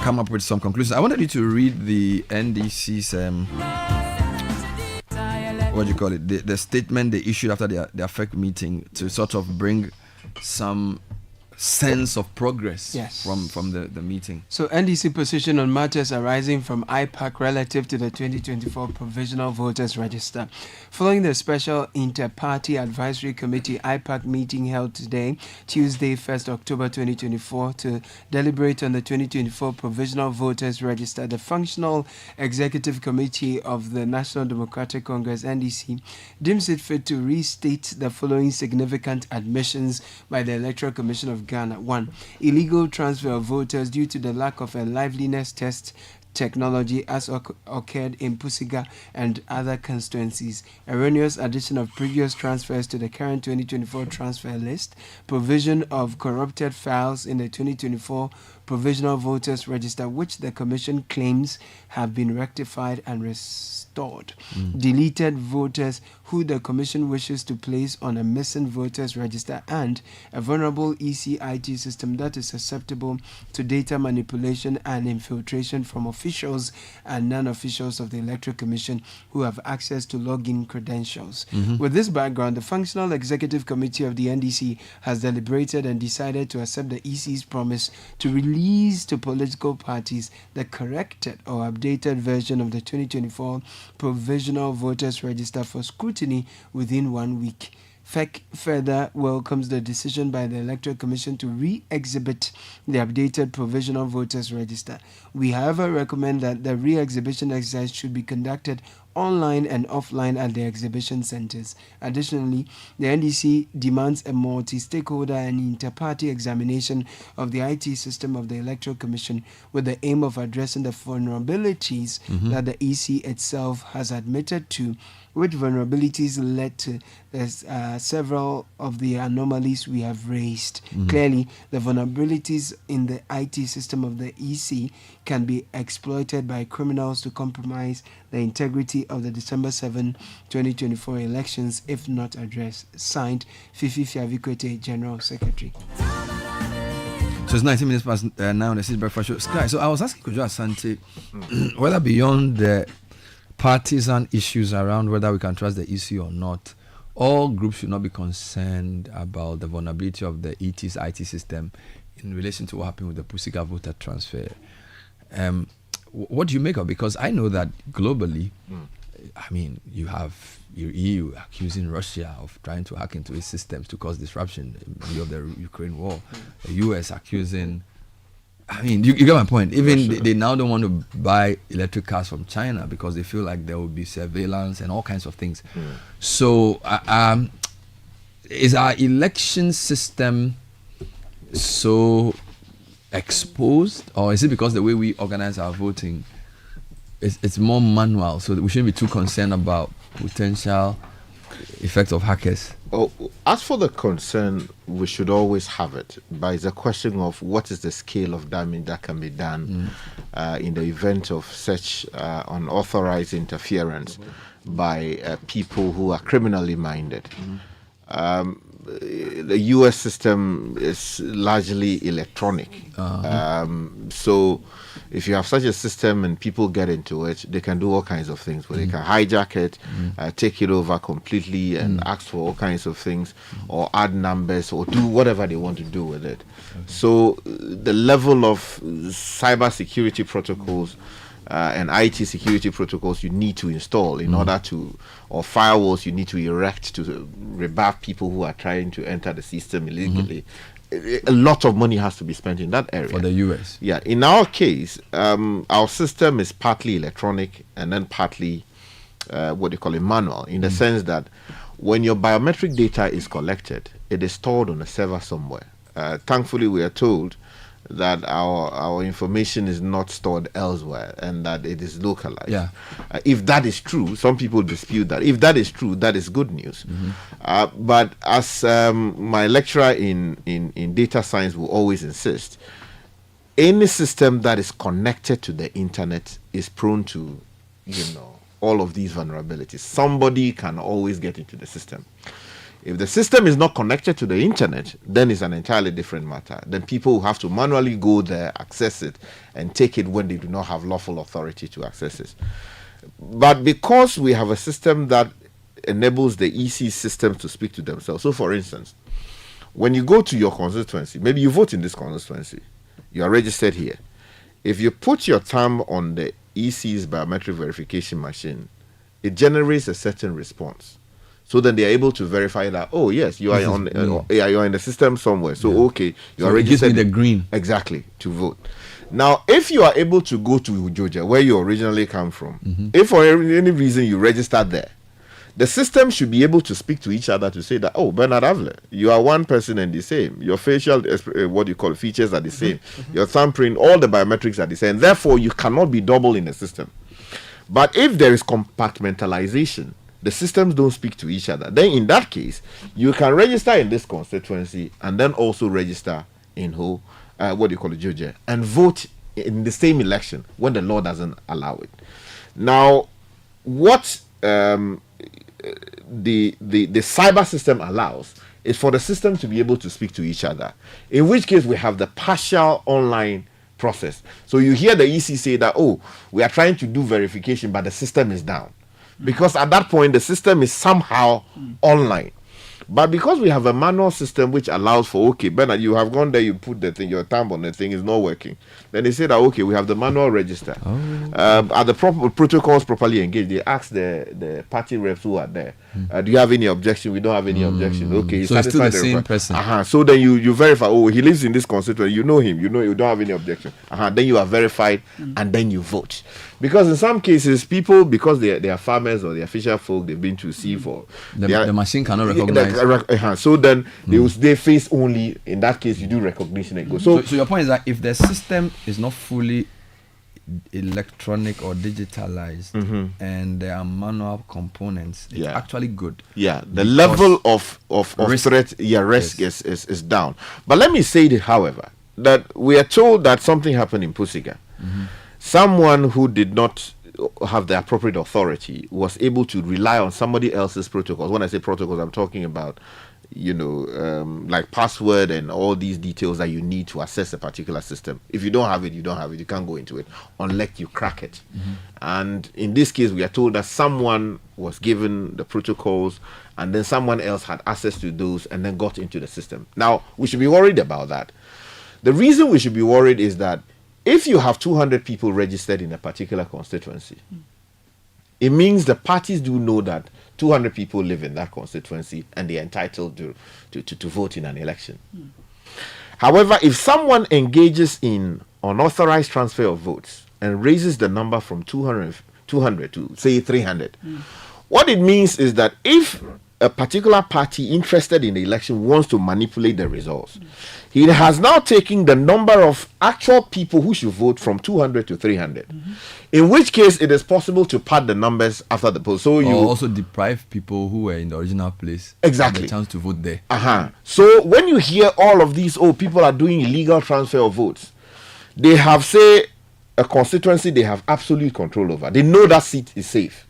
come up with some conclusions. I wanted you to read the NDC's what do you call it? The statement they issued after their FEC meeting to sort of bring some sense of progress from the meeting. So NDC position on matters arising from IPAC relative to the 2024 Provisional Voters Register. Following the special Inter-Party Advisory Committee IPAC meeting held today, Tuesday, 1st October 2024, to deliberate on the 2024 Provisional Voters Register, the Functional Executive Committee of the National Democratic Congress, NDC, deems it fit to restate the following significant admissions by the Electoral Commission of Ghana. 1. Illegal transfer of voters due to the lack of a liveliness test technology as occurred in Pusiga and other constituencies. Erroneous addition of previous transfers to the current 2024 transfer list. Provision of corrupted files in the 2024 Provisional Voters Register, which the Commission claims have been rectified and restored. Deleted voters who the Commission wishes to place on a missing voters register, and a vulnerable ECIT system that is susceptible to data manipulation and infiltration from officials and non-officials of the Electoral Commission who have access to login credentials. With this background, the Functional Executive Committee of the NDC has deliberated and decided to accept the EC's promise to release to political parties the corrected or updated version of the 2024 Provisional Voters Register for scrutiny within 1 week. FEC further welcomes the decision by the Electoral Commission to re-exhibit the updated Provisional Voters Register. We, however, recommend that the re-exhibition exercise should be conducted online and offline at the exhibition centers. Additionally, the NDC demands a multi-stakeholder and inter-party examination of the IT system of the Electoral Commission with the aim of addressing the vulnerabilities that the EC itself has admitted to, which vulnerabilities led to several of the anomalies we have raised. Clearly, the vulnerabilities in the IT system of the EC can be exploited by criminals to compromise the integrity of the December 7, 2024 elections if not addressed. Signed, Fifi Fiavikwete, General Secretary. So it's 19 minutes past now on the Citi Breakfast Show. Sky, so I was asking Kojo Asante whether beyond the partisan issues around whether we can trust the EC or not, all groups should not be concerned about the vulnerability of the ET's IT system in relation to what happened with the Pusiga voter transfer. What do you make of it? Because I know that globally, I mean, you have your EU accusing Russia of trying to hack into its systems to cause disruption in the middle of the Ukraine war. The US accusing, I mean, you get my point. Even they now don't want to buy electric cars from China because they feel like there will be surveillance and all kinds of things. So, is our election system so exposed, or is it because the way we organize our voting, it's more manual, so that we shouldn't be too concerned about potential effects of hackers? Oh, as for the concern, we should always have it, but it's a question of what is the scale of damage that can be done in the event of such unauthorized interference by people who are criminally minded. The US system is largely electronic. So if you have such a system and people get into it, they can do all kinds of things. Where they can hijack it, take it over completely and ask for all kinds of things, or add numbers, or do whatever they want to do with it. So the level of cyber security protocols and IT security protocols you need to install in order to, or firewalls you need to erect to rebuff people who are trying to enter the system illegally. A lot of money has to be spent in that area. For the US. Yeah, in our case, our system is partly electronic and then partly what they call a manual, in the sense that when your biometric data is collected, it is stored on a server somewhere. Thankfully, we are told that our information is not stored elsewhere and that it is localized. Yeah. If that is true, some people dispute that. If that is true, that is good news. But as my lecturer in data science will always insist, any system that is connected to the internet is prone to, all of these vulnerabilities. Somebody can always get into the system. If the system is not connected to the internet, then it's an entirely different matter. Then people will have to manually go there, access it, and take it when they do not have lawful authority to access it. But because we have a system that enables the EC system to speak to themselves. So, for instance, when you go to your constituency, maybe you vote in this constituency, you are registered here. If you put your thumb on the EC's biometric verification machine, it generates a certain response. So then they are able to verify that, oh yes, you are you're in the system somewhere. So okay, you are registered. It gives me the green. Exactly, to vote. Now, if you are able to go to Georgia, where you originally come from, if for any reason you registered there, the system should be able to speak to each other to say that, oh, Bernard Avle, you are one person and the same. Your facial, what you call features are the same. Your thumbprint, all the biometrics are the same. Therefore, you cannot be double in the system. But if there is compartmentalization, the systems don't speak to each other, then in that case, you can register in this constituency and then also register in Georgia, and vote in the same election when the law doesn't allow it. Now, what the cyber system allows is for the system to be able to speak to each other, in which case we have the partial online process. So you hear the EC say that, oh, we are trying to do verification, but the system is down. Because at that point, the system is somehow online. But because we have a manual system which allows for, okay, Bernard, you have gone there, you put the thing, your thumb on the thing is not working. Then they say that, okay, we have the manual register. Are the protocols properly engaged? They ask the party reps who are there, do you have any objection? We don't have any objection. Okay, so it's still the same person. So then you verify, oh, he lives in this constituency, you know him, you know you don't have any objection. Then you are verified and then you vote. Because in some cases, people, because they are farmers or they are fisher folk, they've been to sea for... The machine cannot recognize. So then they face only, in that case, you do recognition and go. So your point is that if the system is not fully electronic or digitalized and there are manual components, it's actually good. Yeah, the level of risk is down. But let me say it, however, that we are told that something happened in Pusiga. Someone who did not have the appropriate authority was able to rely on somebody else's protocols. When I say protocols, I'm talking about, like password and all these details that you need to access a particular system. If you don't have it, you don't have it. You can't go into it unless you crack it. And in this case, we are told that someone was given the protocols and then someone else had access to those and then got into the system. Now, we should be worried about that. The reason we should be worried is that if you have 200 people registered in a particular constituency, it means the parties do know that 200 people live in that constituency and they're entitled to vote in an election. However, if someone engages in unauthorized transfer of votes and raises the number from 200 to, say, 300, what it means is that if a particular party interested in the election wants to manipulate the results, he has now taken the number of actual people who should vote from 200 to 300. In which case, it is possible to pad the numbers after the poll. So you also deprive people who were in the original place exactly the chance to vote there. So when you hear all of these, people are doing illegal transfer of votes, they have, say, a constituency they have absolute control over. They know that seat is safe.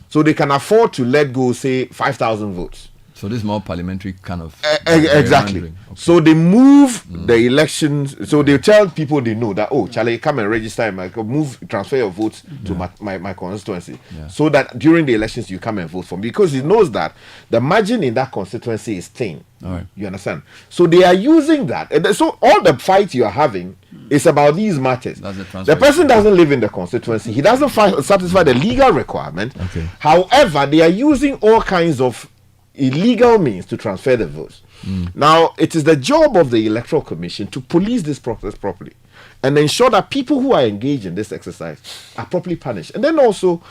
So they can afford to let go, say, 5,000 votes. So this is more parliamentary kind of... exactly. Okay. So they move the elections. So they tell people they know that, oh, Charlie, come and register. Transfer your votes to my constituency. So that during the elections, you come and vote for me. Because he knows that the margin in that constituency is thin. You understand? So they are using that. And so all the fight you are having is about these matters. The person doesn't live in the constituency. He doesn't satisfy the legal requirement. However, they are using all kinds of illegal means to transfer the votes. Now, it is the job of the Electoral Commission to police this process properly and ensure that people who are engaged in this exercise are properly punished. And then also,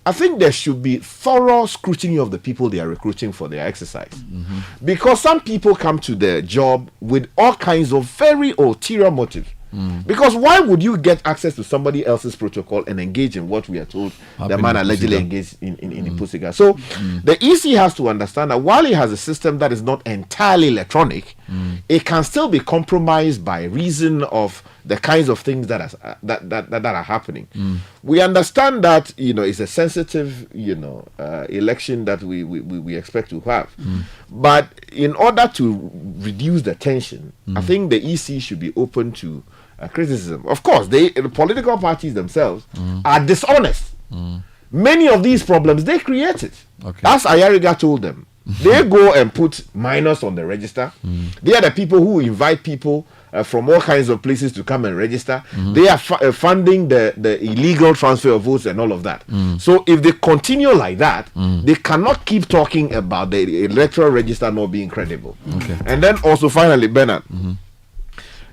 I think there should be thorough scrutiny of the people they are recruiting for their exercise. Because some people come to their job with all kinds of very ulterior motives. Because why would you get access to somebody else's protocol and engage in what we are told the man allegedly engaged in Pusiga? So the EC has to understand that while it has a system that is not entirely electronic, it can still be compromised by reason of the kinds of things that are happening. We understand that it's a sensitive election that we expect to have, but in order to reduce the tension, I think the EC should be open to criticism. Of course, the political parties themselves are dishonest. Many of these problems they created. As Ayariga told them, they go and put minors on the register. They are the people who invite people from all kinds of places to come and register. They are funding the illegal transfer of votes and all of that. So if they continue like that, they cannot keep talking about the electoral register not being credible. And then also finally, Bernard,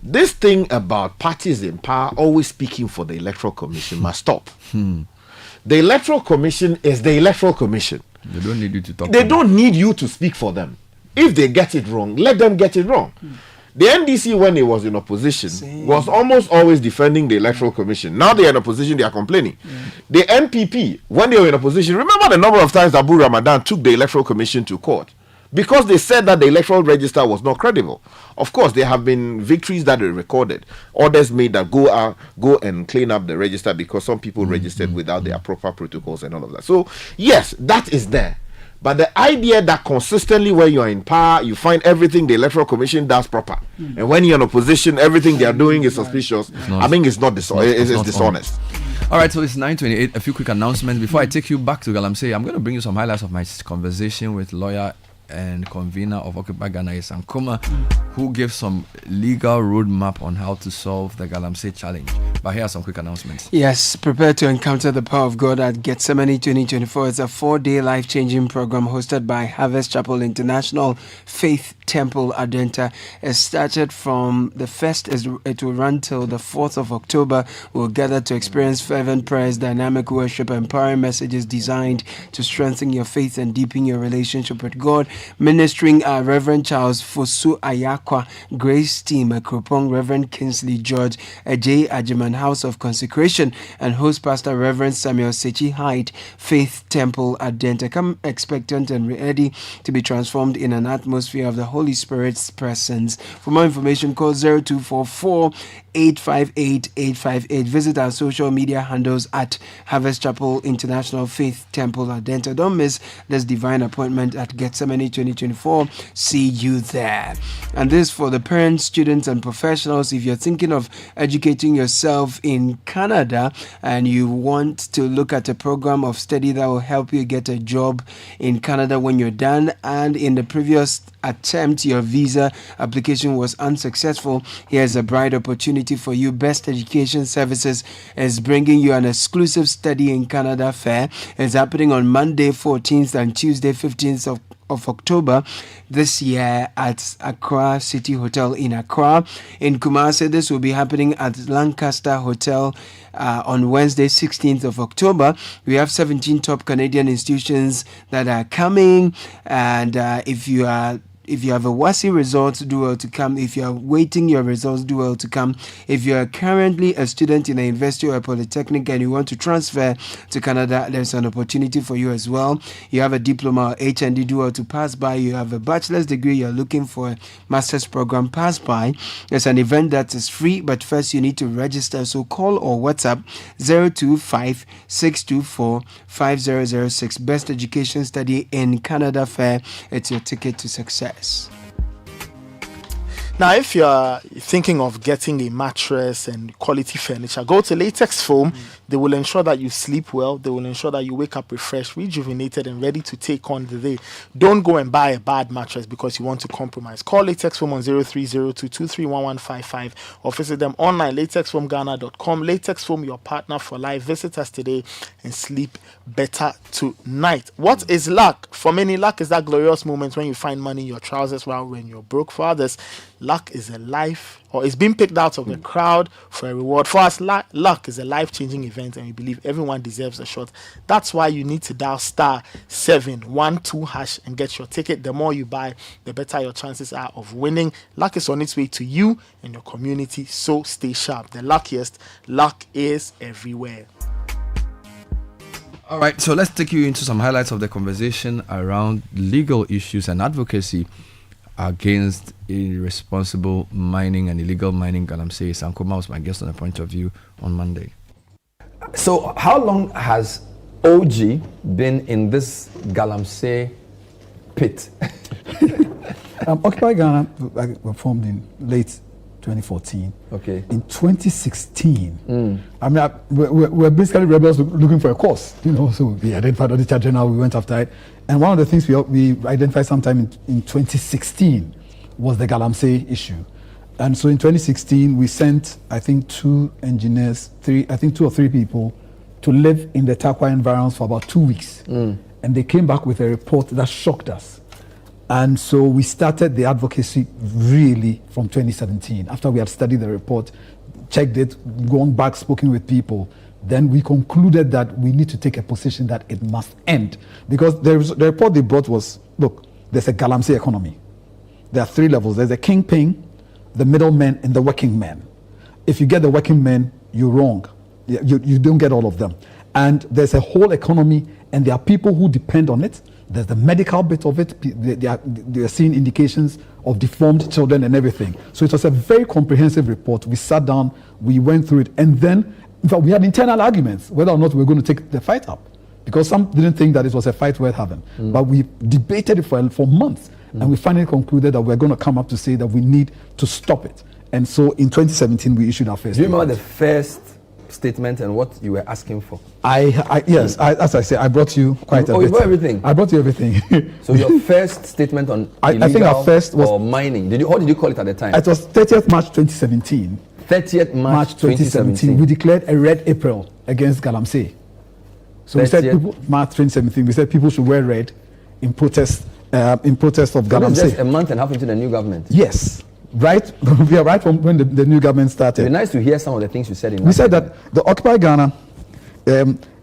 this thing about parties in power always speaking for the Electoral Commission must stop. The Electoral Commission is the Electoral Commission. They don't need you to talk. They don't need you to speak for them. If they get it wrong, let them get it wrong. The NDC, when it was in opposition, was almost always defending the Electoral Commission. Now they are in opposition, they are complaining. The NPP, when they were in opposition, remember the number of times Abu Ramadan took the Electoral Commission to court because they said that the electoral register was not credible. Of course, there have been victories that are recorded. Orders made that go and clean up the register because some people registered without their proper protocols and all of that. So, yes, that is there. But the idea that consistently when you are in power, you find everything the Electoral Commission does proper. And when you're in opposition, everything they are doing is suspicious. I mean, it's not dishonest. All right, so it's 9:28. A few quick announcements. Before I take you back to Galamsey, I'm going to bring you some highlights of my conversation with lawyer and convener of Occupy Ghana, Sankoma, who gave some legal roadmap on how to solve the Galamsey challenge. But here are some quick announcements. Yes, prepare to encounter the power of God at Gethsemane 2024. It's a 4-day life-changing program hosted by Harvest Chapel International Faith Temple Adenta. It started from the 1st, it will run till the 4th of October. We'll gather to experience fervent prayers, dynamic worship, empowering messages designed to strengthen your faith and deepen your relationship with God. Ministering Reverend Charles Fosu Ayakwa, Grace Team, Akropong, Reverend Kingsley George, J. Ajiman, House of Consecration, and host Pastor Reverend Samuel Sechi Hyde, Faith Temple Adenta. Come expectant and ready to be transformed in an atmosphere of the Holy Spirit's presence. For more information, call 0244 858 858. Visit our social media handles at Harvest Chapel International Faith Temple Adenta. Don't miss this divine appointment at Gethsemane 2024. See you there. And this for the parents, students, and professionals. If you're thinking of educating yourself in Canada and you want to look at a program of study that will help you get a job in Canada when you're done, and in the previous attempt your visa application was unsuccessful, here's a bright opportunity for you. Best Education Services is bringing you an exclusive study in Canada fair. It's happening on Monday 14th and Tuesday 15th of October this year at Accra City Hotel in Accra. In Kumasi, this will be happening at Lancaster Hotel on Wednesday 16th of October. We have 17 top Canadian institutions that are coming, and if you have a WASI result, do well to come. If you are waiting your results, do well to come. If you are currently a student in a university or a polytechnic and you want to transfer to Canada, there's an opportunity for you as well. You have a diploma or HND, do well to pass by. You have a bachelor's degree, you're looking for a master's program, pass by. There's an event that is free, but first you need to register. So call or WhatsApp 025 624 5006. Best Education Study in Canada Fair. It's your ticket to success. Now, if you're thinking of getting a mattress and quality furniture, go to Latex Foam. They will ensure that you sleep well. They will ensure that you wake up refreshed, rejuvenated, and ready to take on the day. Don't go and buy a bad mattress because you want to compromise. Call Latex Foam on 0302231155 or visit them online, latexfoamghana.com. Latex Foam, your partner for life. Visit us today and sleep better tonight. What is luck? For many, luck is that glorious moment when you find money in your trousers while when you're broke. For others, luck is a life, or it's being picked out of the crowd for a reward. For us, luck is a life-changing event, and we believe everyone deserves a shot. That's why you need to dial *712# and get your ticket. The more you buy, the better your chances are of winning. Luck is on its way to you and your community, so stay sharp. The luckiest, luck is everywhere. All right, so let's take you into some highlights of the conversation around legal issues and advocacy. against irresponsible mining and illegal mining, Galamsey. Sankoma was my guest on A Point of View on Monday. So how long has OG been in this Galamsey pit? Occupy Ghana were formed in late 2014. Okay. In 2016, we're basically rebels looking for a cause, so we identified Auditor General, we went after it. And one of the things we identified sometime in 2016 was the Galamsey issue. And so in 2016, we sent, I think, 2 engineers, 2 or 3 people to live in the Tarkwa environs for about 2 weeks. And they came back with a report that shocked us. And so we started the advocacy really from 2017. After we had studied the report, checked it, gone back, spoken with people, then we concluded that we need to take a position that it must end. Because the report they brought was, look, there's a Galamsey economy. There are 3 levels. There's a kingpin, the middlemen, and the working men. If you get the working men, you're wrong. You don't get all of them. And there's a whole economy, and there are people who depend on it. There's the medical bit of it. They are seeing indications of deformed children and everything. So it was a very comprehensive report. We sat down, we went through it, and then in fact, we had internal arguments whether or not we were going to take the fight up, because some didn't think that it was a fight worth having. But we debated it for months, and we finally concluded that we're going to come up to say that we need to stop it. And so in 2017, we issued our first. Do you remember the first statement and what you were asking for? Yes, as I said, I brought you quite a bit. You brought everything? I brought you everything. So your first statement on illegal, I think our first was, or mining, what did you call it at the time? It was 30th March 2017. 30th March 2017. We declared a red April against Galamsey. So we said March 2017, we said people should wear red in protest of Galamsey. Just a month and a half into the new government. Yes. Right, we are right from when the new government started. It'd be nice to hear some of the things you said. We said that the Occupy Ghana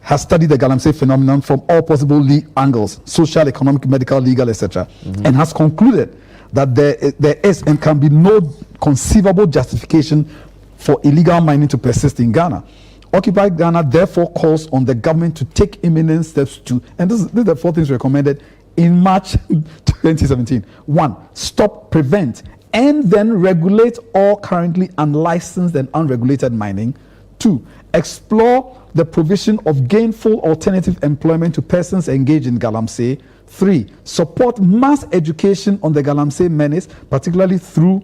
has studied the Galamsey phenomenon from all possible angles: social, economic, medical, legal, etc., and has concluded that there is and can be no conceivable justification for illegal mining to persist in Ghana. Occupy Ghana therefore calls on the government to take imminent steps to, and this is the 4 things recommended in March 2017. 1. Stop, prevent, and then regulate all currently unlicensed and unregulated mining. 2. Explore the provision of gainful alternative employment to persons engaged in Galamsey. 3. Support mass education on the Galamsey menace, particularly through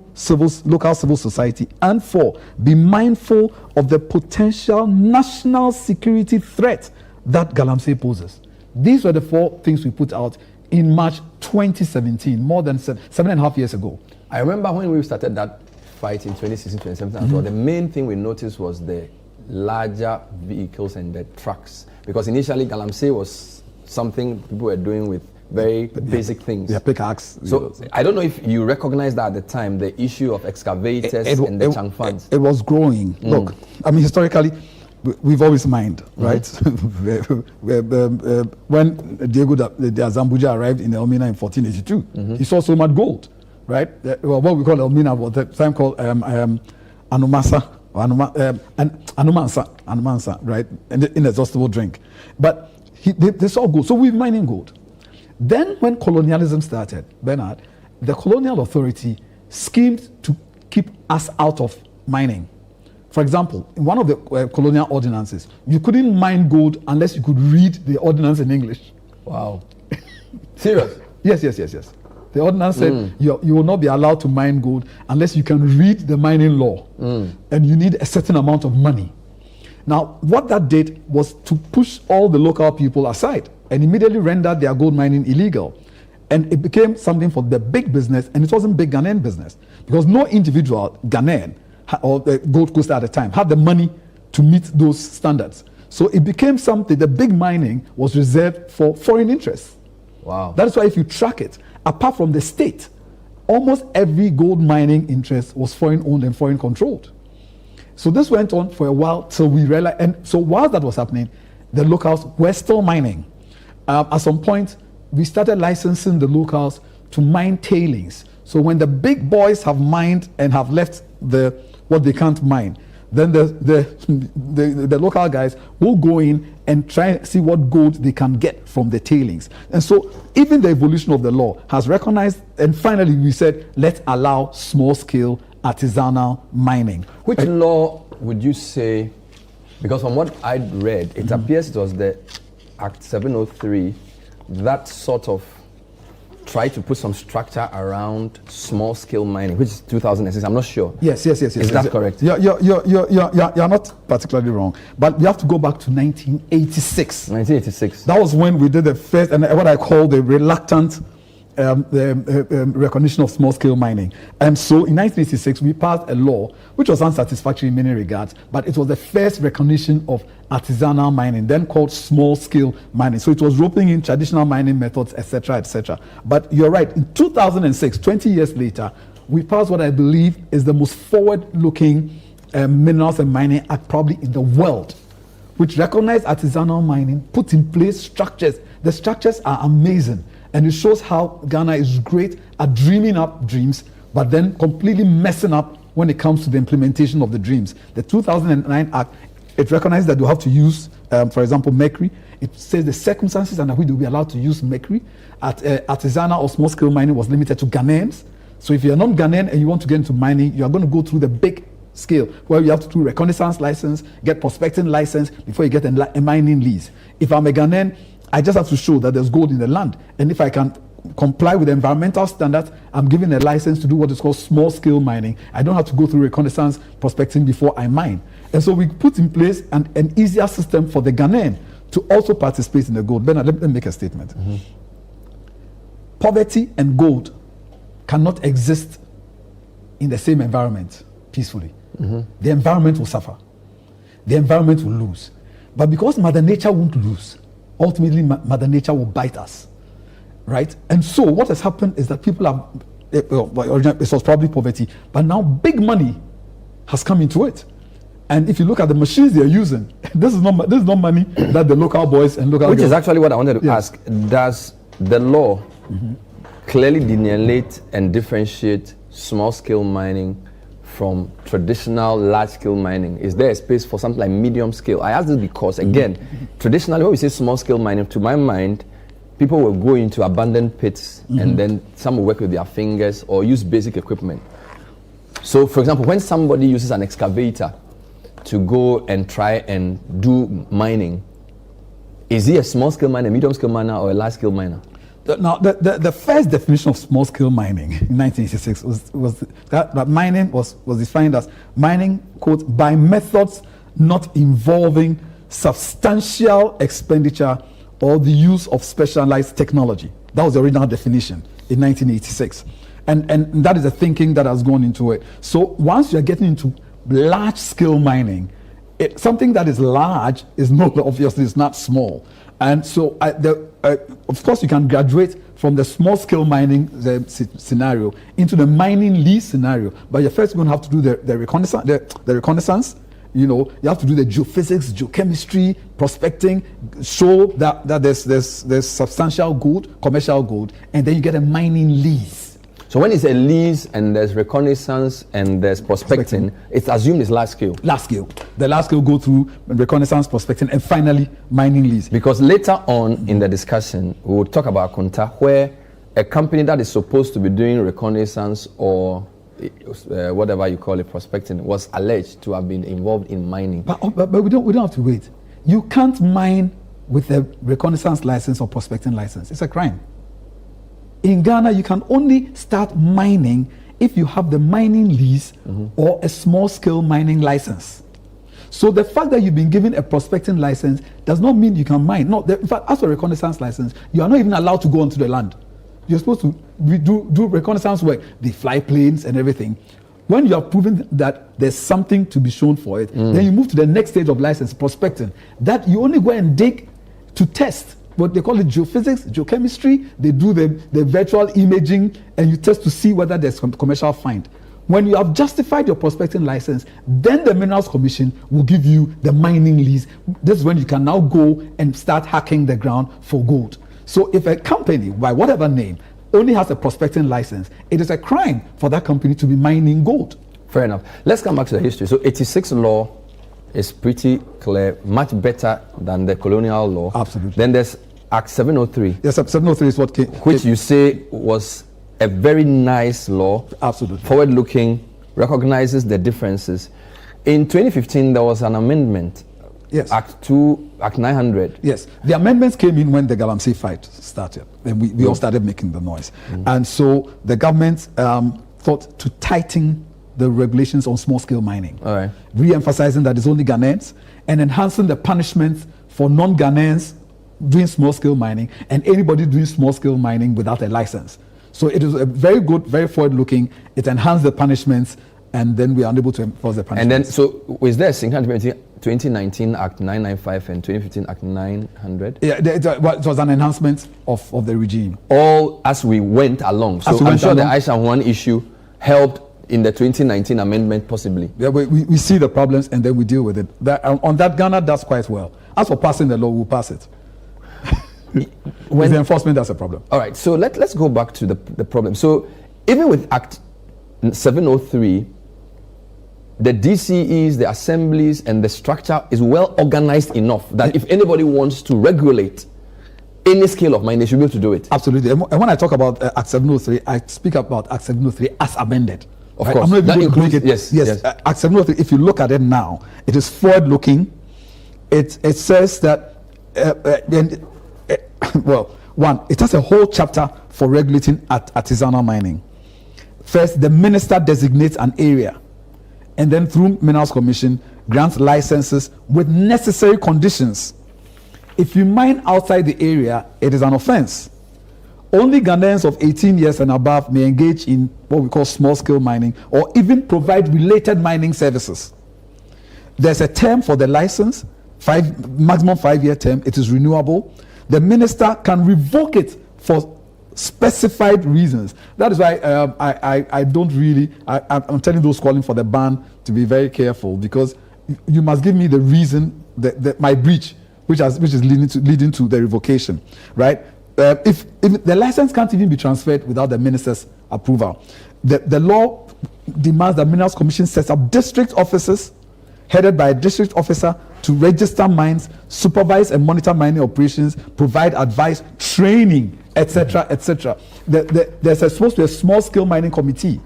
local civil society. And 4. Be mindful of the potential national security threat that Galamsey poses. These were the 4 things we put out in March 2017, more than 7.5 years ago. I remember when we started that fight in 2016, 2017 as well, the main thing we noticed was the larger vehicles and the trucks. Because initially Galamsey was something people were doing with very basic things. Yeah, pickaxe. So I don't know if you recognized that at the time, the issue of excavators and the changfans. It was growing. Look, I mean, historically, we've always mined, right? When Diego de Azambuja arrived in Elmina in 1482, he saw so much gold, right? What we call Elmina was the time called Anumansa, right? An inexhaustible drink. But they saw gold, so we're mining gold. Then when colonialism started, Bernard, the colonial authority schemed to keep us out of mining. For example, in one of the colonial ordinances, you couldn't mine gold unless you could read the ordinance in English. Wow. Serious? Yes. The ordinance said you will not be allowed to mine gold unless you can read the mining law. And you need a certain amount of money. Now, what that did was to push all the local people aside and immediately rendered their gold mining illegal. And it became something for the big business, and it wasn't big Ghanaian business, because no individual Ghanaian or the Gold Coast at the time had the money to meet those standards. So it became something, the big mining was reserved for foreign interests. Wow. That's why if you track it, apart from the state, almost every gold mining interest was foreign owned and foreign controlled. So this went on for a while till we realized, and so while that was happening, the locals were still mining. At some point, we started licensing the locals to mine tailings. So when the big boys have mined and have left what they can't mine, then the local guys will go in and try and see what gold they can get from the tailings. And so even the evolution of the law has recognized, and finally we said, let's allow small-scale artisanal mining. Which law would you say, because from what I read, it appears it was the Act 703 that sort of tried to put some structure around small-scale mining, which is 2006. I'm not sure. Yes. Is that correct? You're not particularly wrong, but we have to go back to 1986. 1986. That was when we did the first, and what I call the reluctant recognition of small-scale mining. And so in 1986, we passed a law which was unsatisfactory in many regards, but it was the first recognition of artisanal mining, then called small-scale mining. So it was roping in traditional mining methods, etc., etc. But you're right, in 2006, 20 years later, we passed what I believe is the most forward-looking Minerals and Mining Act probably in the world, which recognized artisanal mining, put in place structures. The structures are amazing. And it shows how Ghana is great at dreaming up dreams, but then completely messing up when it comes to the implementation of the dreams. The 2009 Act, it recognizes that you have to use, for example, mercury. It says the circumstances under which they will be allowed to use mercury. Artisanal or small-scale mining was limited to Ghanaians. So if you're not Ghanaian and you want to get into mining, you are going to go through the big scale, where you have to do reconnaissance license, get prospecting license before you get a mining lease. If I'm a Ghanaian, I just have to show that there's gold in the land. And if I can comply with the environmental standards, I'm given a license to do what is called small-scale mining. I don't have to go through reconnaissance prospecting before I mine. And so we put in place an easier system for the Ghanaian to also participate in the gold. Bernard, let me make a statement. Poverty and gold cannot exist in the same environment peacefully. The environment will suffer. The environment will lose. But because Mother Nature won't lose, ultimately Mother Nature will bite us, right? And so what has happened is that people have, it was probably poverty, but now big money has come into it. And if you look at the machines they're using, this is not money that the local boys and local Which girls, is actually what I wanted to ask. Does the law clearly delineate and differentiate small-scale mining from traditional large-scale mining? Is there a space for something like medium-scale? I ask this because, again, traditionally when we say small-scale mining, to my mind, people will go into abandoned pits and then some will work with their fingers or use basic equipment. So, for example, when somebody uses an excavator to go and try and do mining, is he a small-scale miner, medium-scale miner, or a large-scale miner? Now, the first definition of small-scale mining in 1986 was that mining was defined as mining, quote, by methods not involving substantial expenditure or the use of specialized technology. That was the original definition in 1986. And that is the thinking that has gone into it. So once you're getting into large-scale mining, something that is large is not, obviously, it's not small. And so, of course, you can graduate from the small-scale mining scenario into the mining lease scenario. But you're first going to have to do the reconnaissance. You know, you have to do the geophysics, geochemistry, prospecting, show that there's substantial gold, commercial gold, and then you get a mining lease. So when it's a lease and there's reconnaissance and there's prospecting, it's assumed it's large scale. Large scale. The large scale go through reconnaissance, prospecting, and finally mining lease. Because later on in the discussion, we will talk about Kunta, where a company that is supposed to be doing reconnaissance or whatever you call it, prospecting, was alleged to have been involved in mining. But we don't have to wait. You can't mine with a reconnaissance license or prospecting license. It's a crime. In Ghana, you can only start mining if you have the mining lease or a small-scale mining license. So the fact that you've been given a prospecting license does not mean you can mine. No, in fact, as for a reconnaissance license, you are not even allowed to go onto the land. You're supposed to do reconnaissance work. They fly planes and everything. When you have proven that there's something to be shown for it, then you move to the next stage of license, prospecting. That you only go and dig to test. But they call it geophysics, geochemistry. They do the virtual imaging and you test to see whether there's some commercial find. When you have justified your prospecting license, then the Minerals Commission will give you the mining lease. This is when you can now go and start hacking the ground for gold. So if a company, by whatever name, only has a prospecting license, it is a crime for that company to be mining gold. Fair enough. Let's come back to the history. So 86 law is pretty clear, much better than the colonial law. Absolutely. Then there's Act 703. Yes, 703 is what came. Which you say was a very nice law. Absolutely. Forward-looking, recognizes the differences. In 2015, there was an amendment. Yes. Act 900. Yes. The amendments came in when the Galamsey fight started. And we all started making the noise. And so the government thought to tighten the regulations on small-scale mining. All right. Re-emphasizing that it's only Ghanaians and enhancing the punishments for non-Ghanaians doing small-scale mining and anybody doing small-scale mining without a license. So it is a very good, very forward-looking. It enhanced the punishments, and then we are unable to enforce the punishments. And then, so is there a synchronicity between 2019 Act 995 and 2015 Act 900? Yeah, it was an enhancement of the regime. All as we went along. So I'm sure the Aisha One issue helped in the 2019 amendment, possibly. Yeah, we see the problems and then we deal with it. On that, Ghana does quite well. As for passing the law, we'll pass it. With the enforcement, that's a problem. All right, so let's go back to the problem. So even with Act 703, the DCEs, the assemblies, and the structure is well organized enough that if anybody wants to regulate any scale of mining, they should be able to do it. Absolutely. And when I talk about Act 703, I speak about Act 703 as amended. Of course. I'm not that includes, it. Yes. Act 703, if you look at it now, it is forward-looking. It says that, it has a whole chapter for regulating artisanal mining. First, the minister designates an area, and then through Minerals Commission, grants licenses with necessary conditions. If you mine outside the area, it is an offense. Only Ghanaians of 18 years and above may engage in what we call small-scale mining or even provide related mining services. There's a term for the license, maximum 5-year term. It is renewable. The minister can revoke it for specified reasons. That is why I don't really, I'm telling those calling for the ban to be very careful, because you must give me the reason, my breach, which is leading to the revocation, right? If the license can't even be transferred without the minister's approval, the law demands that Minerals Commission sets up district offices headed by a district officer to register mines, supervise and monitor mining operations, provide advice, training, etc., etc. There's supposed to be a small-scale mining committee,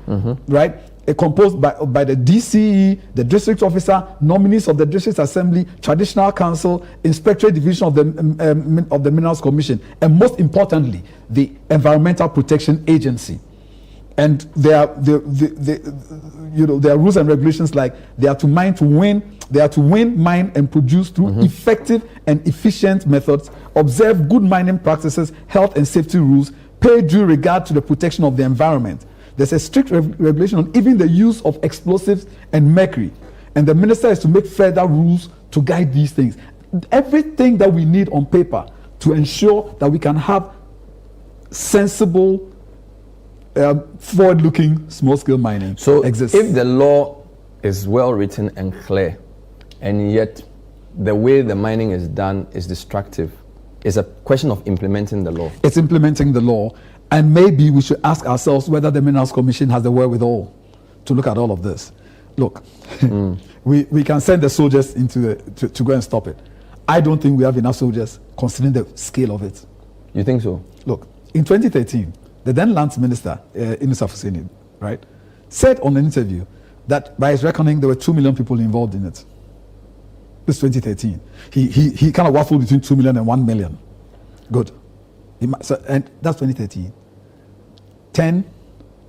right? Composed by the DCE, the district officer, nominees of the district assembly, traditional council, inspectorate division of the Minerals Commission, and most importantly, the Environmental Protection Agency. And there are rules and regulations like they are to mine to win. They are to win, mine, and produce through effective and efficient methods, observe good mining practices, health and safety rules, pay due regard to the protection of the environment. There's a strict regulation on even the use of explosives and mercury. And the minister is to make further rules to guide these things. Everything that we need on paper to ensure that we can have sensible, forward-looking small-scale mining exists. If the law is well written and clear, and yet the way the mining is done is destructive, it's a question of implementing the law. It's implementing the law, and maybe we should ask ourselves whether the Minerals Commission has the wherewithal to look at all of this. Look, we can send the soldiers to go and stop it. I don't think we have enough soldiers considering the scale of it. You think so? Look, in 2013, the then Lands Minister, Inisa Fuseni, right, said on an interview that by his reckoning there were 2 million people involved in it. This 2013. He kind of waffled between 2 million and 1 million. Good. And that's 2013. 10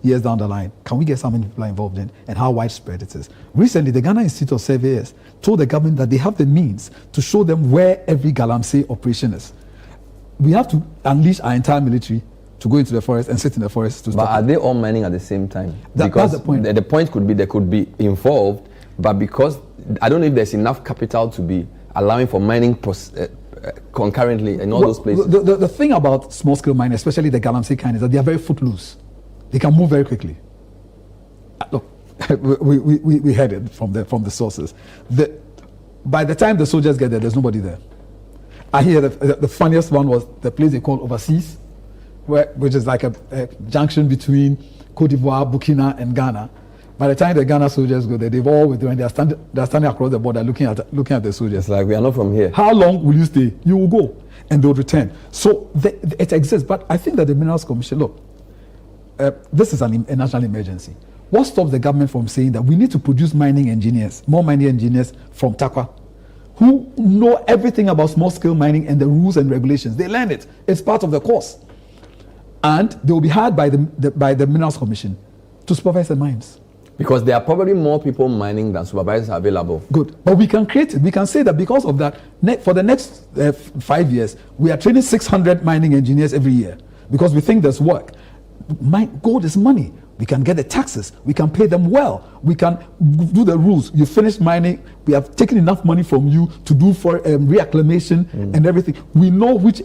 years down the line, can we guess how many people are involved in and how widespread it is? Recently, the Ghana Institute of Surveyors told the government that they have the means to show them where every Galamsey operation is. We have to unleash our entire military to go into the forest and sit in the forest to stop. But are they all mining at the same time? That's the point. The point could be they could be involved, but because I don't know if there's enough capital to be allowing for mining concurrently in all those places. The thing about small-scale mining, especially the Galamsey kind, is that they are very footloose. They can move very quickly. Look, we heard it from the sources. By the time the soldiers get there, there's nobody there. I hear the funniest one was the place they call Overseas, which is like a junction between Cote d'Ivoire, Burkina, and Ghana, By the time the Ghana soldiers go there, they've all withdrawn. They're standing across the border looking at the soldiers. It's like we are not from here. How long will you stay? You will go, and they'll return. So it exists. But I think that the Minerals Commission, look, this is a national emergency. What stops the government from saying that we need to produce mining engineers, more mining engineers from Takwa, who know everything about small-scale mining and the rules and regulations? They learn it. It's part of the course, and they will be hired by the Minerals Commission to supervise the mines. Because there are probably more people mining than supervisors available. Good. But we can create it. We can say that because of that, for the next 5 years, we are training 600 mining engineers every year because we think there's work. Gold is money. We can get the taxes. We can pay them well. We can do the rules. You finish mining. We have taken enough money from you to do for reclamation and everything. We know which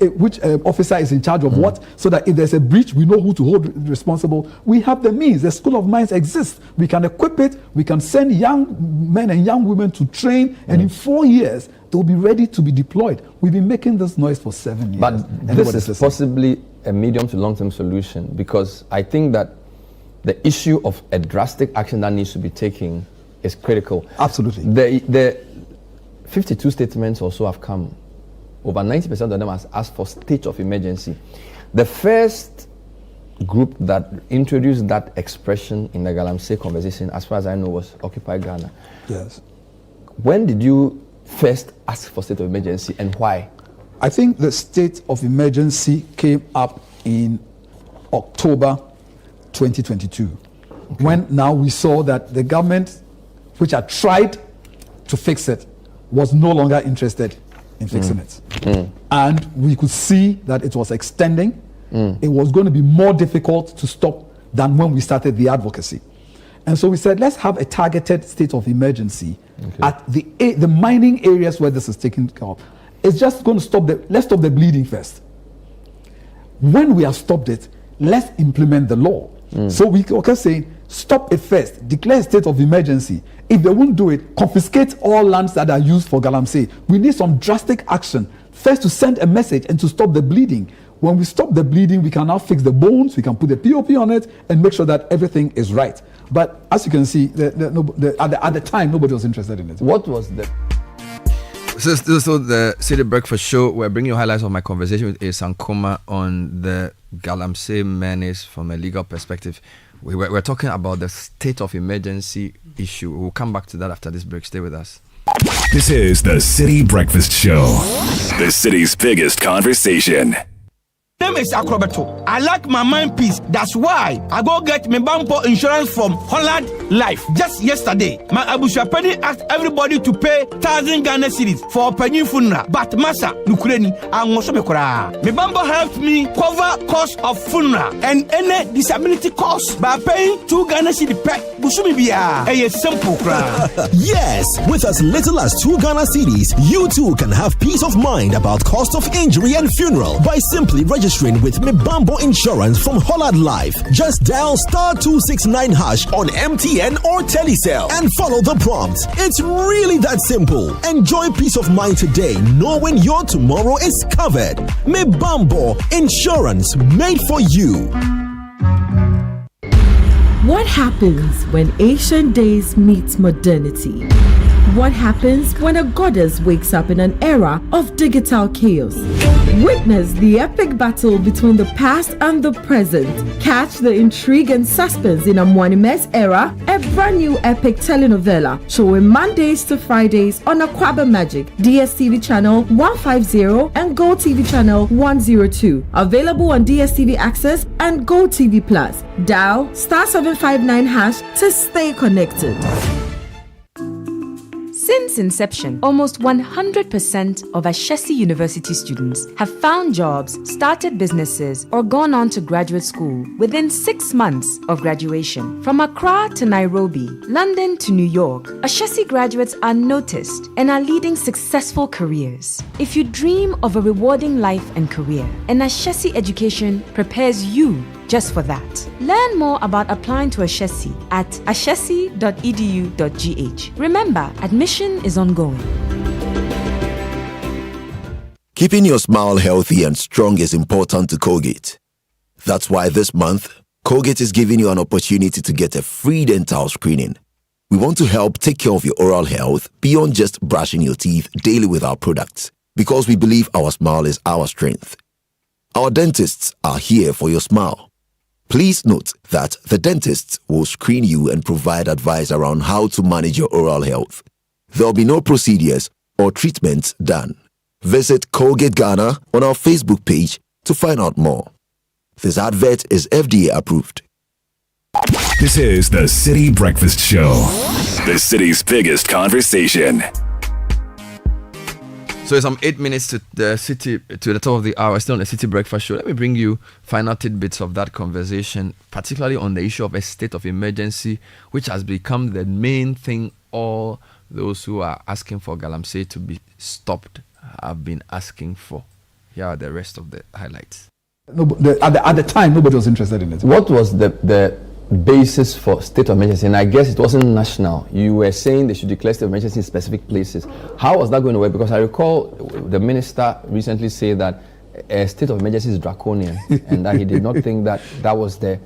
officer is in charge of what, so that if there's a breach, we know who to hold responsible. We have the means. The School of Mines exists. We can equip it. We can send young men and young women to train, and in 4 years, they'll be ready to be deployed. We've been making this noise for 7 years. But this is possibly a medium to long-term solution, because I think that the issue of a drastic action that needs to be taken is critical. Absolutely. The 52 statements also have come. Over 90% of them has asked for state of emergency. The first group that introduced that expression in the Galamsey conversation, as far as I know, was Occupy Ghana. Yes. When did you first ask for state of emergency, and why? I think the state of emergency came up in October 2022, when now we saw that the government, which had tried to fix it, was no longer interested in fixing it. And we could see that it was extending. It was going to be more difficult to stop than when we started the advocacy. And so we said, let's have a targeted state of emergency at the mining areas where this is taking care of. It's just going to stop let's stop the bleeding first. When we have stopped it, let's implement the law. So we can say, stop it first, declare a state of emergency. If they won't do it, confiscate all lands that are used for Galamsey. We need some drastic action, first to send a message and to stop the bleeding. When we stop the bleeding, we can now fix the bones, we can put the POP on it and make sure that everything is right. But as you can see, at the time, nobody was interested in it. What was the... So the Citi Breakfast Show, we're bringing you highlights of my conversation with Sankoma on the Galamsey menace from a legal perspective. We're talking about the state of emergency issue. We'll come back to that after this break. Stay with us. This is the Citi Breakfast Show, the city's biggest conversation. My name is Akrobeto. I like my mind peace. That's why I go get my Bampo insurance from Holland Life. Just yesterday, my Abushapeni asked everybody to pay 1,000 Ghana cedis for a penny funeral. But Masa, Nukureni, and Mosomekora. My Bampo helped me cover cost of funeral and any disability cost by paying 2 Ghana cedis per Busumibia. A simple cry. Yes, with as little as 2 Ghana cedis, you too can have peace of mind about cost of injury and funeral by simply registering with Mibambo Insurance from Holland Life. Just dial *269# on MTN or Telecel and follow the prompts. It's really that simple. Enjoy peace of mind today, knowing your tomorrow is covered. Mibambo Insurance, made for you. What happens when ancient days meet modernity? What happens when a goddess wakes up in an era of digital chaos? Witness the epic battle between the past and the present. Catch the intrigue and suspense in Amwanime's era, a brand new epic telenovela showing Mondays to Fridays on Aquaba Magic, DSTV channel 150 and Go TV channel 102. Available on DSTV Access and Go TV Plus. Dial *759# to stay connected. Since inception, almost 100% of Ashesi University students have found jobs, started businesses, or gone on to graduate school within 6 months of graduation. From Accra to Nairobi, London to New York, Ashesi graduates are noticed and are leading successful careers. If you dream of a rewarding life and career, an Ashesi education prepares you just for that. Learn more about applying to Ashesi at ashesi.edu.gh. Remember, admission is ongoing. Keeping your smile healthy and strong is important to Colgate. That's why this month, Colgate is giving you an opportunity to get a free dental screening. We want to help take care of your oral health beyond just brushing your teeth daily with our products, because we believe our smile is our strength. Our dentists are here for your smile. Please note that the dentists will screen you and provide advice around how to manage your oral health. There will be no procedures or treatments done. Visit Colgate Ghana on our Facebook page to find out more. This advert is FDA approved. This is the Citi Breakfast Show, the city's biggest conversation. So it's 8 minutes to the top of the hour, still on the Citi Breakfast Show. Let me bring you final tidbits of that conversation, particularly on the issue of a state of emergency, which has become the main thing all those who are asking for Galamsey to be stopped have been asking for. Here are the rest of the highlights. No, at the time, nobody was interested in it. What was the basis for state of emergency? And I guess it wasn't national. You were saying they should declare state of emergency in specific places. How was that going to work? Because I recall the minister recently say that a state of emergency is draconian and that he did not think that was the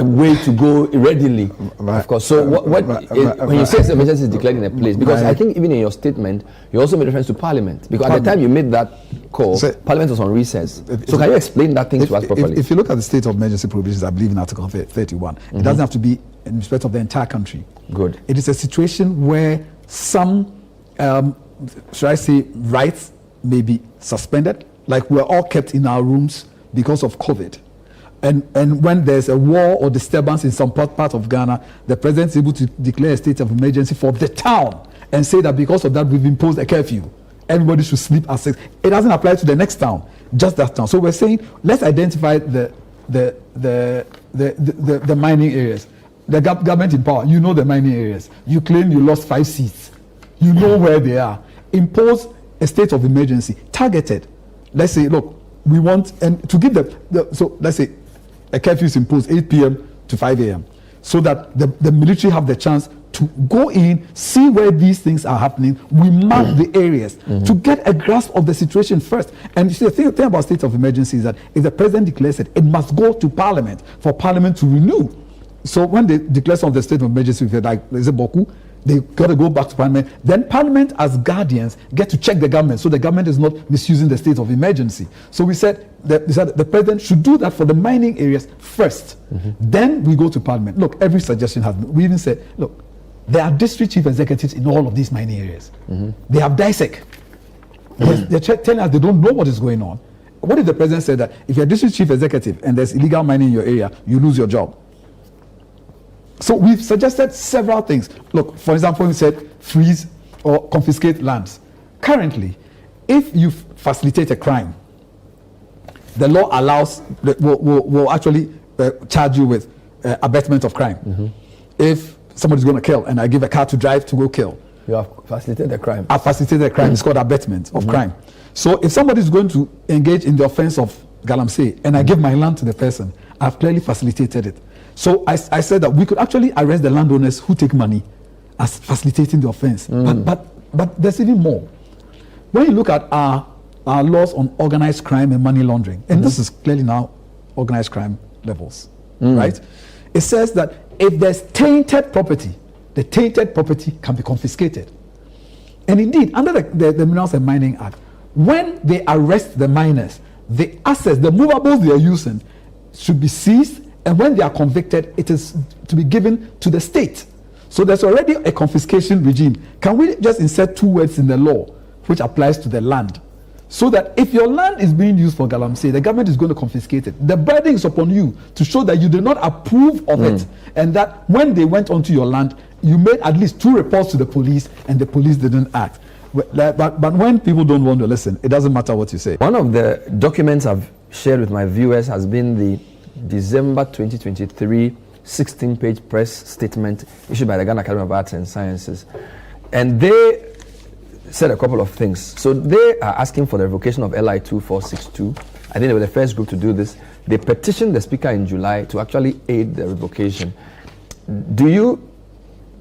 way to go readily. Of course. So when you say state of emergency is declared in a place, because I think even in your statement you also made reference to Parliament, because at the time you made that call, Parliament was on recess. So can you explain that thing to us properly? If you look at the state of emergency provisions, I believe in Article 31, it doesn't have to be in respect of the entire country. Good. It is a situation where some, should I say, rights may be suspended. Like we're all kept in our rooms because of COVID. And when there's a war or disturbance in some part of Ghana, the president is able to declare a state of emergency for the town and say that because of that we've imposed a curfew. Everybody should sleep at 6. It doesn't apply to the next town, just that town. So we're saying let's identify the mining areas. The government in power, you know the mining areas. You claim you lost 5 seats. You know where they are. Impose a state of emergency, targeted. Let's say, look, we want, and to give so let's say a curfew is imposed 8 p.m. to 5 a.m. so that the military have the chance to go in, see where these things are happening. We mark the areas to get a grasp of the situation first. And you see, the thing about state of emergency is that if the president declares it, it must go to Parliament for Parliament to renew. So when they declare some of the state of emergency, like there's a Boku, they got to go back to Parliament. Then Parliament, as guardians, get to check the government, so the government is not misusing the state of emergency. So we said that the president should do that for the mining areas first. Then we go to Parliament. Look, every suggestion has been. We even said, look, there are district chief executives in all of these mining areas. They have DISEC. They're telling us they don't know what is going on. What if the president said that if you're a district chief executive and there's illegal mining in your area, you lose your job? So we've suggested several things. Look, for example, we said freeze or confiscate lands. Currently, if you facilitate a crime, the law allows, will actually charge you with abetment of crime. If somebody's going to kill and I give a car to drive to go kill, you have facilitated the crime. I've facilitated a crime. It's called abetment of crime. So if somebody is going to engage in the offense of Galamsey and I give my land to the person, I've clearly facilitated it. So I said that we could actually arrest the landowners who take money as facilitating the offense. But there's even more. When you look at our laws on organized crime and money laundering, and this is clearly now organized crime levels, right? It says that if there's tainted property, the tainted property can be confiscated. And indeed, under the Minerals and Mining Act, when they arrest the miners, the assets, the movables they are using should be seized, and when they are convicted, it is to be given to the state. So there's already a confiscation regime. Can we just insert 2 words in the law which applies to the land? So that if your land is being used for Galamsey, the government is going to confiscate it. The burden is upon you to show that you did not approve of it, and that when they went onto your land, you made at least 2 reports to the police and the police didn't act. But when people don't want to listen, it doesn't matter what you say. One of the documents I've shared with my viewers has been the December 2023 16-page press statement issued by the Ghana Academy of Arts and Sciences. And they said a couple of things. So they are asking for the revocation of LI 2462. I think they were the first group to do this. They petitioned the speaker in July to actually aid the revocation.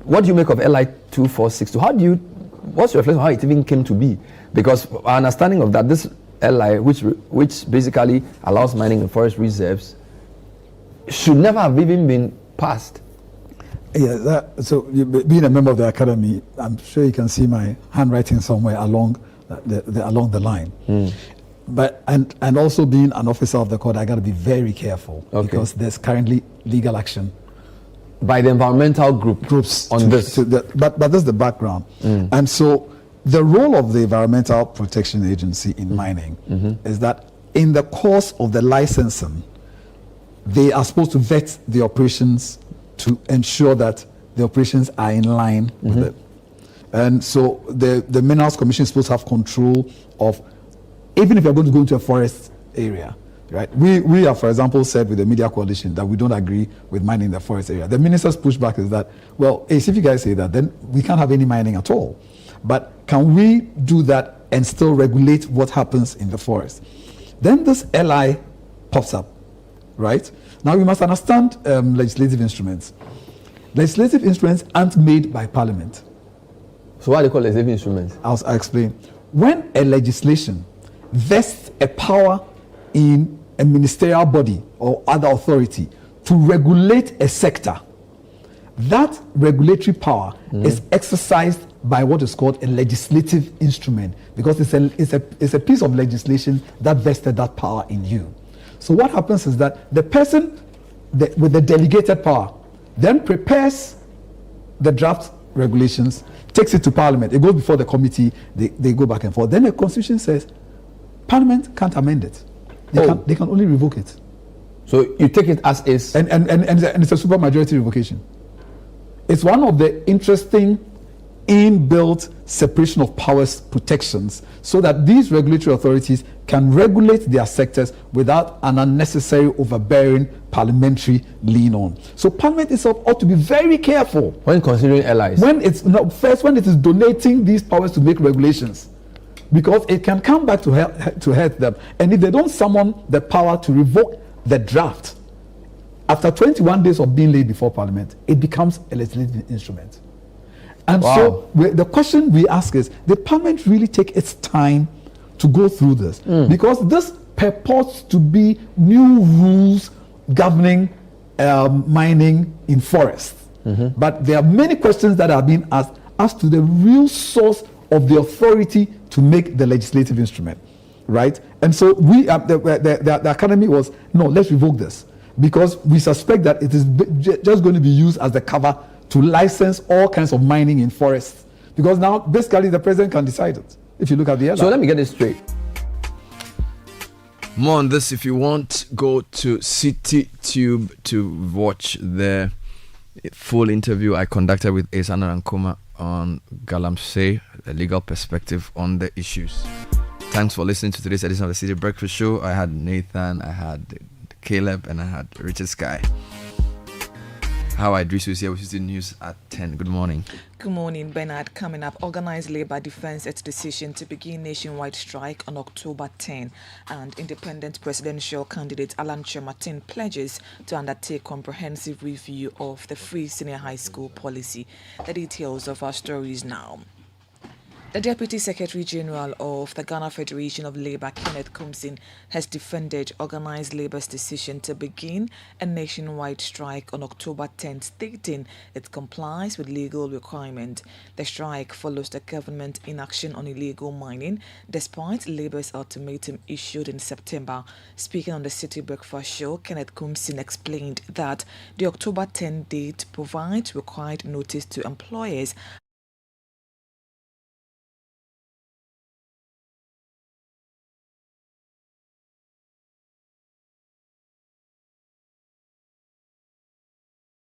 What do you make of LI 2462? What's your reflection on how it even came to be? Because our understanding of that, this LI, which basically allows mining in forest reserves, should never have even been passed. Yeah, being a member of the academy, I'm sure you can see my handwriting somewhere along the line. But and also being an officer of the court, I got to be very careful because there's currently legal action by the environmental groups on this. But that's the background, and so the role of the Environmental Protection Agency in mining is that in the course of the licensing, they are supposed to vet the operations to ensure that the operations are in line with it. And so the Minerals Commission is supposed to have control of, even if you're going to go into a forest area, right? We have, for example, said with the Media Coalition that we don't agree with mining in the forest area. The minister's pushback is that, well, if you guys say that, then we can't have any mining at all. But can we do that and still regulate what happens in the forest? Then this LI pops up, right? Now we must understand legislative instruments. Legislative instruments aren't made by Parliament. So what are they called legislative instruments? I'll explain. When a legislation vests a power in a ministerial body or other authority to regulate a sector, that regulatory power is exercised by what is called a legislative instrument, because it's a piece of legislation that vested that power in you. So what happens is that the person with the delegated power then prepares the draft regulations, takes it to Parliament. It goes before the committee. They go back and forth. Then the Constitution says Parliament can't amend it. They can only revoke it. So you take it as is, and it's a supermajority revocation. It's one of the interesting inbuilt separation of powers protections, so that these regulatory authorities can regulate their sectors without an unnecessary overbearing parliamentary lean on. So Parliament itself ought to be very careful when considering allies. When it is donating these powers to make regulations, because it can come back to hurt them. And if they don't summon the power to revoke the draft after 21 days of being laid before Parliament, it becomes a legislative instrument. And so the question we ask is, did Parliament really take its time to go through this? Because this purports to be new rules governing mining in forests. But there are many questions that are being asked as to the real source of the authority to make the legislative instrument, right? And so the Academy was, no, let's revoke this, because we suspect that it is just going to be used as the cover to license all kinds of mining in forests. Because now, basically, the president can decide it, if you look at the other. So let me get this straight. More on this, if you want, go to Citi Tube to watch the full interview I conducted with Esana Rankoma on Galamsey, the legal perspective on the issues. Thanks for listening to today's edition of the Citi Breakfast Show. I had Nathan, I had Caleb, and I had Richard Sky. How I Idris is here with the news at 10. Good morning. Good morning, Bernard. Coming up, Organized Labour defends its decision to begin nationwide strike on October 10, and independent presidential candidate Alan Chemartin pledges to undertake comprehensive review of the free senior high school policy. The details of our stories now. The Deputy Secretary General of the Ghana Federation of Labour, Kenneth Kumsin, has defended Organised Labour's decision to begin a nationwide strike on October 10, stating it complies with legal requirement. The strike follows the government inaction on illegal mining, despite Labour's ultimatum issued in September. Speaking on the Citi Breakfast Show, Kenneth Kumsin explained that the October 10 date provides required notice to employers